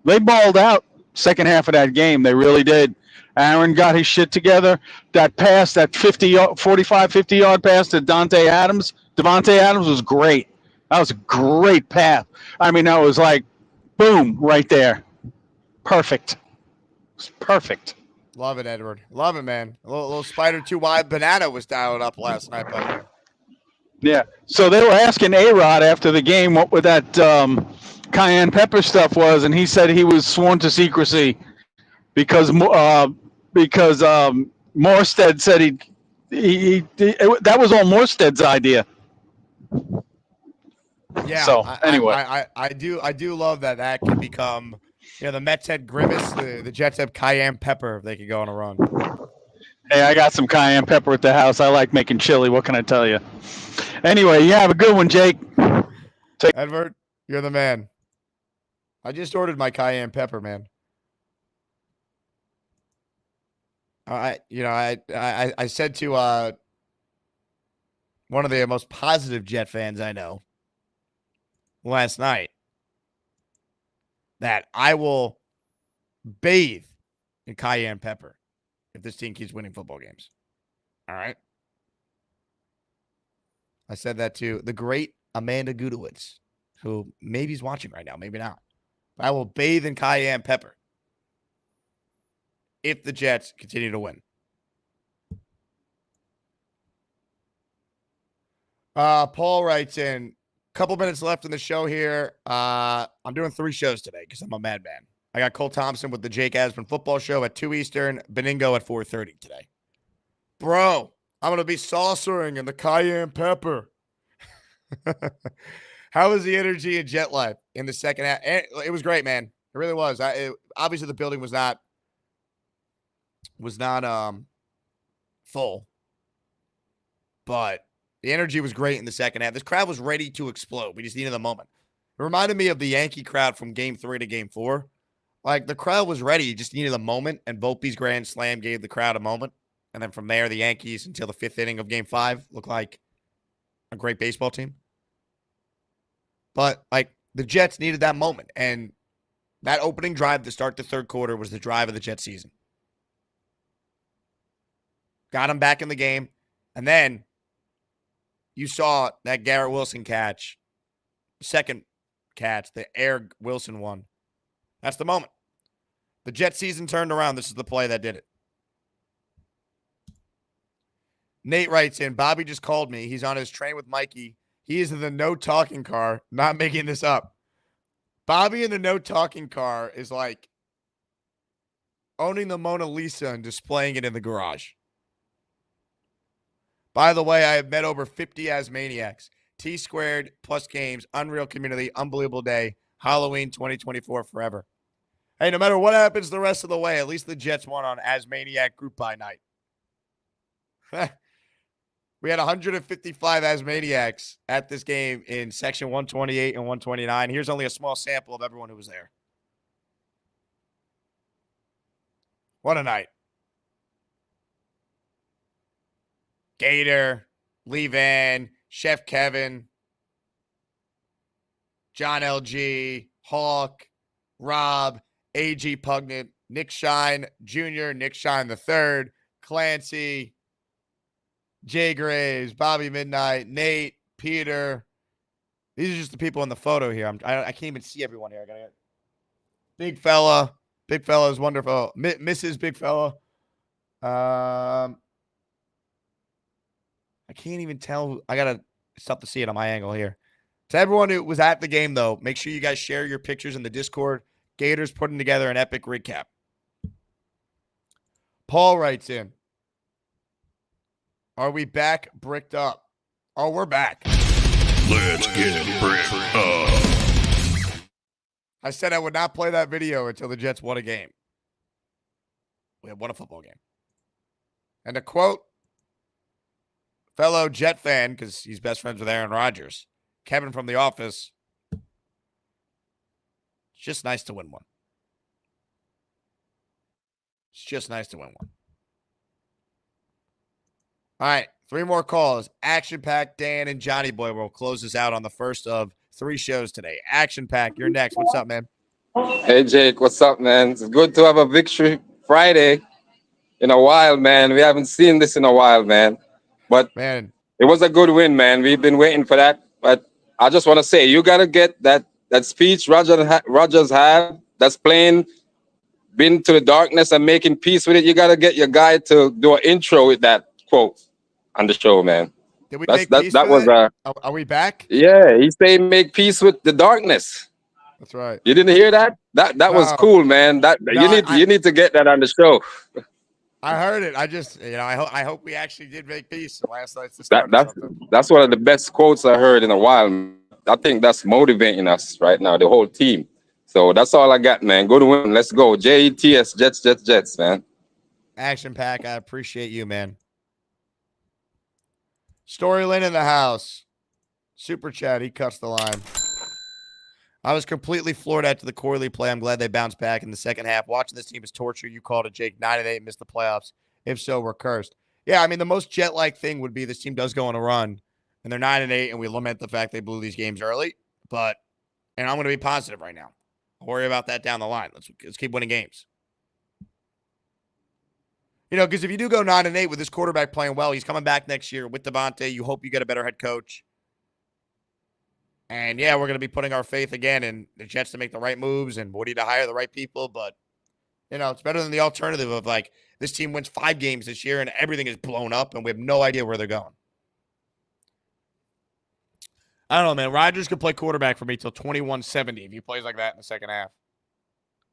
They balled out second half of that game. They really did. Aaron got his shit together. That pass, that 50-yard pass to Devontae Adams was great. That was a great pass. I mean, that was boom, right there. Perfect. It was perfect. Love it, Edward. Love it, man. A little spider too wide banana was dialed up last night, buddy. Yeah. So they were asking A-Rod after the game what that cayenne pepper stuff was, and he said he was sworn to secrecy because Morstead said that was all Morstead's idea. Yeah. So anyway, I do love that could become, the Mets had Grimace, the Jets have cayenne pepper if they could go on a run. Hey, I got some cayenne pepper at the house. I like making chili. What can I tell you? Anyway, you have a good one, Jake. Edward, you're the man. I just ordered my cayenne pepper, man. I said to one of the most positive Jet fans I know last night that I will bathe in cayenne pepper if this team keeps winning football games. All right. I said that to the great Amanda Gudowitz, who maybe is watching right now, maybe not. But I will bathe in cayenne pepper if the Jets continue to win. Paul writes in, couple minutes left in the show here. I'm doing 3 shows today because I'm a madman. I got Cole Thompson with the Jake Asman football show at 2 Eastern, Beningo at 4:30 today. Bro, I'm going to be saucering in the cayenne pepper. How was the energy in Jet Life in the second half? It was great, man. It really was. Obviously, the building was not was not full, but the energy was great in the second half. This crowd was ready to explode. We just needed a moment. It reminded me of the Yankee crowd from Game 3 to Game 4. Like, the crowd was ready. You just needed a moment, and Volpe's grand slam gave the crowd a moment. And then from there, the Yankees, until the 5th inning of Game 5, looked like a great baseball team. But, like, the Jets needed that moment. And that opening drive to start the third quarter was the drive of the Jets season. Got them back in the game. And then you saw that Garrett Wilson catch. Second catch, the Air Wilson one. That's the moment. The Jets season turned around. This is the play that did it. Nate writes in, Bobby just called me. He's on his train with Mikey. He is in the no talking car. Not making this up. Bobby in the no talking car is like owning the Mona Lisa and displaying it in the garage. By the way, I have met over 50 Asmaniacs. T squared plus games, unreal community, unbelievable day, Halloween 2024 forever. Hey, no matter what happens the rest of the way, at least the Jets won on Asmaniac group buy night. We had 155 Asmaniacs at this game in section 128 and 129. Here's only a small sample of everyone who was there. What a night. Gator, Lee Van, Chef Kevin, John LG, Hawk, Rob, AG Pugnant, Nick Shine Jr., Nick Shine III, Clancy, Jay Graves, Bobby Midnight, Nate, Peter. These are just the people in the photo here. I can't even see everyone here. I gotta get Big Fella. Big Fella is wonderful. Mrs. Big Fella. I can't even tell. I got to stop to see it on my angle here. To everyone who was at the game, though, make sure you guys share your pictures in the Discord. Gators putting together an epic recap. Paul writes in, are we back bricked up? Oh, we're back. Let's get bricked up. I said I would not play that video until the Jets won a game. We have won a football game. And to quote fellow Jet fan, because he's best friends with Aaron Rodgers, Kevin from The Office, it's just nice to win one. It's just nice to win one. All right, 3 more calls. Action Pack, Dan, and Johnny Boy will close us out on the first of 3 shows today. Action Pack, you're next. What's up, man? Hey, Jake, what's up, man? It's good to have a victory Friday in a while, man. We haven't seen this in a while, man. But man, it was a good win, man. We've been waiting for that. But I just want to say, you got to get that speech Rodgers had that's playing, been to the darkness and making peace with it. You got to get your guy to do an intro with that quote on the show, man. Did we make peace that with was it? Are we back? Yeah, he said make peace with the darkness. That's right. You didn't hear that? That was cool, man. You need to get that on the show. I heard it. I just, I hope we actually did make peace last night's the start. That's one of the best quotes I heard in a while. I think that's motivating us right now, the whole team. So that's all I got, man. Good win. Let's go. Jets, Jets, man. Action Pack, I appreciate you, man. Story Lynn in the house. Super chat, he cuts the line. I was completely floored after the Corley play. I'm glad they bounced back in the second half. Watching this team is torture. You called it, Jake. 9-8, missed the playoffs. If so, we're cursed. Yeah, I mean, the most Jet-like thing would be this team does go on a run, and they're 9-8, and we lament the fact they blew these games early. But, and I'm going to be positive right now. I'll worry about that down the line. Let's keep winning games. Because if you do go 9-8 with this quarterback playing well, he's coming back next year with Devontae. You hope you get a better head coach. And, yeah, we're going to be putting our faith again in the Jets to make the right moves and Woody to hire the right people. But, it's better than the alternative of, like, this team wins 5 games this year and everything is blown up and we have no idea where they're going. I don't know, man. Rodgers could play quarterback for me till 21-70 if he plays like that in the second half.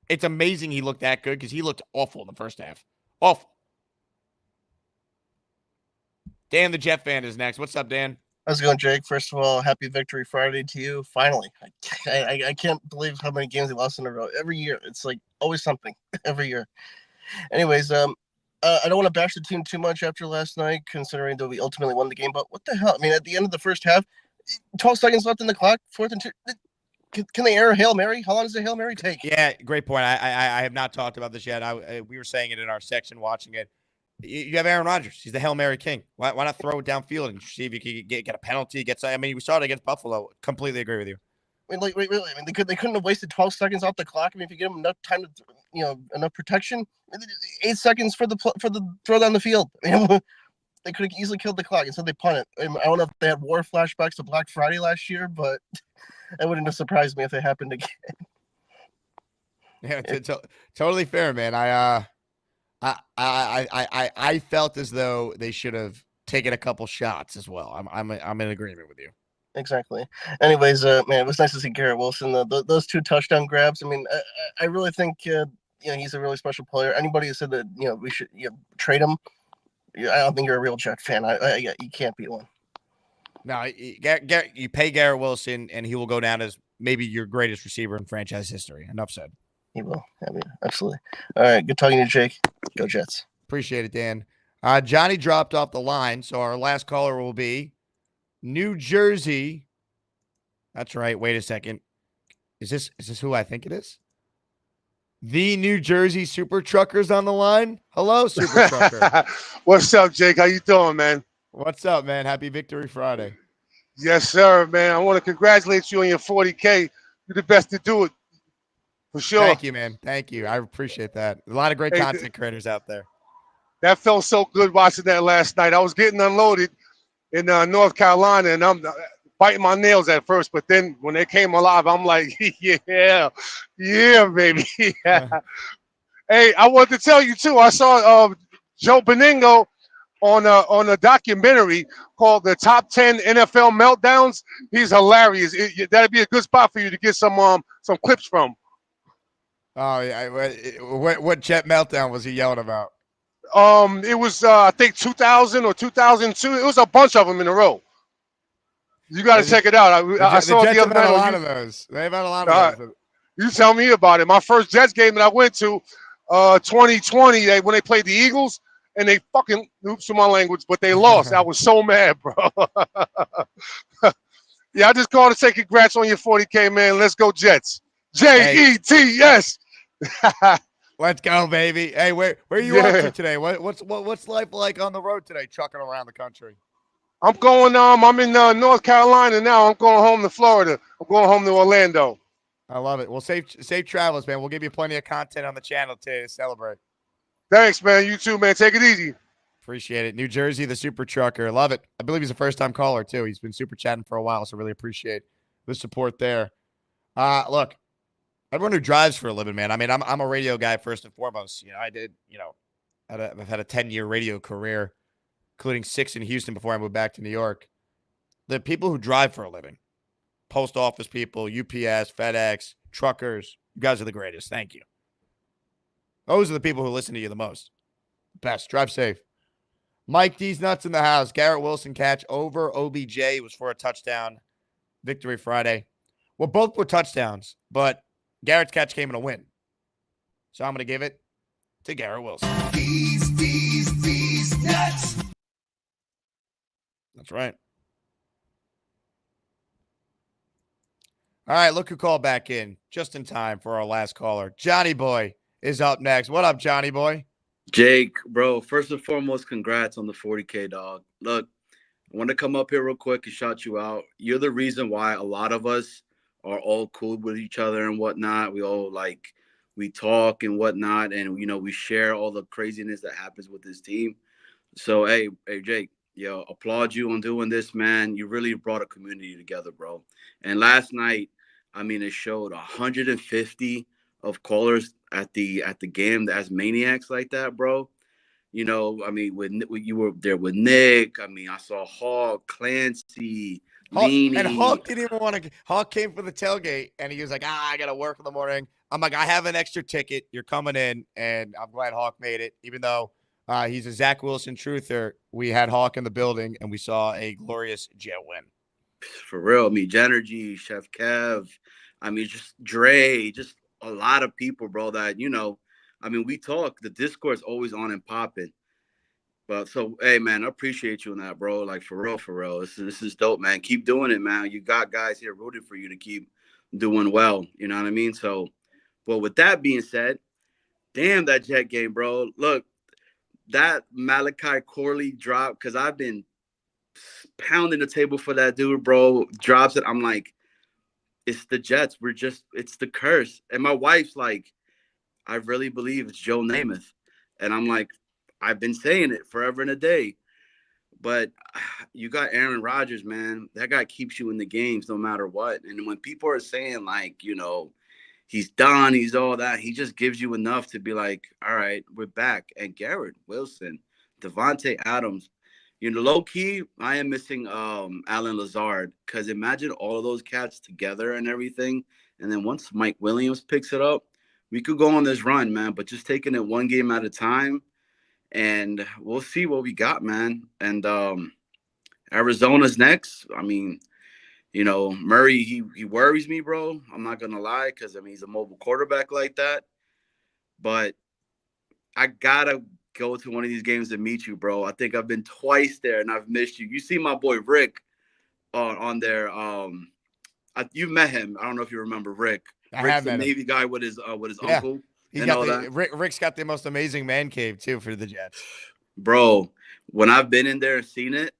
It's amazing he looked that good because he looked awful in the first half. Awful. Dan, the Jet fan, is next. What's up, Dan? How's it going, Jake? First of all, happy Victory Friday to you. Finally. I can't believe how many games they lost in a row. Every year. It's like always something every year. Anyways, I don't want to bash the team too much after last night, considering that we ultimately won the game. But what the hell? I mean, at the end of the first half, 12 seconds left in the clock, 4th and 2. Can they air a Hail Mary? How long does a Hail Mary take? Yeah, great point. I have not talked about this yet. We were saying it in our section watching it. You have Aaron Rodgers. He's the Hail Mary king. Why not throw it downfield and see if you can get a penalty? I mean, we saw it against Buffalo. Completely agree with you. I mean, like, really? I mean, they couldn't have wasted 12 seconds off the clock. I mean, if you give them enough time to, enough protection, 8 seconds for the throw down the field. I mean, they could have easily killed the clock. Instead, they punt it. I don't know if they had war flashbacks to Black Friday last year, but it wouldn't have surprised me if it happened again. Yeah, totally fair, man. I felt as though they should have taken a couple shots as well. I'm in agreement with you. Exactly. Anyways, man, it was nice to see Garrett Wilson. Those 2 touchdown grabs. I mean, I really think he's a really special player. Anybody who said that we should trade him, I don't think you're a real Jet fan. You can't be one. No, you pay Garrett Wilson, and he will go down as maybe your greatest receiver in franchise history. Enough said. He will. I mean, absolutely. All right, good talking to you, Jake. Go Jets. Appreciate it, Dan. Johnny dropped off the line, so our last caller will be New Jersey. That's right. Wait a second. Is this who I think it is? The New Jersey Super Truckers on the line. Hello, Super Trucker. What's up, Jake? How you doing, man? What's up, man? Happy Victory Friday. Yes, sir, man. I want to congratulate you on your 40K. You're the best to do it. For sure. Thank you, man. Thank you. I appreciate that. A lot of great content creators out there. That felt so good watching that last night. I was getting unloaded in North Carolina, and I'm biting my nails at first, but then when they came alive, I'm like, yeah, baby. Yeah. Hey, I wanted to tell you too. I saw Joe Beningo on a documentary called "The Top 10 NFL Meltdowns." He's hilarious. That'd be a good spot for you to get some clips from. Oh yeah, what Jet meltdown was he yelling about? It was I think 2000 or 2002. It was a bunch of them in a row. You got to check it out. I saw it the other night. A lot of those. They've had a lot of those. You tell me about it. My first Jets game that I went to, 2020, when they played the Eagles, and they fucking, oops to my language, but they lost. I was so mad, bro. Yeah, I just called to say congrats on your 40K, man. Let's go Jets. Jets. Let's go, baby. Hey, where are you up to today? What's life like on the road today, trucking around the country? I'm going. I'm in North Carolina now. I'm going home to Florida. I'm going home to Orlando. I love it. Well, safe travels, man. We'll give you plenty of content on the channel to celebrate. Thanks, man. You too, man. Take it easy. Appreciate it. New Jersey, the Super Trucker. Love it. I believe he's a first-time caller, too. He's been super chatting for a while, so really appreciate the support there. Look, everyone who drives for a living, man. I mean, I'm a radio guy first and foremost. I did, I've had a 10-year radio career, including 6 in Houston before I moved back to New York. The people who drive for a living, post office people, UPS, FedEx, truckers, you guys are the greatest. Thank you. Those are the people who listen to you the most. Best. Drive safe. Mike D's nuts in the house. Garrett Wilson catch over OBJ was for a touchdown. Victory Friday. Well, both were touchdowns, but Garrett's catch came in a win. So I'm going to give it to Garrett Wilson. These nuts. That's right. All right, look who called back in just in time for our last caller. Johnny Boy is up next. What up, Johnny Boy? Jake, bro, first and foremost, congrats on the 40K, dog. Look, I want to come up here real quick and shout you out. You're the reason why a lot of us are all cool with each other and whatnot. We all we talk and whatnot, and we share all the craziness that happens with this team. So hey Jake, applaud you on doing this, man. You really brought a community together, bro. And last night, I mean, it showed 150 of callers at the game as maniacs like that, bro. I mean, when you were there with Nick, I mean, I saw Hawk, Clancy, Leany. And Hawk didn't even want to. Hawk came for the tailgate, and he was like, I got to work in the morning. I'm like, I have an extra ticket. You're coming in, and I'm glad Hawk made it. Even though he's a Zach Wilson truther, we had Hawk in the building, and we saw a glorious Jet win. For real. I mean, Genergy, Chef Kev. I mean, just Dre, just a lot of people, bro, that, I mean, we talk. The Discord's always on and popping. But so, hey, man, I appreciate you on that, bro. Like for real, for real. This is dope, man. Keep doing it, man. You got guys here rooting for you to keep doing well. You know what I mean? So, but with that being said, damn that Jet game, bro. Look, that Malachi Corley drop, because I've been pounding the table for that dude, bro. Drops it. I'm like, it's the Jets. It's the curse. And my wife's like, I really believe it's Joe Namath. And I'm like, I've been saying it forever and a day. But you got Aaron Rodgers, man. That guy keeps you in the games no matter what. And when people are saying, like, you know, he's done, he's all that, he just gives you enough to be like, all right, we're back. And Garrett Wilson, Devontae Adams, you know, low key, I am missing Alan Lazard, because imagine all of those cats together and everything. And then once Mike Williams picks it up, we could go on this run, man. But just taking it one game at a time, and we'll see what we got, man. And Arizona's next. I mean, you know, Murray, he worries me, bro. I'm not gonna lie, because I mean he's a mobile quarterback like that. But I gotta go to one of these games to meet you, bro. I think I've been twice there and I've missed you. You see my boy Rick on there. You met him. I don't know if you remember Rick. I Rick's have the met him. Navy guy with his Yeah. uncle. He's and got all the that. Rick's got the most amazing man cave too for the Jets. Bro, when I've been in there and seen it,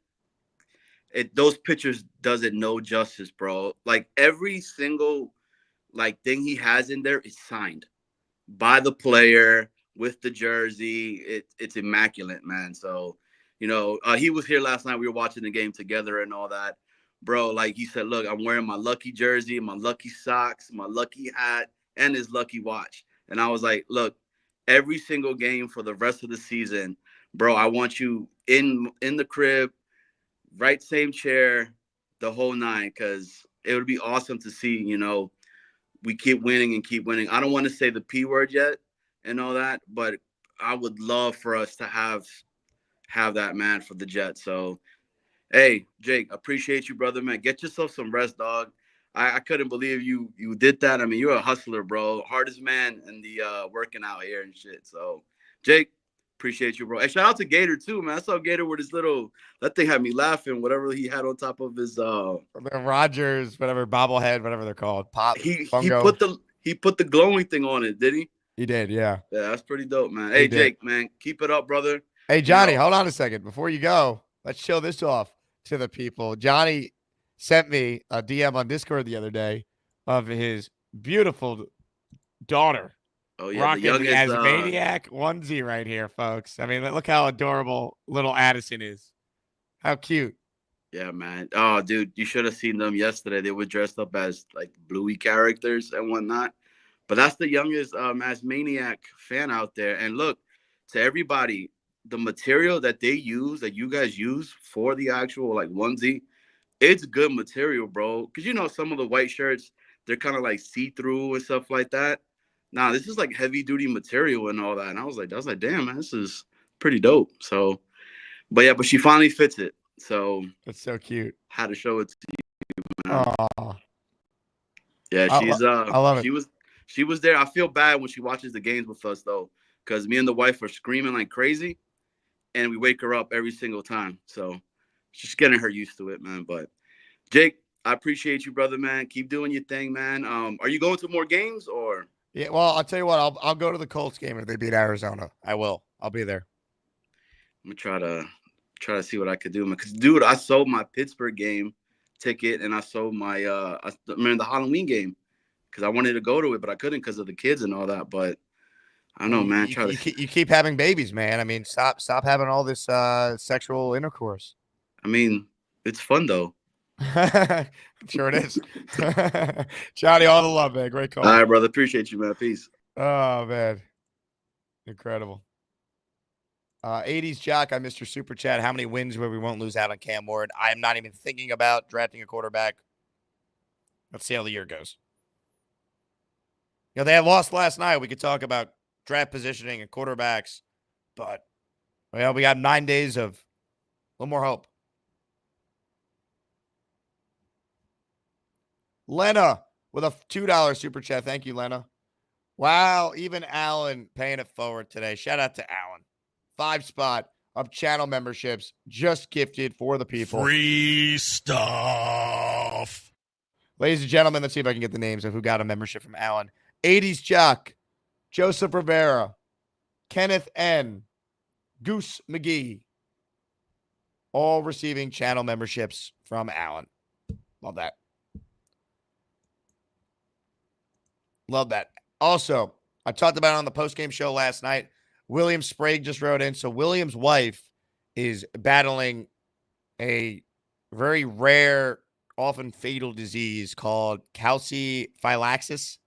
those pictures does it no justice, bro. Like every single like thing he has in there is signed by the player with the jersey. It's immaculate, man. So, you know, he was here last night. We were watching the game together and all that. Bro, like he said, look, I'm wearing my lucky jersey, my lucky socks, my lucky hat, and his lucky watch. And I was like, look, every single game for the rest of the season, bro, I want you in the crib, right same chair, the whole nine, because it would be awesome to see, you know, we keep winning and keep winning. I don't want to say the P word yet and all that, but I would love for us to have that, man, for the Jets. So, hey, Jake, appreciate you, brother, man. Get yourself some rest, dog. I couldn't believe you did that. I mean, you're a hustler, bro. Hardest man in the working out here and shit. So, Jake, appreciate you, bro. And shout out to Gator too, man. I saw Gator with his that thing had me laughing. Whatever he had on top of his the Rogers, whatever bobblehead, whatever they're called, pop. He fungo. put the glowing thing on it, did he? He did, yeah. Yeah, that's pretty dope, man. Hey, Jake, man, keep it up, brother. Hey, Johnny, hold on a second before you go. Let's show this off to the people. Johnny sent me a DM on Discord the other day of his beautiful daughter. Oh yeah, rocking the youngest Asmaniac onesie right here, folks. I mean, look how adorable little Addison is. How cute. Yeah, man. Oh, dude, you should have seen them yesterday. They were dressed up as like Bluey characters and whatnot. But that's the youngest Asmaniac fan out there. And look, to everybody, the material that they use, that you guys use for the actual like onesie, it's good material, bro. Because you know some of the white shirts, they're kind of like see-through and stuff like that. Nah, this is like heavy-duty material and all that. And I was like, damn, man, this is pretty dope. So, but yeah, but she finally fits it. So that's so cute. Had to show it to you, man. Aww. Yeah, I love it. She was there. I feel bad when she watches the games with us though, because me and the wife are screaming like crazy, and we wake her up every single time. So she's getting her used to it, man. But Jake, I appreciate you, brother, man. Keep doing your thing, man. Are you going to more games or? Yeah, well, I'll tell you what. I'll go to the Colts game if they beat Arizona. I will. I'll be there. I'm gonna try to see what I could do, man. Because dude, I sold my Pittsburgh game ticket and I sold my the Halloween game because I wanted to go to it, but I couldn't because of the kids and all that. But I don't know, man. You keep having babies, man. I mean, stop having all this sexual intercourse. I mean, it's fun though. Sure it is. Johnny, all the love, man. Great call. All right, brother. Appreciate you, man. Peace. Oh, man. Incredible. 80s Jock, I missed your super chat. How many wins where we won't lose out on Cam Ward? I am not even thinking about drafting a quarterback. Let's see how the year goes. You know, they had lost last night. We could talk about draft positioning and quarterbacks, but well, we got 9 days of a little more hope. Lena with a $2 super chat. Thank you, Lena. Wow, even Alan paying it forward today. Shout out to Alan. 5 spot of channel memberships just gifted for the people. Free stuff. Ladies and gentlemen, let's see if I can get the names of who got a membership from Alan. 80s Jock, Joseph Rivera, Kenneth N., Goose McGee, all receiving channel memberships from Alan. Love that. Love that. Also, I talked about it on the postgame show last night. William Sprague just wrote in. So William's wife is battling a very rare, often fatal disease called calciphylaxis.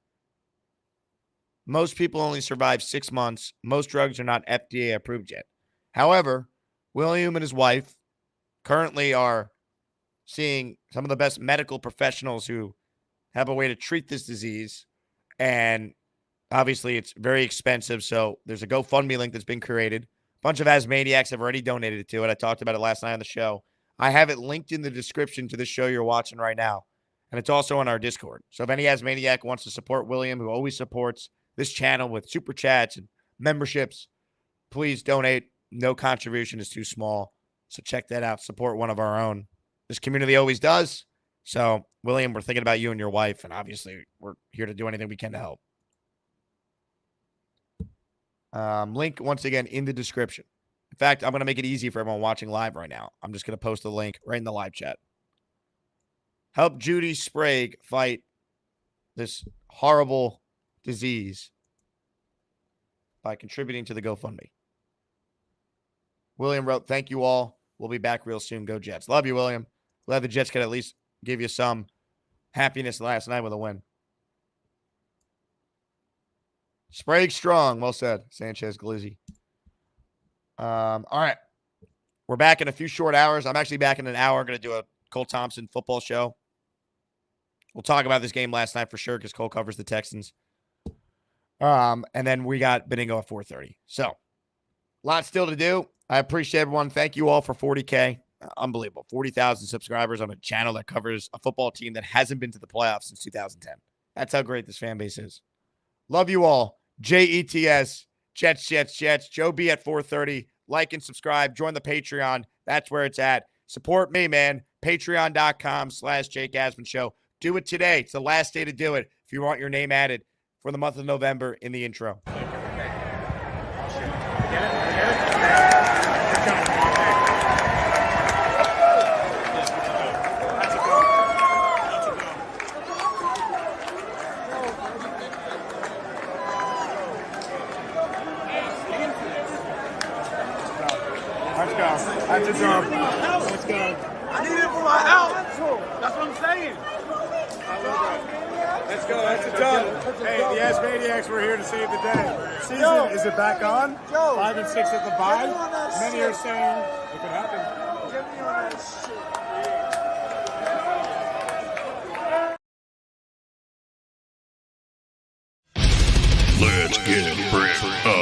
Most people only survive 6 months. Most drugs are not FDA approved yet. However, William and his wife currently are seeing some of the best medical professionals who have a way to treat this disease. And obviously, it's very expensive. So there's a GoFundMe link that's been created. A bunch of Asmaniacs have already donated to it. I talked about it last night on the show. I have it linked in the description to the show you're watching right now. And it's also on our Discord. So if any Asmaniac wants to support William, who always supports this channel with super chats and memberships, please donate. No contribution is too small. So check that out. Support one of our own. This community always does. So, William, we're thinking about you and your wife, and obviously we're here to do anything we can to help. Link, once again, in the description. In fact, I'm going to make it easy for everyone watching live right now. I'm just going to post the link right in the live chat. Help Judy Sprague fight this horrible disease by contributing to the GoFundMe. William wrote, thank you all. We'll be back real soon. Go Jets. Love you, William. Glad the Jets could at least give you some happiness last night with a win. Sprague strong. Well said, Sanchez Glizzy. All right. We're back in a few short hours. I'm actually back in an hour. I'm going to do a Cole Thompson football show. We'll talk about this game last night for sure because Cole covers the Texans. And then we got Benigno at 4:30. So, lots still to do. I appreciate everyone. Thank you all for 40K. Unbelievable. 40,000 subscribers on a channel that covers a football team that hasn't been to the playoffs since 2010. That's how great this fan base is. Love you all. JETS, Jets, Jets, Jets. Joe B at 4:30. Like and subscribe. Join the Patreon. That's where it's at. Support me, man. Patreon.com/Jake Asman Show. Do it today. It's the last day to do it if you want your name added for the month of November in the intro. That's a jump. Let's go. I need it for my out. That's what I'm saying. Let's go. That's a jump. Hey, the Asmaniacs were here to save the day. Season, is it back on? 5 and 6 at the bye. Many are saying it could happen. Get me on that shit. Let's get brick up.